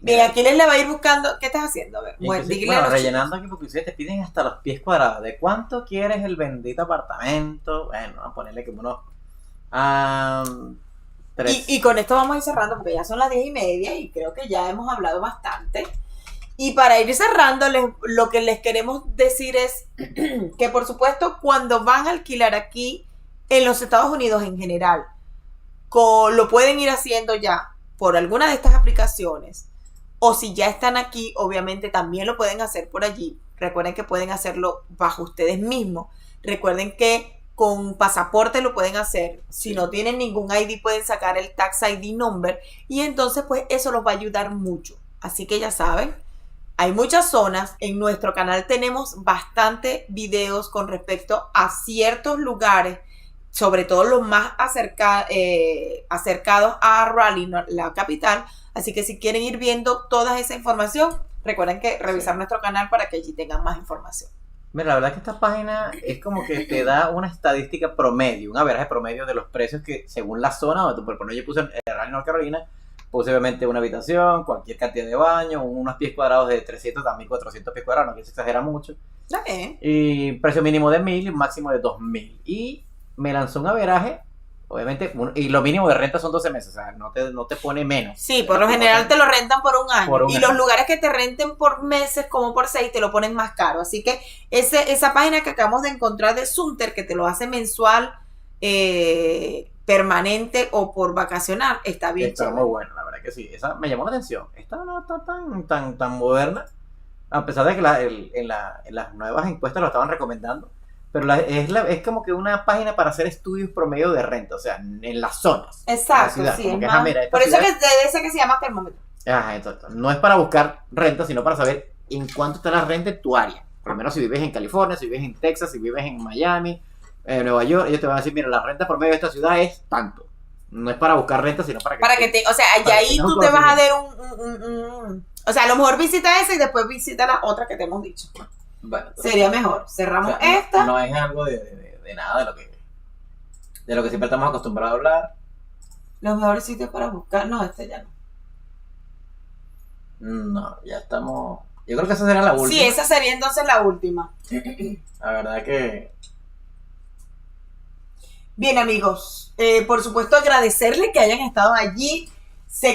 B: Bien, aquí les le va a ir buscando. ¿Qué estás haciendo? A ver,
A: bueno, rellenando aquí porque ustedes te piden hasta los pies cuadrados. ¿De cuánto quieres el bendito apartamento? Bueno, vamos a ponerle como unos... 3.
B: Y con esto vamos a ir cerrando porque ya son las 10:30 y creo que ya hemos hablado bastante. Y para ir cerrando, lo que les queremos decir es que por supuesto cuando van a alquilar aquí en los Estados Unidos en general, lo pueden ir haciendo ya por alguna de estas aplicaciones o si ya están aquí, obviamente también lo pueden hacer por allí. Recuerden que pueden hacerlo bajo ustedes mismos. Recuerden que con pasaporte lo pueden hacer. Si no tienen ningún ID pueden sacar el Tax ID Number y entonces pues eso los va a ayudar mucho. Así que ya saben, hay muchas zonas. En nuestro canal tenemos bastante videos con respecto a ciertos lugares, sobre todo los más acercados a Raleigh, la capital. Así que si quieren ir viendo toda esa información, recuerden que revisar nuestro canal para que allí tengan más información.
A: Mira, la verdad es que esta página es como que te da una estadística promedio, un averaje promedio de los precios que según la zona, donde por ejemplo yo puse en Raleigh, North Carolina, puse obviamente una habitación, cualquier cantidad de baños, unos pies cuadrados de 300 a 1400 pies cuadrados, no que se exagera mucho. Y precio mínimo de 1000 y máximo de 2000. Y me lanzó un averaje, obviamente, y lo mínimo de renta son 12 meses, o sea, no te pone menos.
B: Sí, por lo general te lo rentan por un año. Y los lugares que te renten por meses, como por 6, te lo ponen más caro. Así que esa página que acabamos de encontrar de Zoomter, que te lo hace mensual, permanente o por vacacional, está bien.
A: Está muy bueno, la verdad que sí. Esa me llamó la atención. Esta no está tan moderna, a pesar de que en las nuevas encuestas lo estaban recomendando. Pero es como que una página para hacer estudios promedio de renta, o sea, en las zonas.
B: Exacto,
A: ciudad,
B: sí.
A: Por
B: eso que se llama termómetro.
A: Ajá, exacto. No es para buscar renta, sino para saber en cuánto está la renta en tu área. Primero, si vives en California, si vives en Texas, si vives en Miami, Nueva York, ellos te van a decir, mira, la renta promedio de esta ciudad es tanto. No es para buscar renta, sino para que
B: o sea, y ahí tú te vas a dar o sea, a lo mejor visita esa y después visita la otra que te hemos dicho.
A: Bueno,
B: sería mejor. Cerramos esta.
A: No es algo de nada de lo que siempre estamos acostumbrados a hablar.
B: Los mejores sitios para buscar. No, este ya no.
A: No, ya estamos. Yo creo que esa sería la última.
B: Sí, esa sería entonces la última.
A: La verdad que.
B: Bien, amigos. Por supuesto, agradecerles que hayan estado allí.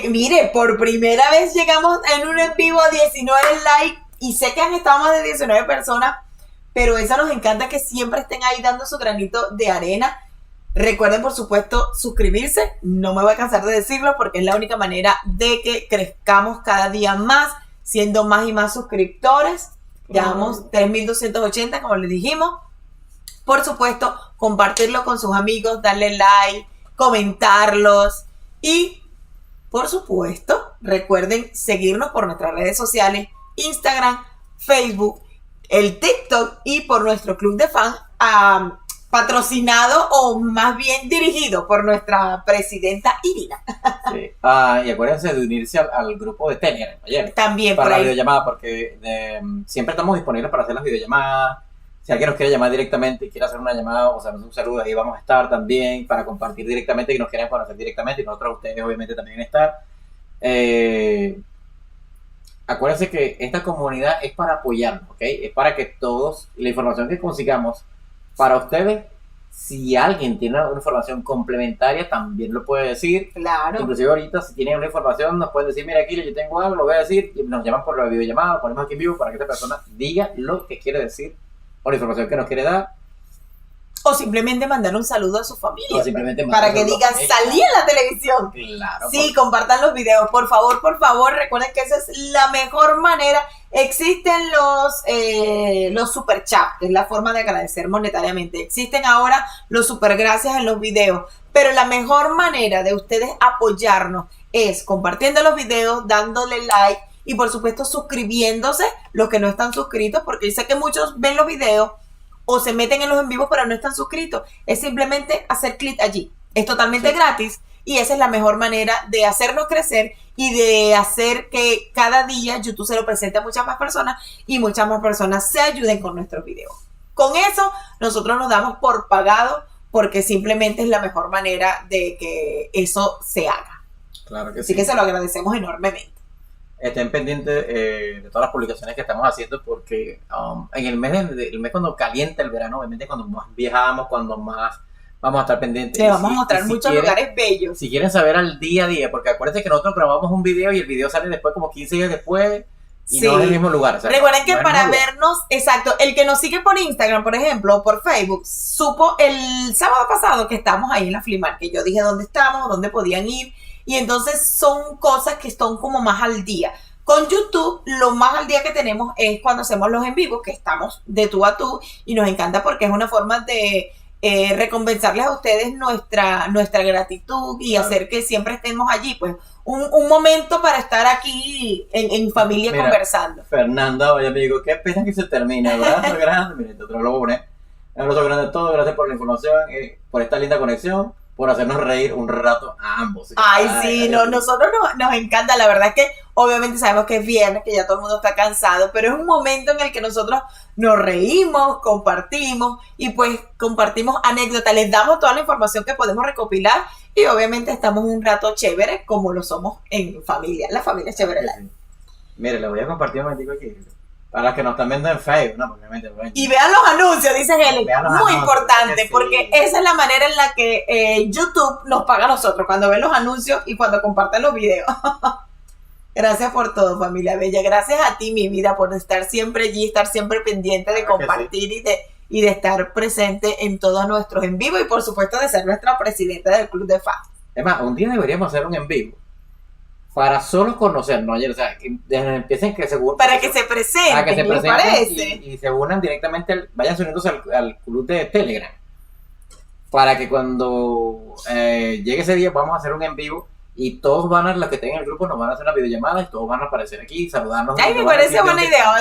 B: Mire, por primera vez llegamos en un en vivo a 19 likes y sé que han estado más de 19 personas, pero eso nos encanta que siempre estén ahí dando su granito de arena. Recuerden, por supuesto, suscribirse. No me voy a cansar de decirlo porque es la única manera de que crezcamos cada día más, siendo más y más suscriptores. Llevamos 3.280, como les dijimos. Por supuesto, compartirlo con sus amigos, darle like, comentarlos y, por supuesto, recuerden seguirnos por nuestras redes sociales, Instagram, Facebook, el TikTok y por nuestro club de fans, patrocinado o más bien dirigido por nuestra presidenta Irina.
A: Sí. Y acuérdense de unirse al grupo de Telegram ayer.
B: También
A: para
B: por
A: la
B: ahí.
A: videollamada, porque siempre estamos disponibles para hacer las videollamadas. Si alguien nos quiere llamar directamente y quiere hacer una llamada o hacernos un saludo, ahí vamos a estar también para compartir directamente, que nos quieran conocer directamente y nosotros ustedes obviamente también estar. Acuérdense que esta comunidad es para apoyarnos, ¿ok? Es para que todos, la información que consigamos para ustedes, si alguien tiene una información complementaria, también lo puede decir.
B: Claro.
A: Inclusive ahorita, si tienen una información, nos pueden decir, mira, aquí yo tengo algo, lo voy a decir, y nos llaman por la videollamada, lo ponemos aquí en vivo para que esta persona diga lo que quiere decir o la información que nos quiere dar.
B: O simplemente mandar un saludo a su familia.
A: O simplemente
B: para que digan, salí en la televisión.
A: Claro.
B: Sí, compartan los videos. Por favor, recuerden que esa es la mejor manera. Existen los super chats, que es la forma de agradecer monetariamente. Existen ahora los super gracias en los videos. Pero la mejor manera de ustedes apoyarnos es compartiendo los videos, dándole like y por supuesto suscribiéndose los que no están suscritos, porque yo sé que muchos ven los videos o se meten en los en vivos pero no están suscritos. Es simplemente hacer clic allí. Es totalmente gratis y esa es la mejor manera de hacernos crecer y de hacer que cada día YouTube se lo presente a muchas más personas y muchas más personas se ayuden con nuestros videos. Con eso nosotros nos damos por pagado porque simplemente es la mejor manera de que eso se haga.
A: Claro que
B: Así que se lo agradecemos enormemente.
A: Estén pendientes de todas las publicaciones que estamos haciendo porque en el mes cuando calienta el verano, obviamente cuando más viajamos, cuando más vamos a estar pendientes.
B: Les vamos a mostrar muchos lugares bellos.
A: Si quieren saber al día a día, porque acuérdense que nosotros grabamos un video y el video sale después como 15 días después y no es el mismo lugar. O sea,
B: recuerden que
A: no
B: para vernos, exacto, el que nos sigue por Instagram, por ejemplo, o por Facebook, supo el sábado pasado que estamos ahí en la Flea Market. Yo dije dónde estamos, dónde podían ir. Y entonces son cosas que están como más al día. Con YouTube, lo más al día que tenemos es cuando hacemos los en vivos, que estamos de tú a tú, y nos encanta porque es una forma de recompensarles a ustedes nuestra gratitud y hacer que siempre estemos allí, pues un momento para estar aquí en familia. Mira, conversando.
A: Fernanda, oye amigo, qué pena que se termine, abrazo grande, mire, te lo voy a poner, un abrazo grande a todos, gracias por la información, por esta linda conexión, por hacernos reír un rato a ambos.
B: Ay, sí, nosotros nos encanta, la verdad es que obviamente sabemos que es viernes, que ya todo el mundo está cansado, pero es un momento en el que nosotros nos reímos, compartimos y pues compartimos anécdotas, les damos toda la información que podemos recopilar y obviamente estamos un rato chévere como lo somos en familia, la familia chévere.
A: Sí. Mire, les voy a compartir un momentico aquí. Para las que nos están viendo en Facebook, ¿no? Obviamente, bueno.
B: Y vean los anuncios, dice Helen. Muy importante, sí, porque esa es la manera en la que YouTube nos paga a nosotros, cuando ven los anuncios y cuando comparten los videos. Gracias por todo, familia bella. Gracias a ti, mi vida, por estar siempre allí, estar siempre pendiente de compartir y de estar presente en todos nuestros en vivo y, por supuesto, de ser nuestra presidenta del Club de Fans.
A: Es más, un día deberíamos hacer un en vivo. Para solo conocernos ayer, o sea, que empiecen que se unan.
B: Para que se presenten,
A: para que se presenten
B: parece.
A: Y se unan directamente, vayan uniéndose al club de Telegram. Para que cuando llegue ese día vamos a hacer un en vivo y todos los que tengan el grupo nos van a hacer una videollamada y todos van a aparecer aquí, saludarnos.
B: Ay, me parece buena idea.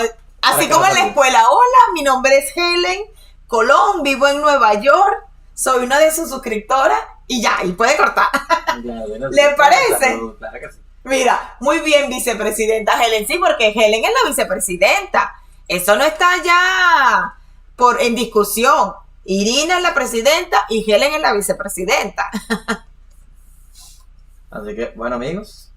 B: Así como en la escuela. Hola, mi nombre es Helen Colón, vivo en Nueva York, soy una de sus suscriptoras y ya, y puede cortar. ¿Le parece?
A: Claro que sí.
B: Mira, muy bien, vicepresidenta Helen. Sí, porque Helen es la vicepresidenta. Eso no está ya en discusión. Irina es la presidenta y Helen es la vicepresidenta.
A: Así que, bueno, amigos.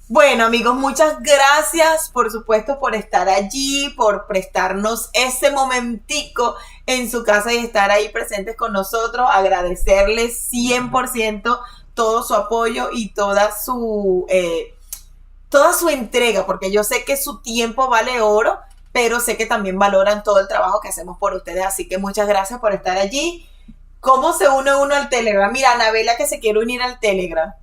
B: Bueno, amigos, muchas gracias, por supuesto, por estar allí, por prestarnos ese momentico en su casa y estar ahí presentes con nosotros. Agradecerles 100% todo su apoyo y toda su entrega, porque yo sé que su tiempo vale oro, pero sé que también valoran todo el trabajo que hacemos por ustedes, así que muchas gracias por estar allí. ¿Cómo se une uno al Telegram? Mira, Anabela que se quiere unir al Telegram.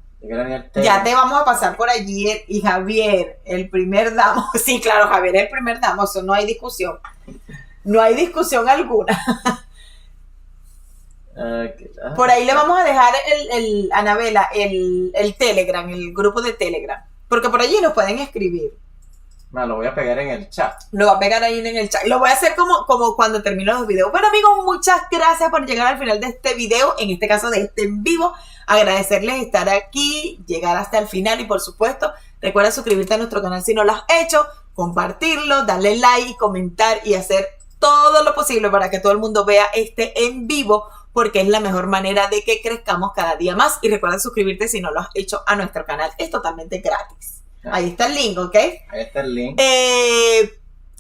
B: Ya te vamos a pasar por allí y Javier, el primer damo. Sí, claro, Javier es el primer damo, eso no hay discusión. No hay discusión alguna. Por ahí le vamos a dejar Anabela, el Telegram, el grupo de Telegram. Porque por allí nos pueden escribir.
A: No, lo voy a pegar en el chat.
B: Lo voy a pegar ahí en el chat. Lo voy a hacer como cuando termino los videos. Bueno, amigos, muchas gracias por llegar al final de este video. En este caso de este en vivo. Agradecerles estar aquí, llegar hasta el final. Y por supuesto, recuerda suscribirte a nuestro canal si no lo has hecho. Compartirlo, darle like, comentar y hacer todo lo posible para que todo el mundo vea este en vivo. Porque es la mejor manera de que crezcamos cada día más. Y recuerda suscribirte si no lo has hecho a nuestro canal. Es totalmente gratis. Ahí está el link, ¿ok?
A: Ahí está el link.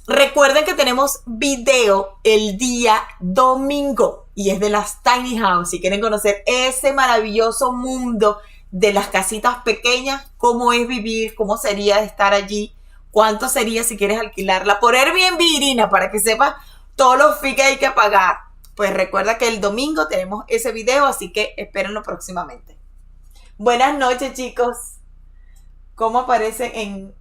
B: Recuerden que tenemos video el día domingo y es de las Tiny House. Si quieren conocer ese maravilloso mundo de las casitas pequeñas, cómo es vivir, cómo sería estar allí, cuánto sería si quieres alquilarla por Airbnb, Irina, para que sepas todos los fees que hay que pagar. Pues recuerda que el domingo tenemos ese video, así que espérenlo próximamente. Buenas noches, chicos. ¿Cómo aparece en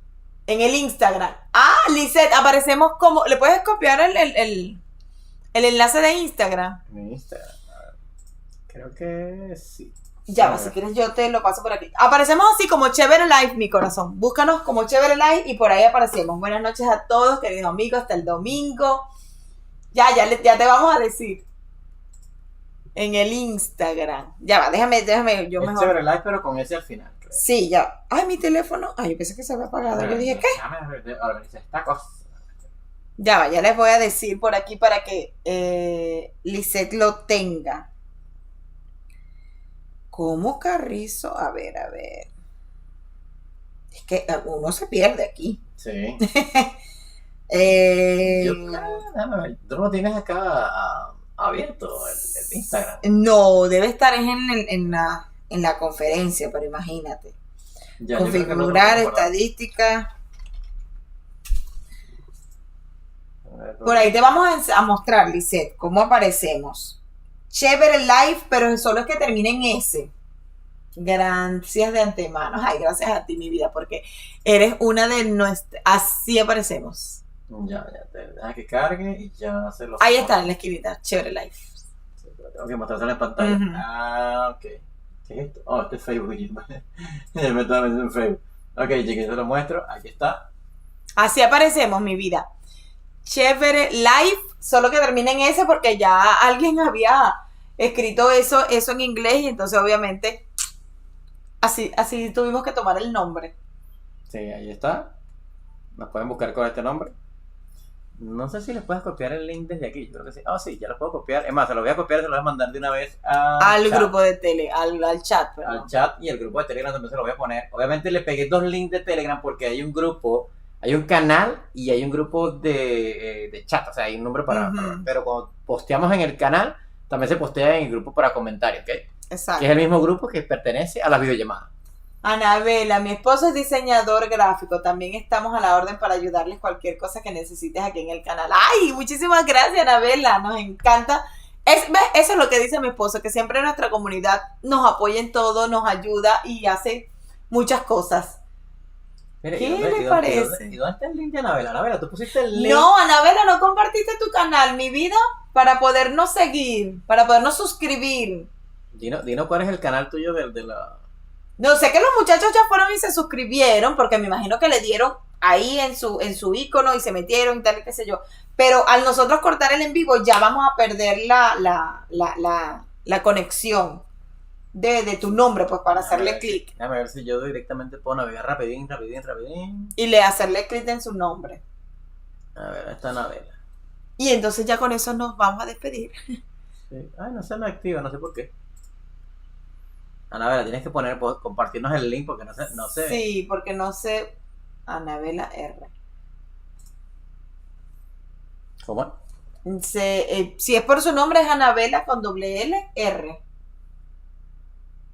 B: el Instagram? Ah, Lisette, aparecemos como... ¿Le puedes copiar el enlace de Instagram?
A: Mi Instagram, creo que sí.
B: Ya, si quieres yo te lo paso por aquí. Aparecemos así como Chévere Live, mi corazón. Búscanos como Chévere Live y por ahí aparecemos. Buenas noches a todos, queridos amigos, hasta el domingo. Ya te vamos a decir. En el Instagram. Ya va, déjame, yo
A: es
B: mejor.
A: Chévere Live, pero con ese al final.
B: Sí, ya. Ay, mi teléfono. Ay, yo pensé que se había apagado. Yo dije, ¿qué?
A: Déjame organizar esta cosa.
B: Ya va, ya les voy a decir por aquí para que Lisette lo tenga. ¿Cómo Carrizo? A ver. Es que uno se pierde aquí.
A: Sí.
B: Déjame
A: ver. ¿Tú no lo tienes acá abierto el Instagram?
B: No, debe estar en la conferencia, pero imagínate.
A: Ya,
B: configurar estadísticas. Por ahí te vamos a mostrar, Lisette, cómo aparecemos. Chévere Live, pero solo es que termine en S. Gracias de antemano. Ay, gracias a ti, mi vida, porque eres una de nuestras... Así aparecemos.
A: Ya, te deja que cargue y ya se lo...
B: Ahí está en la esquinita, Chévere Live.
A: Sí, pero tengo que mostrarse en pantalla. Ok. ¿Qué es esto? Oh, este es Facebook. Ya me estaba metiendo en Facebook. Ok, chiquito, te lo muestro. Aquí está.
B: Así aparecemos, mi vida. Chévere Live, solo que termina en S porque ya alguien había escrito eso en inglés y entonces obviamente así tuvimos que tomar el nombre.
A: Sí, ahí está. Nos pueden buscar con este nombre. No sé si les puedes copiar el link desde aquí. Yo creo que sí. Oh, sí, ya lo puedo copiar. Es más, se lo voy a copiar y se lo voy a mandar de una vez
B: al grupo de Tele, al chat.
A: Perdón. Al chat y el grupo de Telegram también se lo voy a poner. Obviamente le pegué 2 links de Telegram porque hay un grupo, hay un canal y hay un grupo de chat. O sea, hay un número para... Pero cuando posteamos en el canal, también se postea en el grupo para comentarios, ¿ok?
B: Exacto.
A: Que es el mismo grupo que pertenece a las videollamadas.
B: Anabela, mi esposo es diseñador gráfico, también estamos a la orden para ayudarles cualquier cosa que necesites aquí en el canal. ¡Ay! Muchísimas gracias, Anabela, nos encanta. Eso es lo que dice mi esposo, que siempre nuestra comunidad nos apoya en todo, nos ayuda y hace muchas cosas.
A: Mire,
B: ¿Qué les parece?
A: ¿Y dónde está el link de Anabela? Anabela, tú pusiste el link.
B: No, Anabela, no compartiste tu canal, mi vida, para podernos seguir, para podernos suscribir.
A: Dino, ¿cuál es el canal tuyo de la...?
B: No, sé que los muchachos ya fueron y se suscribieron, porque me imagino que le dieron ahí en su icono y se metieron y tal y qué sé yo. Pero al nosotros cortar el en vivo ya vamos a perder la conexión de tu nombre, pues para hacerle clic.
A: Déjame ver si yo directamente puedo navegar rapidín.
B: Y hacerle clic en su nombre.
A: A ver, ahí está Anabela.
B: Y entonces ya con eso nos vamos a despedir.
A: Sí. Ay, no se me activa, no sé por qué. Anabela, tienes que compartirnos el link porque no sé.
B: Sí, porque no sé. Anabela R.
A: ¿Cómo?
B: Si es por su nombre es Anabela con doble L, R.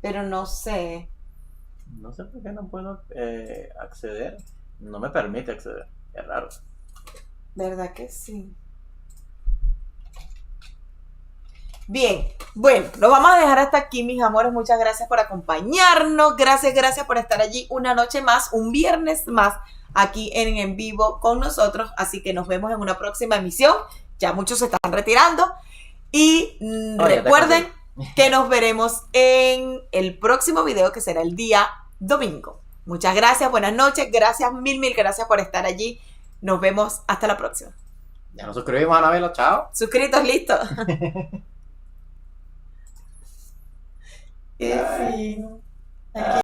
B: pero no sé.
A: No sé por qué no puedo acceder. No me permite acceder. Es raro.
B: ¿Verdad que sí? Bien, bueno, lo vamos a dejar hasta aquí, mis amores. Muchas gracias por acompañarnos. Gracias por estar allí una noche más, un viernes más, aquí en vivo con nosotros. Así que nos vemos en una próxima emisión. Ya muchos se están retirando. Y recuerden que nos veremos en el próximo video, que será el día domingo. Muchas gracias, buenas noches. Gracias, mil gracias por estar allí. Nos vemos hasta la próxima.
A: Ya nos suscribimos, Anabela. Chao.
B: Suscritos, listo. Qué fino.